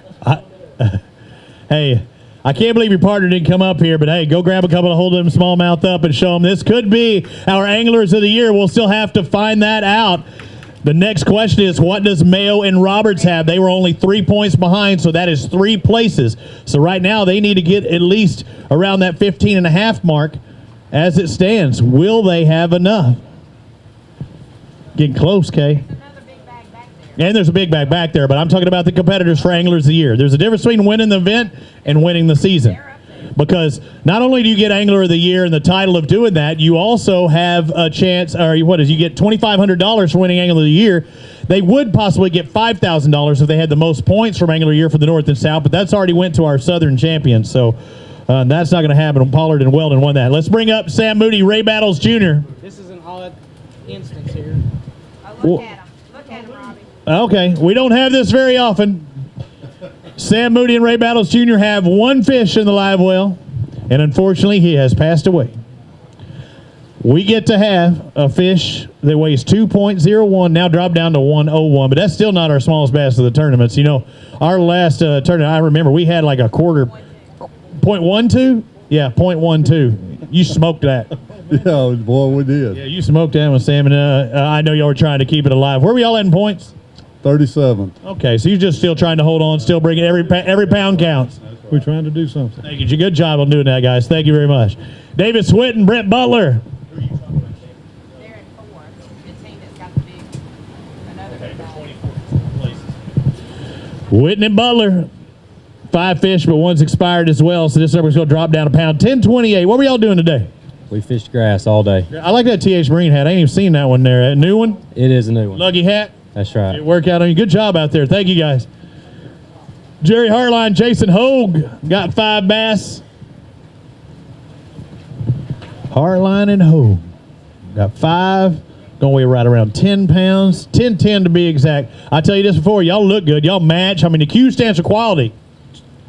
Hey, I can't believe your partner didn't come up here, but hey, go grab a couple of hold them smallmouth up and show them. This could be our Anglers of the Year. We'll still have to find that out. The next question is, what does Mayo and Roberts have? They were only 3 points behind, so that is 3 places. So right now they need to get at least around that 15.5 mark as it stands. Will they have enough? Getting close, Kay. And there's a big bag back there, but I'm talking about the competitors for Anglers of the Year. There's a difference between winning the event and winning the season. Because not only do you get Angler of the Year and the title of doing that, you also have a chance, or you get $2,500 for winning Angler of the Year. They would possibly get $5,000 if they had the most points from Angler of the Year for the North and South, but that's already went to our Southern champions, so that's not going to happen. Pollard and Weldon won that. Let's bring up Sam Moody, Ray Battles Jr. This is an odd instance here. Look at him. Look at him, Robbie. Okay, we don't have this very often. Sam Moody and Ray Battles Jr. have one fish in the live well, and unfortunately he has passed away. We get to have a fish that weighs 2.01, now dropped down to 101, but that's still not our smallest bass of the tournaments. You know, our last tournament, I remember we had like a quarter, 0.12? Yeah, 0.12. You smoked that. Yeah, boy, we did. Yeah, you smoked that one, Sam, and I know y'all were trying to keep it alive. Where were y'all at in points? 37. Okay, so you're just still trying to hold on, still bringing every pound counts. We're trying to do something. Thank you. Good job on doing that, guys. Thank you very much. David Swinton, Brett Butler. Whitney and Butler, 5 fish, but one's expired as well, so this number's going to drop down a pound. 1028. What were y'all doing today? We fished grass all day. I like that TH Marine hat. I ain't even seen that one there. A new one? It is a new one. Lucky hat? That's right. Work out on you. Good job out there. Thank you, guys. Jerry Hartline, Jason Hogue got 5 bass. Hartline and Hogue got 5. Gonna weigh right around 10 pounds. 10 to be exact. I tell you this before, y'all look good. Y'all match. I mean, the Q stands for quality.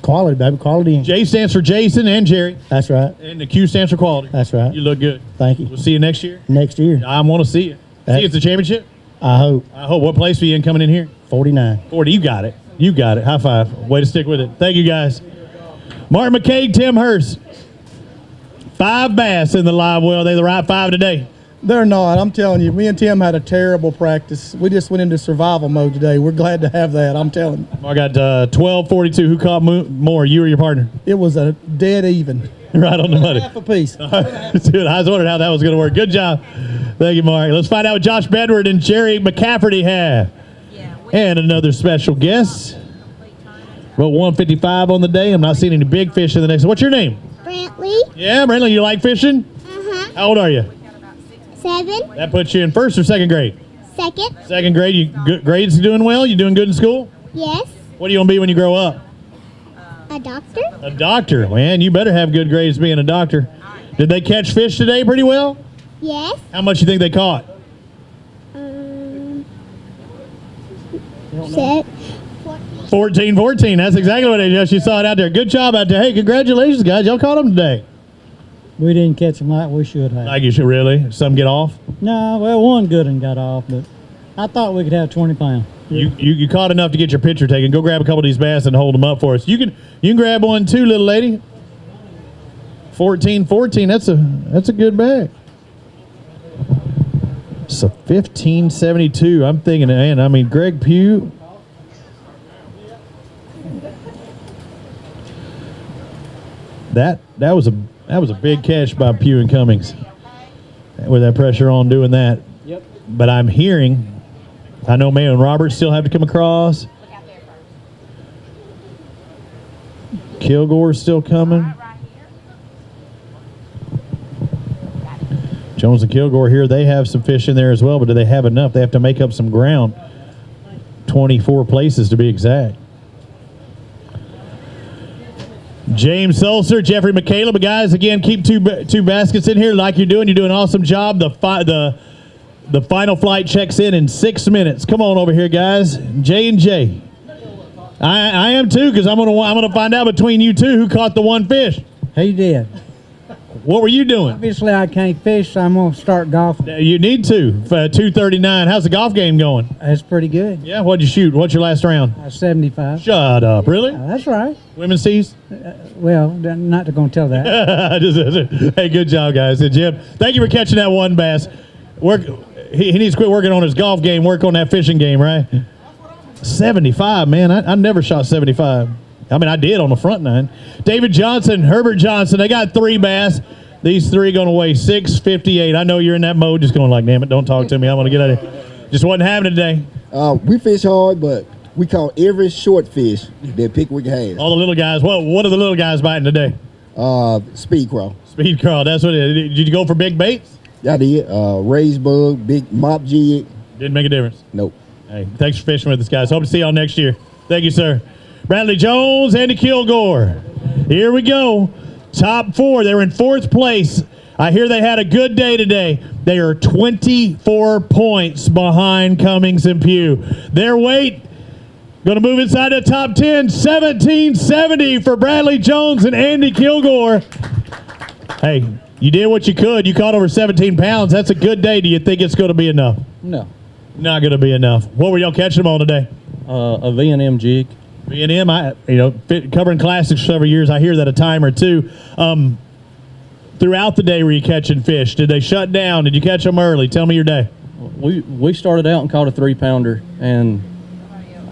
Quality, baby, quality. J stands for Jason and Jerry. That's right. And the Q stands for quality. That's right. You look good. Thank you. We'll see you next year. Next year. I want to see you. See, it's a championship. I hope. What place are you in coming in here? 49. 40. You got it. You got it. High five. Way to stick with it. Thank you, guys. Mark McCaig, Tim Hurst. 5 bass in the live well. They the right 5 today. They're not. I'm telling you, me and Tim had a terrible practice. We just went into survival mode today. We're glad to have that. I'm telling you. I got 12:42. Who caught more? You or your partner? It was a dead even. Right on the money. Half a piece. Dude, I was wondering how that was going to work. Good job. Thank you, Mark. Let's find out what Josh Bedward and Jerry McCafferty have. And another special guest. Wrote 155 on the day. I'm not seeing any big fish in the next one. What's your name? Brantley. Yeah, Brantley, you like fishing? Uh-huh. How old are you? 7. That puts you in first or second grade? Second. Second grade. You grades doing well? You doing good in school? Yes. What are you going to be when you grow up? A doctor. A doctor. Man, you better have good grades being a doctor. Did they catch fish today pretty well? Yes. How much you think they caught? 14. That's exactly what it is. You saw it out there. Good job out there. Hey, congratulations, guys. Y'all caught them today. We didn't catch them like we should have. Like you should really? Some get off? No, well, one good one got off, but I thought we could have 20 pounds. You caught enough to get your picture taken. Go grab a couple of these bass and hold them up for us. You can grab one too, little lady. 14. That's a good bag. So 1572. I'm thinking, man. I mean, Greg Pugh. That was a big catch by Pugh and Cummings. With that pressure on doing that. Yep. But I'm hearing. I know Mayo and Roberts still have to come across. Kilgore's still coming. Jones and Kilgore here, they have some fish in there as well, but do they have enough? They have to make up some ground. 24 places to be exact. James Sulcer, Jeffrey McCaleb, but guys, again, keep two baskets in here like you're doing. You're doing an awesome job. The final flight checks in 6 minutes. Come on over here, guys. J&J. I am too, because I'm gonna find out between you two who caught the one fish. He did. What were you doing? Obviously, I can't fish, so I'm going to start golfing. You need to. 239. How's the golf game going? That's pretty good. Yeah, what'd you shoot? What's your last round? 75. Shut up. Really? That's right. Women's tees? Well, not going to tell that. Hey, good job, guys. And Jim, thank you for catching that one bass. He needs to quit working on his golf game, work on that fishing game, right? 75, man. I never shot 75. I mean, I did on the front nine. David Johnson, Herbert Johnson, they got 3 bass. These 3 going to weigh 658. I know you're in that mode, just going like, damn it, don't talk to me. I want to get out of here. Just wasn't having it today. We fish hard, but we caught every short fish that Pickwick has. All the little guys. What are the little guys biting today? Speed crawl. Speed crawl, that's what it is. Did you go for big baits? I did. Raised bug, big mop jig. Didn't make a difference? Nope. Hey, thanks for fishing with us, guys. Hope to see y'all next year. Thank you, sir. Bradley Jones, Andy Kilgore. Here we go. Top 4. They're in 4th place. I hear they had a good day today. They are 24 points behind Cummings and Pugh. Their weight going to move inside the top 10. 1770 for Bradley Jones and Andy Kilgore. Hey, You did what you could. You caught over 17 pounds. That's a good day. Do you think it's going to be enough? No. Not going to be enough. What were y'all catching them on today? A V&M jig. V&M, covering classics for several years, I hear that a time or two. Throughout the day, were you catching fish? Did they shut down? Did you catch them early? Tell me your day. We started out and caught a 3-pounder, and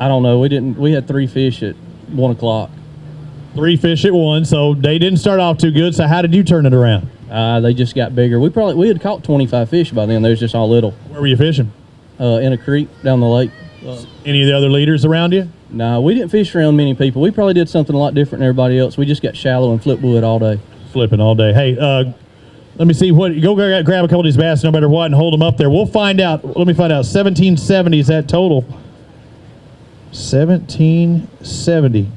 I don't know. We had 3 fish at 1 o'clock. 3 fish at 1, so they didn't start off too good. So how did you turn it around? They just got bigger. We had caught 25 fish by then. They was just all little. Where were you fishing? In a creek down the lake. Any of the other leaders around you? No, we didn't fish around many people. We probably did something a lot different than everybody else. We just got shallow and flip wood all day. Flipping all day. Hey, let me see what. Go grab a couple of these bass, no matter what, and hold them up there. We'll find out. Let me find out. 1770 is that total. 1770.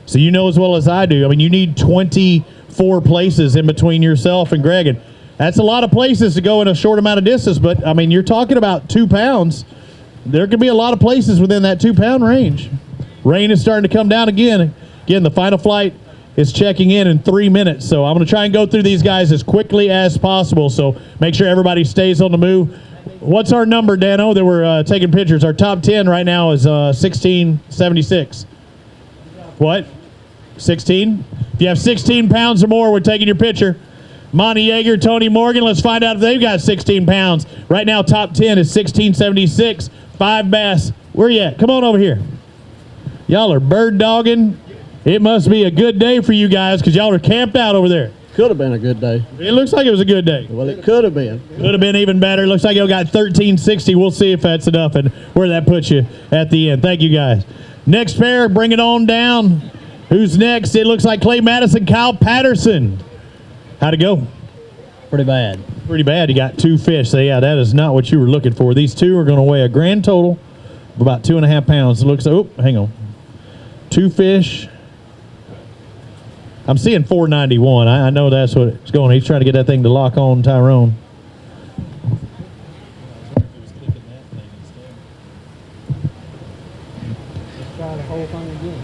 So you know as well as I do. I mean, you need 24 places in between yourself and Greg, and that's a lot of places to go in a short amount of distance. But I mean, you're talking about 2 pounds. There could be a lot of places within that 2-pound range. Rain is starting to come down again. Again, the final flight is checking in 3 minutes. So I'm going to try and go through these guys as quickly as possible. So make sure everybody stays on the move. What's our number, Dano, that we're taking pictures? Our top 10 right now is 1676. What? 16? If you have 16 pounds or more, we're taking your picture. Monty Yeager, Tony Morgan, let's find out if they've got 16 pounds. Right now, top 10 is 1676. 5 bass. Where you at? Come on over here. Y'all are bird dogging. It must be a good day for you guys because y'all are camped out over there. Could have been a good day. It looks like it was a good day. Well, it could have been. Could have been even better. Looks like y'all got 1360. We'll see if that's enough and where that puts you at the end. Thank you, guys. Next pair, bring it on down. Who's next? It looks like Clay Madison, Kyle Patterson. How'd it go? Pretty bad. Pretty bad. You got 2 fish. So, yeah, that is not what you were looking for. These 2 are going to weigh a grand total of about 2.5 pounds. It looks like, oh, hang on. 2 fish. I'm seeing 491. I know that's what it's going. He's trying to get that thing to lock on Tyrone. Let's try the whole thing again.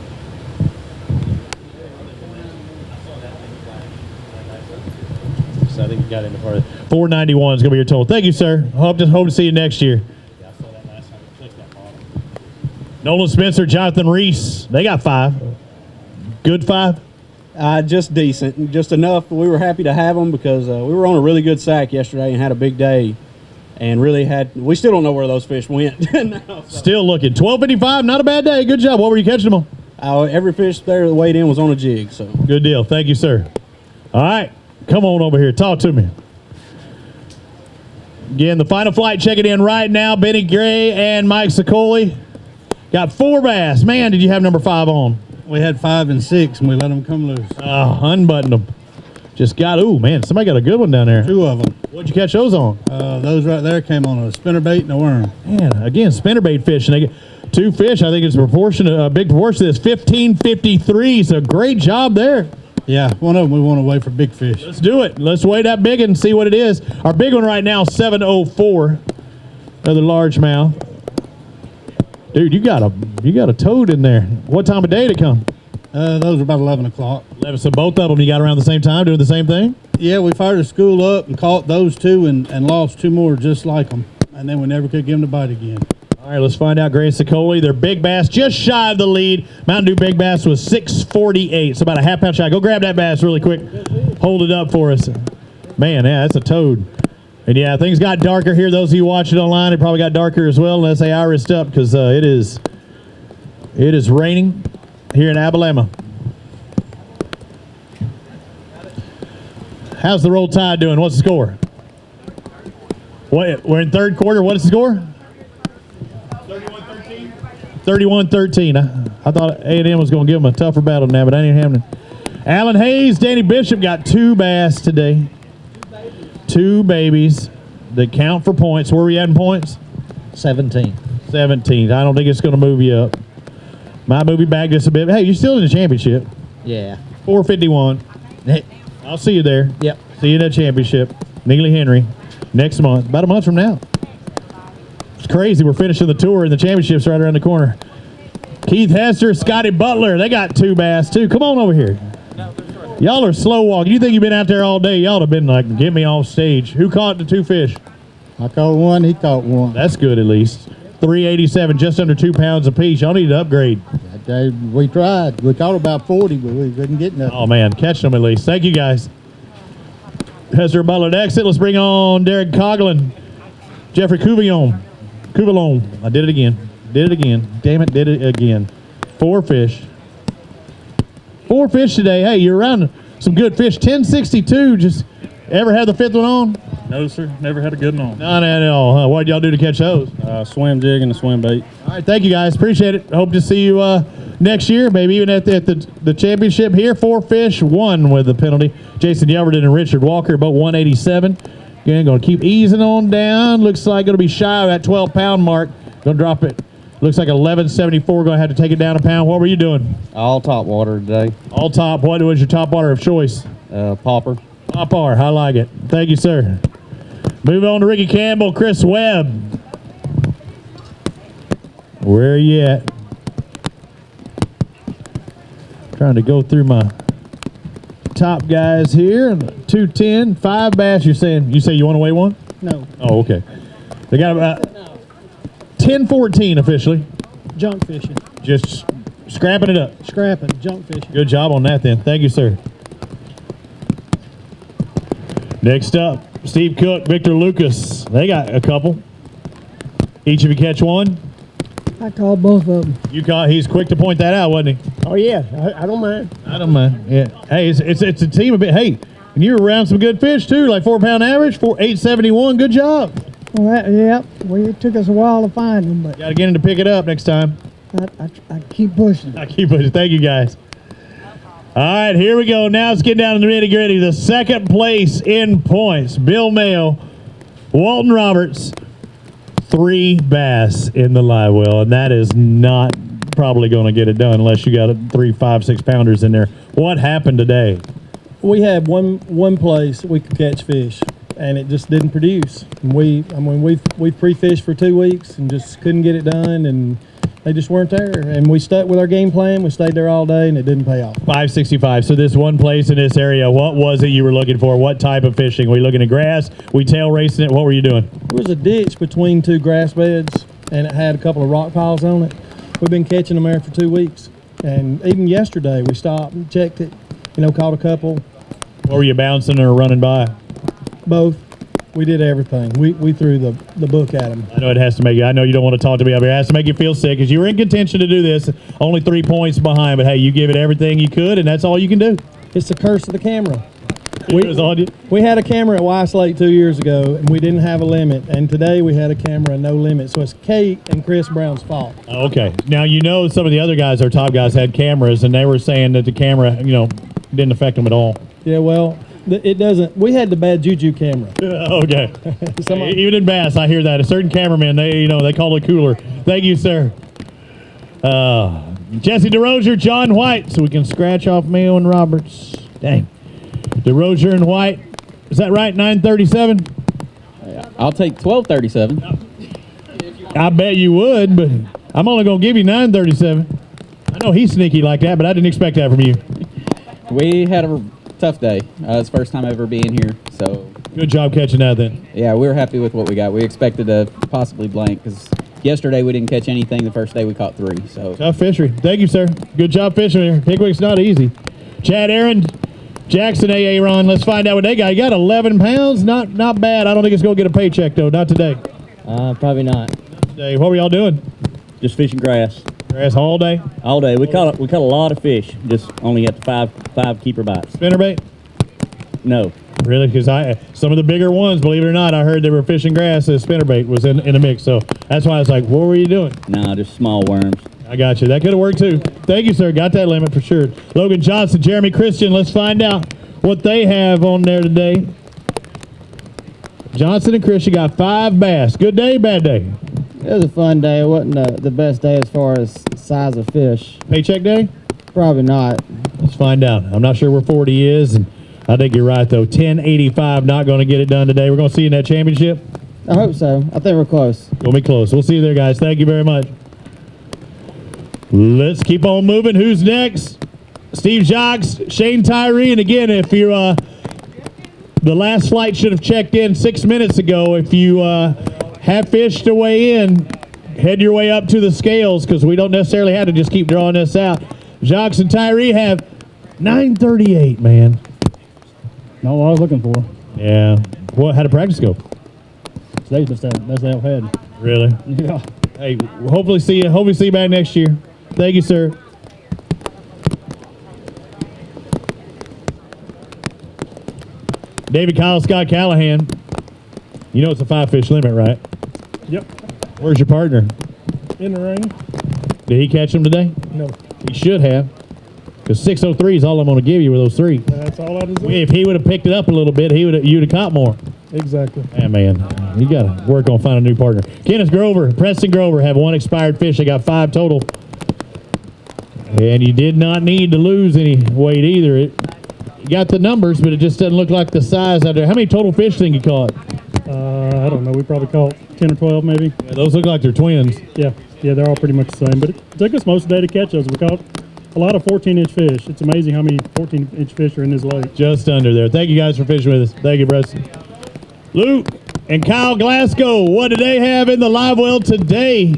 So I think you got into part of it. 491 is going to be your total. Thank you, sir. Hope to see you next year. Nolan Spencer, Jonathan Reese, they got 5. Good 5? Just decent, just enough. We were happy to have them because we were on a really good sack yesterday and had a big day, and we still don't know where those fish went. No, so. Still looking. 1255, not a bad day. Good job. What were you catching them on? Every fish there that weighed in was on a jig. So good deal. Thank you, sir. All right, come on over here. Talk to me. Again, the final flight checking in right now. Benny Gray and Mike Sicoli. Got 4 bass. Man, did you have number 5 on? We had 5 and 6, and we let them come loose. Unbuttoned them. Just got, ooh, man, somebody got a good one down there. 2 of them. What'd you catch those on? Those right there came on a spinnerbait and a worm. Man, again, spinnerbait fish. And they get 2 fish. I think it's a big proportion of this. 1553. So great job there. Yeah, one of them we want to weigh for big fish. Let's do it. Let's weigh that big and see what it is. Our big one right now, 704. Another largemouth. Dude, you got a toad in there. What time of day did it come? Those are about 11 o'clock. 11. So both of them you got around the same time doing the same thing? Yeah, we fired the school up and caught those 2 and lost 2 more just like them. And then we never could get them to bite again. All right, let's find out. Gray Sicoli, their big bass just shy of the lead. Mountain Dew big bass was 648. So about a half-pound shy. Go grab that bass really quick. Hold it up for us. Man, yeah, that's a toad. And yeah, things got darker here. Those of you watching online, it probably got darker as well unless they irised up because it is raining here in Alabama. How's the Roll Tide doing? What's the score? What? We're in 3rd quarter. What is the score? 31-13. 31-13. I thought A&M was going to give them a tougher battle than that, but that ain't happening. Alan Hayes, Danny Bishop got 2 bass today. 2 babies that count for points. Where are we at in points? 17. 17. I don't think it's going to move you up. Might move you back just a bit. Hey, you're still in the championship. Yeah. 451. I'll see you there. Yep. See you in that championship. Neely Henry next month. About a month from now. It's crazy. We're finishing the tour and the championship's right around the corner. Keith Hester, Scotty Butler. They got 2 bass too. Come on over here. Y'all are slow walking. You think you've been out there all day? Y'all have been like, get me off stage. Who caught the 2 fish? I caught one, he caught one. That's good at least. 387, just under 2 pounds apiece. Y'all need to upgrade. Okay, we tried. We caught about 40, but we couldn't get nothing. Oh, man, catch them at least. Thank you, guys. Hester Butler to exit. Let's bring on Derek Coughlin. Jeffrey Couvillon. I did it again. Damn it, did it again. 4 fish. 4 fish today. Hey, you're around some good fish. 1062. Just ever had the 5th one on? No, sir. Never had a good one on. Not at all. Huh? What did y'all do to catch those? Swim jig and a swim bait. All right, thank you, guys. Appreciate it. Hope to see you next year, maybe even at the championship here. 4 fish, 1 with the penalty. Jason Yelverton and Richard Walker, both 187. Again, going to keep easing on down. Looks like going to be shy of that 12-pound mark. Going to drop it. Looks like 1174. Going to have to take it down a pound. What were you doing? All top water today. All top. What was your top water of choice? Popper. Popper. I like it. Thank you, sir. Move on to Ricky Campbell, Chris Webb. Where are you at? Trying to go through my top guys here. 210, 5 bass. You say you want to weigh one? No. Oh, okay. They got about 10-14 officially. Junk fishing. Just scrapping it up. Scrapping, junk fishing. Good job on that then. Thank you, sir. Next up, Steve Cook, Victor Lucas. They got a couple. Each of you catch one? I called both of them. He's quick to point that out, wasn't he? Oh, yeah. I don't mind. I don't mind. Yeah. Hey, it's a team of it. Hey, and you were around some good fish too, like 4-pound average, 871. Good job. Well, yeah. Well, it took us a while to find them, but Got to get him to pick it up next time. I keep pushing. I keep pushing. Thank you, guys. All right, here we go. Now let's get down to the nitty-gritty. The second place in points, Bill Mayo, Walton Roberts, 3 bass in the live well, and that is not probably going to get it done unless you got 3, 5, 6 pounders in there. What happened today? We had one place we could catch fish, and it just didn't produce. And we pre-fished for 2 weeks and just couldn't get it done, and they just weren't there. And we stuck with our game plan. We stayed there all day, and it didn't pay off. 565. So this one place in this area, what was it you were looking for? What type of fishing? Were you looking at grass? We tail racing it? What were you doing? There was a ditch between 2 grass beds, and it had a couple of rock piles on it. We've been catching them there for 2 weeks. And even yesterday, we stopped and checked it, caught a couple. What were you bouncing or running by? Both. We did everything. We threw the book at them. I know it has to make you. I know you don't want to talk to me up here. It has to make you feel sick because you were in contention to do this. Only 3 points behind, but hey, you give it everything you could, and that's all you can do. It's the curse of the camera. We had a camera at Weiss Lake 2 years ago, and we didn't have a limit. And today we had a camera and no limit. So it's Kate and Chris Brown's fault. Okay. Now, some of the other guys, our top guys, had cameras, and they were saying that the camera, didn't affect them at all. Yeah, well, it doesn't. We had the bad juju camera. Okay. Even in bass, I hear that. A certain cameraman, they call it cooler. Thank you, sir. Jesse DeRozier, John White, so we can scratch off Mayo and Roberts. Dang. DeRozier and White. Is that right? 937? I'll take 1237. I bet you would, but I'm only going to give you 937. I know he's sneaky like that, but I didn't expect that from you. We had a tough day. It's the first time ever being here, so. Good job catching that then. Yeah, we were happy with what we got. We expected to possibly blank because yesterday we didn't catch anything. The first day we caught 3. So tough fishery. Thank you, sir. Good job fishing here. Pickwick's not easy. Chad Aaron, Jackson Aaron. Let's find out what they got. You got 11 pounds. Not bad. I don't think it's going to get a paycheck though. Not today. Probably not. Today. What were y'all doing? Just fishing grass. Grass all day? All day. We caught a lot of fish. Just only got the five keeper bites. Spinnerbait? No. Really? Because some of the bigger ones, believe it or not, I heard they were fishing grass. Spinnerbait was in the mix. So that's why I was like, what were you doing? No, just small worms. I got you. That could have worked too. Thank you, sir. Got that limit for sure. Logan Johnson, Jeremy Christian. Let's find out what they have on there today. Johnson and Christian got 5 bass. Good day, bad day? It was a fun day. It wasn't the best day as far as size of fish. Paycheck day? Probably not. Let's find out. I'm not sure where 40 is, and I think you're right, though. 1085, not going to get it done today. We're going to see you in that championship? I hope so. I think we're close. We'll be close. We'll see you there, guys. Thank you very much. Let's keep on moving. Who's next? Steve Jocks, Shane Tyree, and again, if you the last flight should have checked in 6 minutes ago. If you have fish to weigh in, head your way up to the scales because we don't necessarily have to just keep drawing this out. Jocks and Tyree have 938, man. Not what I was looking for. Yeah. What? How did practice go? Today's just that best I've had. Really? Yeah. Hey, hopefully see you back next year. Thank you, sir. David Kyle, Scott Callahan. You know it's a 5-fish limit, right? Yep. Where's your partner? In the ring. Did he catch them today? No. He should have. Because 603 is all I'm going to give you with those 3. That's all I deserve. If he would have picked it up a little bit, you'd have caught more. Exactly. Yeah, man. You got to work on finding a new partner. Kenneth Grover, Preston Grover have 1 expired fish. They got 5 total. And you did not need to lose any weight either. You got the numbers, but it just doesn't look like the size out there. How many total fish think you caught? I don't know. We probably caught 10 or 12 maybe. Yeah, those look like they're twins. Yeah, they're all pretty much the same. But it took us most of the day to catch those. We caught a lot of 14-inch fish. It's amazing how many 14-inch fish are in this lake. Just under there. Thank you guys for fishing with us. Thank you, Preston. Luke and Kyle Glasgow, what do they have in the live well today?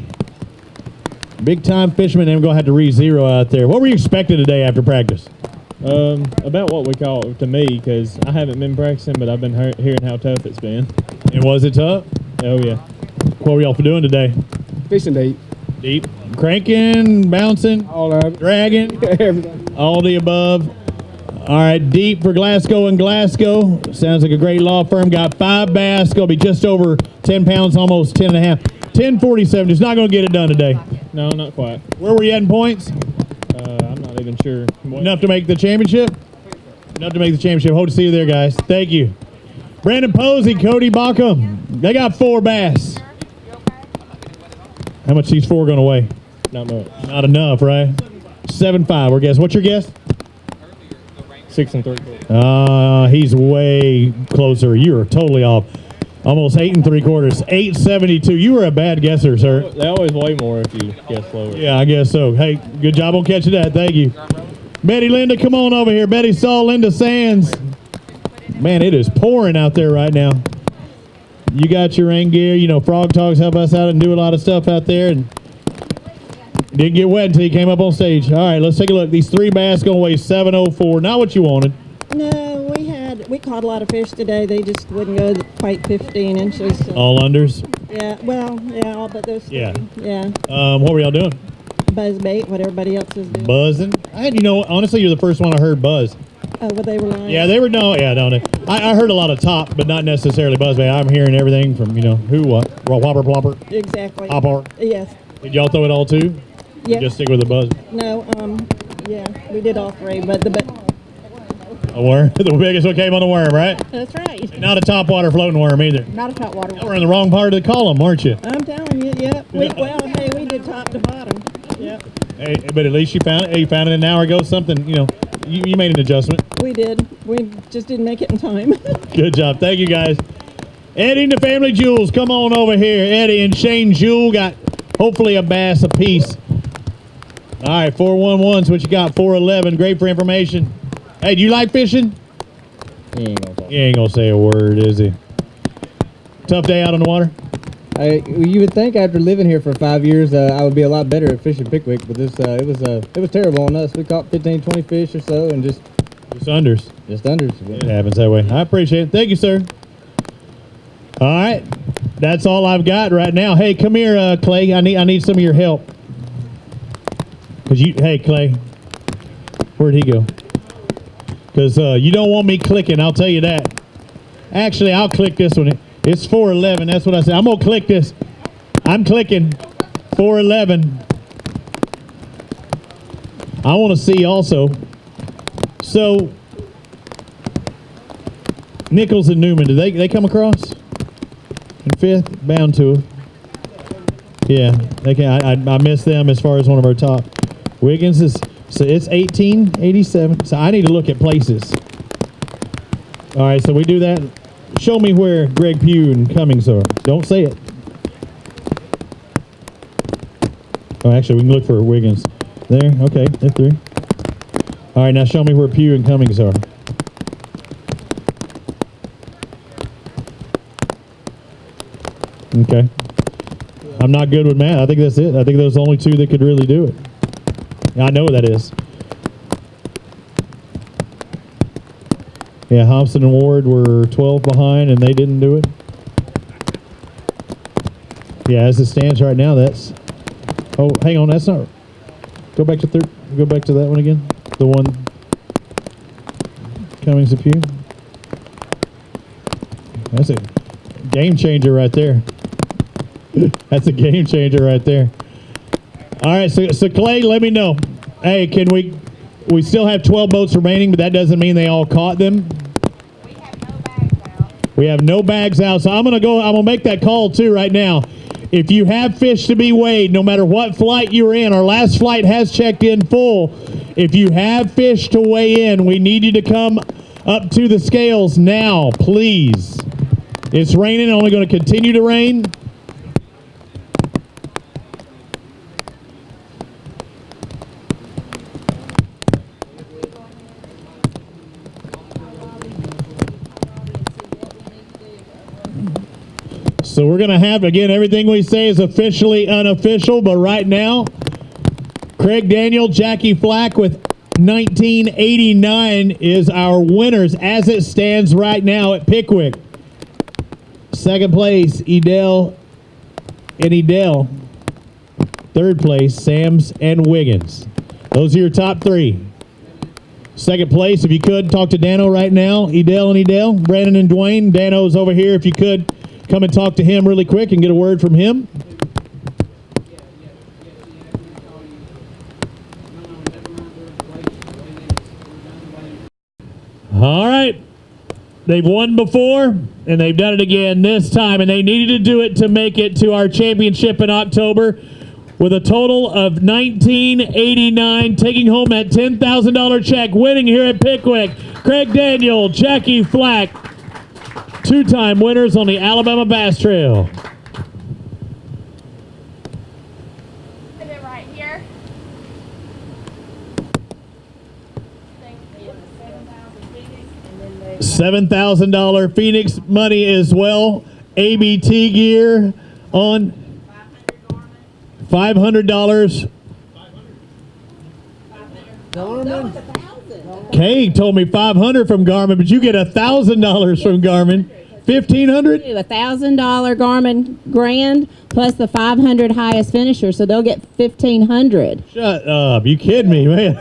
Big time fishermen, and we're going to have to re-zero out there. What were you expecting today after practice? About what we caught to me, because I haven't been practicing, but I've been hearing how tough it's been. And was it tough? Oh, yeah. What were y'all for doing today? Fishing deep. Deep. Cranking, bouncing, all that. Dragging, Everything. all the above. All right, deep for Glasgow and Glasgow. Sounds like a great law firm. Got 5 bass. Going to be just over 10 pounds, almost 10 and a half. 1047. Just not going to get it done today. No, not quite. Where were you at in points? I'm not even sure. Enough to make the championship? Enough to make the championship. Hope to see you there, guys. Thank you. Brandon Posey, Cody Bockham. They got 4 bass. How much these 4 going to weigh? Not much. Not enough, right? 7.5. We're guessing. What's your guess? 6 3/4. He's way closer. You are totally off. Almost 8 3/4. 872. You were a bad guesser, sir. They always weigh more if you guess lower. Yeah, I guess so. Hey, good job on catching that. Thank you. Betty Linda, come on over here. Betty saw Linda Sands. Man, it is pouring out there right now. You got your rain gear. You know, Frog Talks help us out and do a lot of stuff out there. And didn't get wet until you came up on stage. All right, let's take a look. These 3 bass going to weigh 704. Not what you wanted. No, we caught a lot of fish today. They just wouldn't go quite 15 inches. So. All unders? Yeah, well, yeah, all but those 3. Yeah. Yeah. What were y'all doing? Buzz bait, what everybody else is doing. Buzzing? Honestly, you're the first one I heard buzz. Oh, but they were lying. Yeah, they were, don't they? I heard a lot of top, but not necessarily buzz bait. I'm hearing everything from, who, what? Whopper, plopper? Exactly. Hopper? Yes. Did y'all throw it all too? Yeah. Just stick with the buzz? No, yeah, we did all 3, but A worm? The biggest one came on a worm, right? That's right. And not a topwater floating worm either. Not a top water. We're in the wrong part of the column, weren't you? I'm telling you, yeah. We did top to bottom. Yep. Hey, but at least you found it. Hey, you found it an hour ago. Something, you made an adjustment. We did. We just didn't make it in time. Good job. Thank you, guys. Eddie and the family Jewels, come on over here. Eddie and Shane Jewell got hopefully a bass apiece. All right, 411's what you got. 411, great for information. Hey, do you like fishing? He ain't gonna talk. He ain't gonna say a word, is he? Tough day out on the water? You would think after living here for 5 years, I would be a lot better at fishing Pickwick, but it was terrible on us. We caught 15, 20 fish or so, and just unders. Just unders. It happens that way. I appreciate it. Thank you, sir. All right, that's all I've got right now. Hey, come here, Clay. I need some of your help. Hey, Clay, where'd he go? Because you don't want me clicking, I'll tell you that. Actually, I'll click this one. It's 411, that's what I said. I'm going to click this. I'm clicking 411. I want to see also. So, Nichols and Newman, did they come across? In 5th? Bound to. Yeah, they can. I missed them as far as one of our top. Wiggins is, so it's 1887. So I need to look at places. All right, so we do that. Show me where Greg Pugh and Cummings are. Don't say it. Oh, actually, we can look for Wiggins. There, okay, they're 3. All right, now show me where Pugh and Cummings are. Okay. I'm not good with math. I think that's it. I think those are the only two that could really do it. I know what that is. Yeah, Hobson and Ward were 12 behind, and they didn't do it. Yeah, as it stands right now, that's... Oh, hang on, that's not... Go back to third. Go back to that one again. The one... Cummings and Pugh. That's a game changer right there. That's a game changer right there. All right, so Clay, let me know. Hey, can we still have 12 boats remaining, but that doesn't mean they all caught them. We have no bags out, so I'm gonna make that call too right now. If you have fish to be weighed, no matter what flight you're in, our last flight has checked in full. If you have fish to weigh in, we need you to come up to the scales now, please. It's raining, only going to continue to rain. So we're going to have, again, everything we say is officially unofficial, but right now, Craig Daniel, Jackie Flack with 1989 is our winners as it stands right now at Pickwick. Second place, Edel and Edel. Third place, Sams and Wiggins. Those are your top three. Second place, if you could, talk to Dano right now. Edel and Edel, Brandon and Dwayne. Dano's over here. If you could, come and talk to him really quick and get a word from him. All right. They've won before, and they've done it again this time, and they needed to do it to make it to our championship in October with a total of 1989, taking home that $10,000 check, winning here at Pickwick. Craig Daniel, Jackie Flack, two-time winners on the Alabama Bass Trail. Put it right here. $7,000 Phoenix money as well. ABT gear on $500. Kay told me $500 from Garmin, but you get $1,000 from Garmin. $1,500? $1,000 Garmin grand plus the 500 highest finisher, so they'll get $1,500. Shut up! You kidding me, man?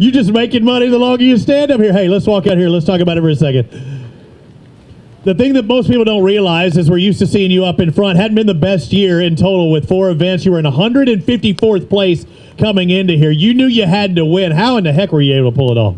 You just making money the longer you stand up here. Hey, let's walk out here. Let's talk about it for a second. The thing that most people don't realize is we're used to seeing you up in front. Hadn't been the best year in total with 4 events. You were in 154th place coming into here. You knew you had to win. How in the heck were you able to pull it off?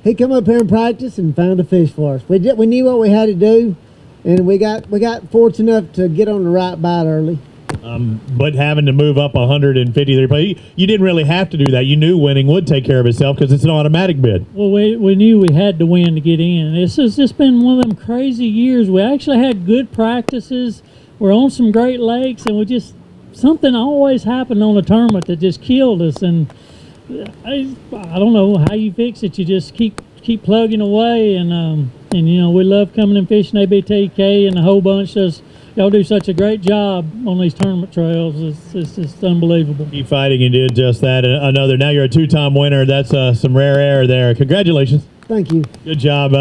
He come up here and practiced and found a fish for us. We knew what we had to do, and we got fortunate enough to get on the right bite early. But having to move up 153 places, you didn't really have to do that. You knew winning would take care of itself because it's an automatic bid. Well, we knew we had to win to get in. This has just been one of them crazy years. We actually had good practices. We're on some great lakes, and something always happened on the tournament that just killed us. And I don't know how you fix it. You just keep plugging away, and you know, we love coming and fishing ABTK, and the whole bunch does. Y'all do such a great job on these tournament trails. It's just unbelievable. Keep fighting and did just that. And now you're a two-time winner. That's some rare air there. Congratulations. Thank you. Good job.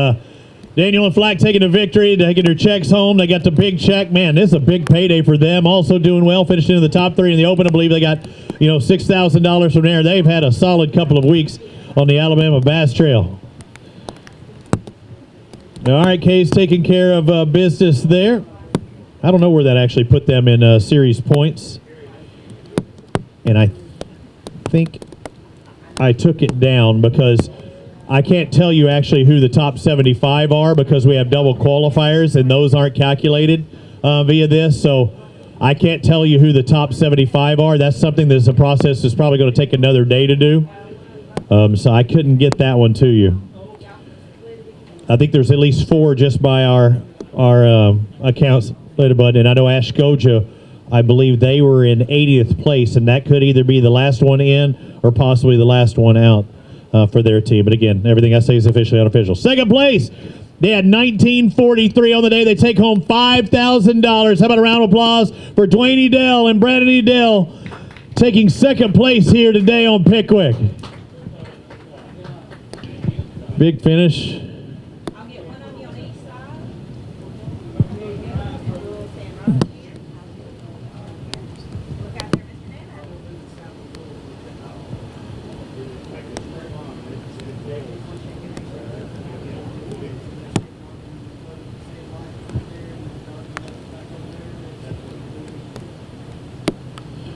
Daniel and Flack taking the victory, taking their checks home. They got the big check. Man, this is a big payday for them. Also doing well, finished into the top 3 in the Open. I believe they got, $6,000 from there. They've had a solid couple of weeks on the Alabama Bass Trail. All right, Kay's taking care of business there. I don't know where that actually put them in series points. And I think I took it down because I can't tell you actually who the top 75 are because we have double qualifiers and those aren't calculated via this. So I can't tell you who the top 75 are. That's something that's a process that's probably going to take another day to do. So I couldn't get that one to you. I think there's at least 4 just by our accounts. And I know Ashkoja, I believe they were in 80th place, and that could either be the last one in or possibly the last one out for their team. But again, everything I say is officially unofficial. Second place, they had 1943 on the day. They take home $5,000. How about a round of applause for Dwayne Edel and Brandon Edel taking second place here today on Pickwick. Big finish.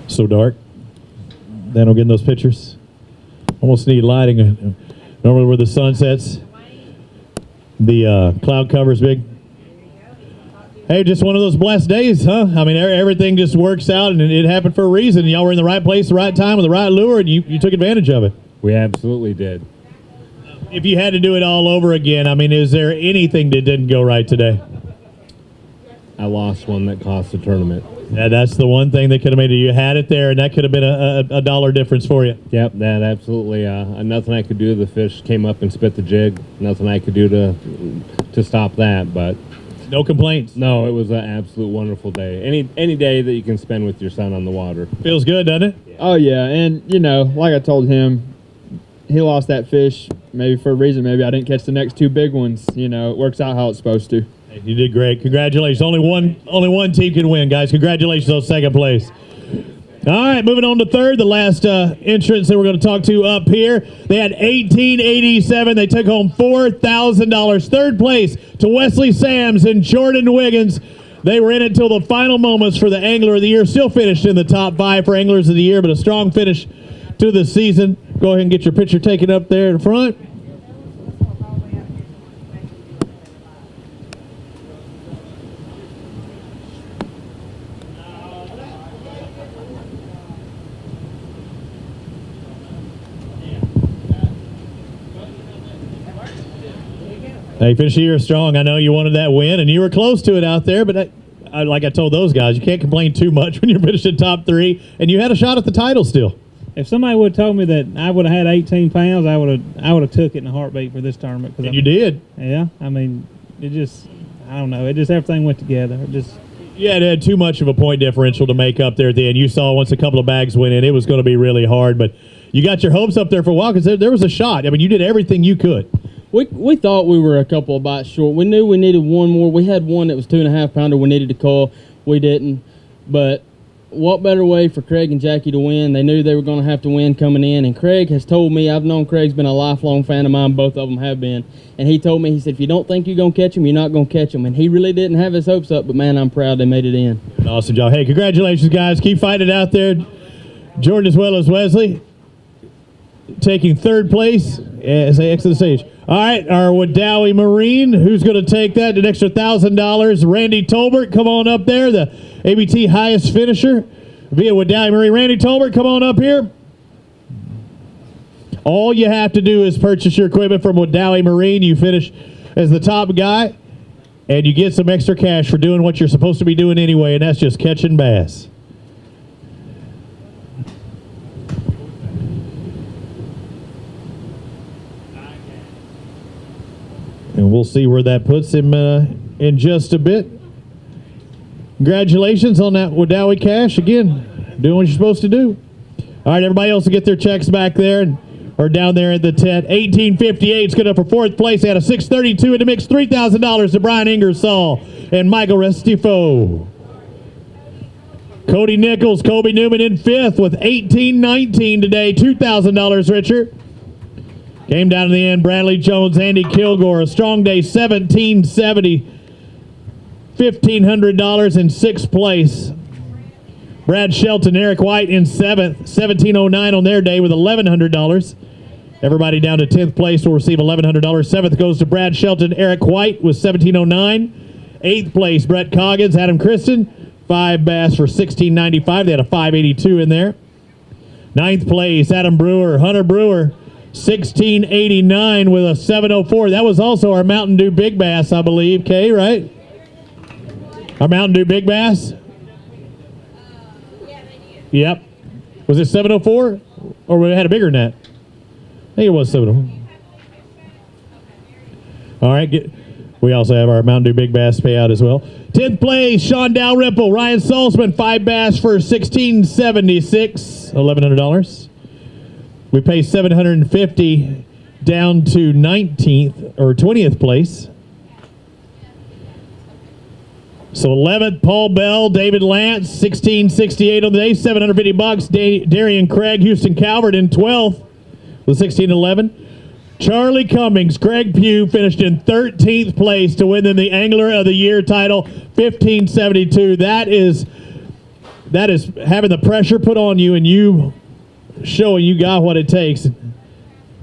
So dark. Then I'll get in those pictures. Almost need lighting. Normally where the sun sets, the cloud cover's big. Hey, just one of those blessed days, huh? I mean, everything just works out, and it happened for a reason. Y'all were in the right place, the right time, with the right lure, and you took advantage of it. We absolutely did. If you had to do it all over again, I mean, is there anything that didn't go right today? I lost one that cost the tournament. Yeah, that's the one thing that could have made it. You had it there, and that could have been a dollar difference for you. Yep, that absolutely. Nothing I could do. The fish came up and spit the jig. Nothing I could do to stop that. But no complaints. No, it was an absolute wonderful day. Any day that you can spend with your son on the water feels good, doesn't it? Oh yeah, and like I told him, he lost that fish maybe for a reason. Maybe I didn't catch the next two big ones. It works out how it's supposed to. You did great. Congratulations. Only one team can win, guys. Congratulations on second place. All right, moving on to third, the last entrance that we're going to talk to up here. They had 1887. They took home $4,000. Third place to Wesley Sams and Jordan Wiggins. They were in it till the final moments for the Angler of the Year. Still finished in the top 5 for Anglers of the Year, but a strong finish to the season. Go ahead and get your picture taken up there in front. Hey, finish the year strong. I know you wanted that win, and you were close to it out there, but like I told those guys, you can't complain too much when you're finishing top 3, and you had a shot at the title still. If somebody would have told me that I would have had 18 pounds, I would have took it in a heartbeat for this tournament. And you did. Yeah, I mean, I don't know. Everything went together. Yeah, it had too much of a point differential to make up there at the end. You saw once a couple of bags went in, it was going to be really hard, but you got your hopes up there for a while because there was a shot. I mean, you did everything you could. We thought we were a couple of bites short. We knew we needed one more. We had one that was 2.5 pounder. We needed to call. We didn't. But what better way for Craig and Jackie to win? They knew they were going to have to win coming in. And Craig has told me, I've known Craig's been a lifelong fan of mine. Both of them have been. And he told me, he said, if you don't think you're going to catch him, you're not going to catch him. And he really didn't have his hopes up. But, man, I'm proud they made it in. Awesome job. Hey, congratulations, guys. Keep fighting it out there. Jordan as well as Wesley taking third place as they exit the stage. All right, our Wadowee Marine, who's going to take that, an extra $1,000. Randy Tolbert, come on up there, the ABT highest finisher via Wadowee Marine. Randy Tolbert, come on up here. All you have to do is purchase your equipment from Wadowee Marine. You finish as the top guy, and you get some extra cash for doing what you're supposed to be doing anyway, and that's just catching bass. And we'll see where that puts him in just a bit. Congratulations on that Wadowee cash. Again, doing what you're supposed to do. All right, everybody else will get their checks back there or down there at the tent. 1858 is good up for fourth place. They had a 632 in the mix. $3,000 to Brian Ingersoll and Michael Restifo. Cody Nichols, Kobe Newman in fifth with 1819 today. $2,000 richer. Came down to the end, Bradley Jones, Andy Kilgore, a strong day, 1770, $1,500 in sixth place. Brad Shelton, Eric White in seventh, 1709 on their day with $1,100. Everybody down to 10th place will receive $1,100. Seventh goes to Brad Shelton, Eric White with 1709. Eighth place, Brett Coggins, Adam Kristen, 5 bass for $1,695. They had a 582 in there. Ninth place, Adam Brewer, Hunter Brewer, 1689 with a 704. That was also our Mountain Dew Big Bass, I believe, Kay, right? Our Mountain Dew Big Bass? Yep. Was it 704? Or we had a bigger net? think it was 7. All right. We also have our Mountain Dew Big Bass payout as well. 10th place, Sean Dalrymple, Ryan Salzman, 5 bass for $1,676, $1,100. We pay $750 down to 19th or 20th place. So 11th, Paul Bell, David Lance, $1,668 on the day, $750. Darian Craig, Houston Calvert in 12th with $1,611. Charlie Cummings, Craig Pugh finished in 13th place to win them the Angler of the Year title, $1,572. That is having the pressure put on you and you showing you got what it takes.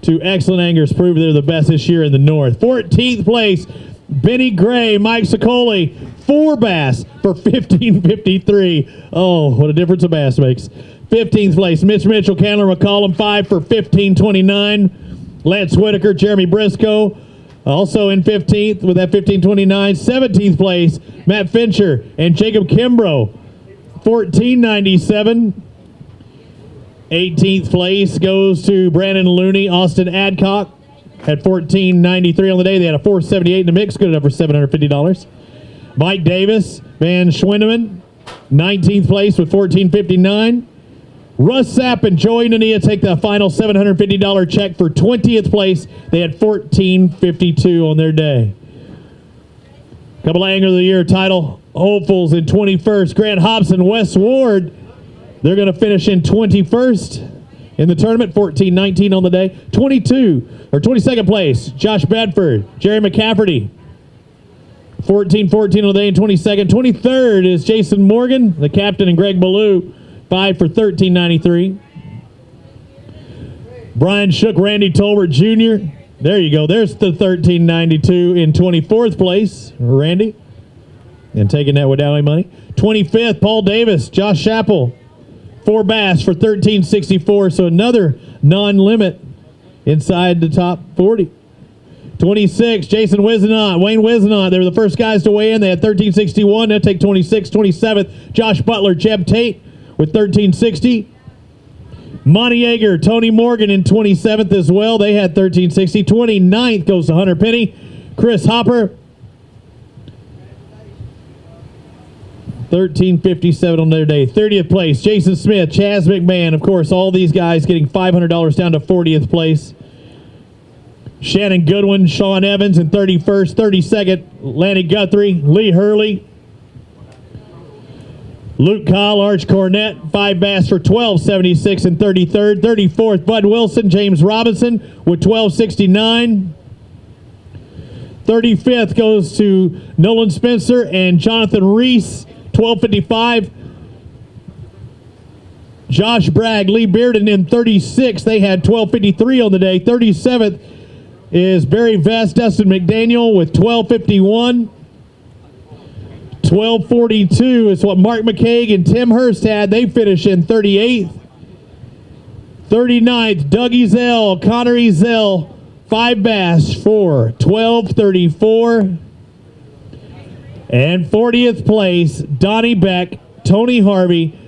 Two excellent anglers prove they're the best this year in the North. 14th place, Benny Gray, Mike Sicoli, 4 bass for $1,553. Oh, what a difference a bass makes. 15th place, Mitch Mitchell, Candler McCollum, 5 for $1,529. Lance Whitaker, Jeremy Briscoe, also in 15th with that $1,529. 17th place, Matt Fincher and Jacob Kimbrough, $1,497. 18th place goes to Brandon Looney, Austin Adcock, had $1,493 on the day. They had a $478 in the mix, good enough for $750. Mike Davis, Van Schwindeman, 19th place with $1,459. Russ Sapp and Joey Nania take the final $750 check for 20th place. They had $1,452 on their day. Couple of Angler of the Year title hopefuls in 21st. Grant Hobson, Wes Ward. They're going to finish in 21st in the tournament, $1,419 on the day. 22nd place, Josh Bedford, Jerry McCafferty, $1,414 on the day in 22nd. 23rd is Jason Morgan, the captain, and Greg Ballou, 5 for $1,393. Brian Shook, Randy Tolbert Jr. There you go. There's the $1,392 in 24th place, Randy, and taking that without any money. 25th, Paul Davis, Josh Chappell, 4 bass for $1,364. So another non-limit inside the top 40. 26, Jason Wisenant, Wayne Wisenant. They were the first guys to weigh in. They had $1,361. They'll take 26. 27th, Josh Butler, Jeb Tate with $1,360. Monty Yeager, Tony Morgan in 27th as well. They had $1,360. 29th goes to Hunter Penny. Chris Hopper, $1,357 on their day. 30th place, Jason Smith, Chaz McMahon. Of course, all these guys getting $500 down to 40th place. Shannon Goodwin, Sean Evans in 31st. 32nd, Lanny Guthrie, Lee Hurley, Luke Kyle, Arch Cornett, 5 bass for $1,276 in 33rd. 34th, Bud Wilson, James Robinson with $1,269. 35th goes to Nolan Spencer and Jonathan Reese, $1,255. Josh Bragg, Lee Bearden in 36th. They had $1,253 on the day. 37th is Barry Vest, Dustin McDaniel with $1,251. $1,242 is what Mark McCaig and Tim Hurst had. They finish in 38th. 39th, Doug Ezell, Connor Ezell, 5 bass for $1,234. And 40th place, Donnie Beck, Tony Harvey,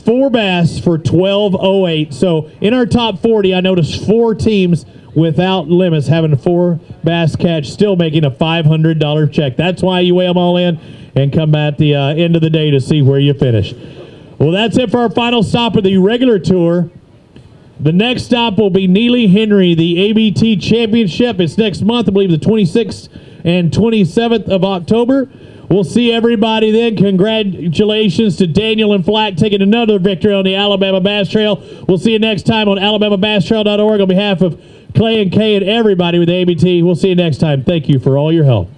4 bass for $1,208. So in our top 40, I noticed 4 teams without limits having a 4 bass catch, still making a $500 check. That's why you weigh them all in and come at the end of the day to see where you finish. Well, that's it for our final stop of the regular tour. The next stop will be Neely Henry, the ABT Championship. It's next month, I believe the 26th and 27th of October. We'll see everybody then. Congratulations to Daniel and Flack taking another victory on the Alabama Bass Trail. We'll see you next time on AlabamaBassTrail.org on behalf of Clay and Kay and everybody with ABT. We'll see you next time. Thank you for all your help.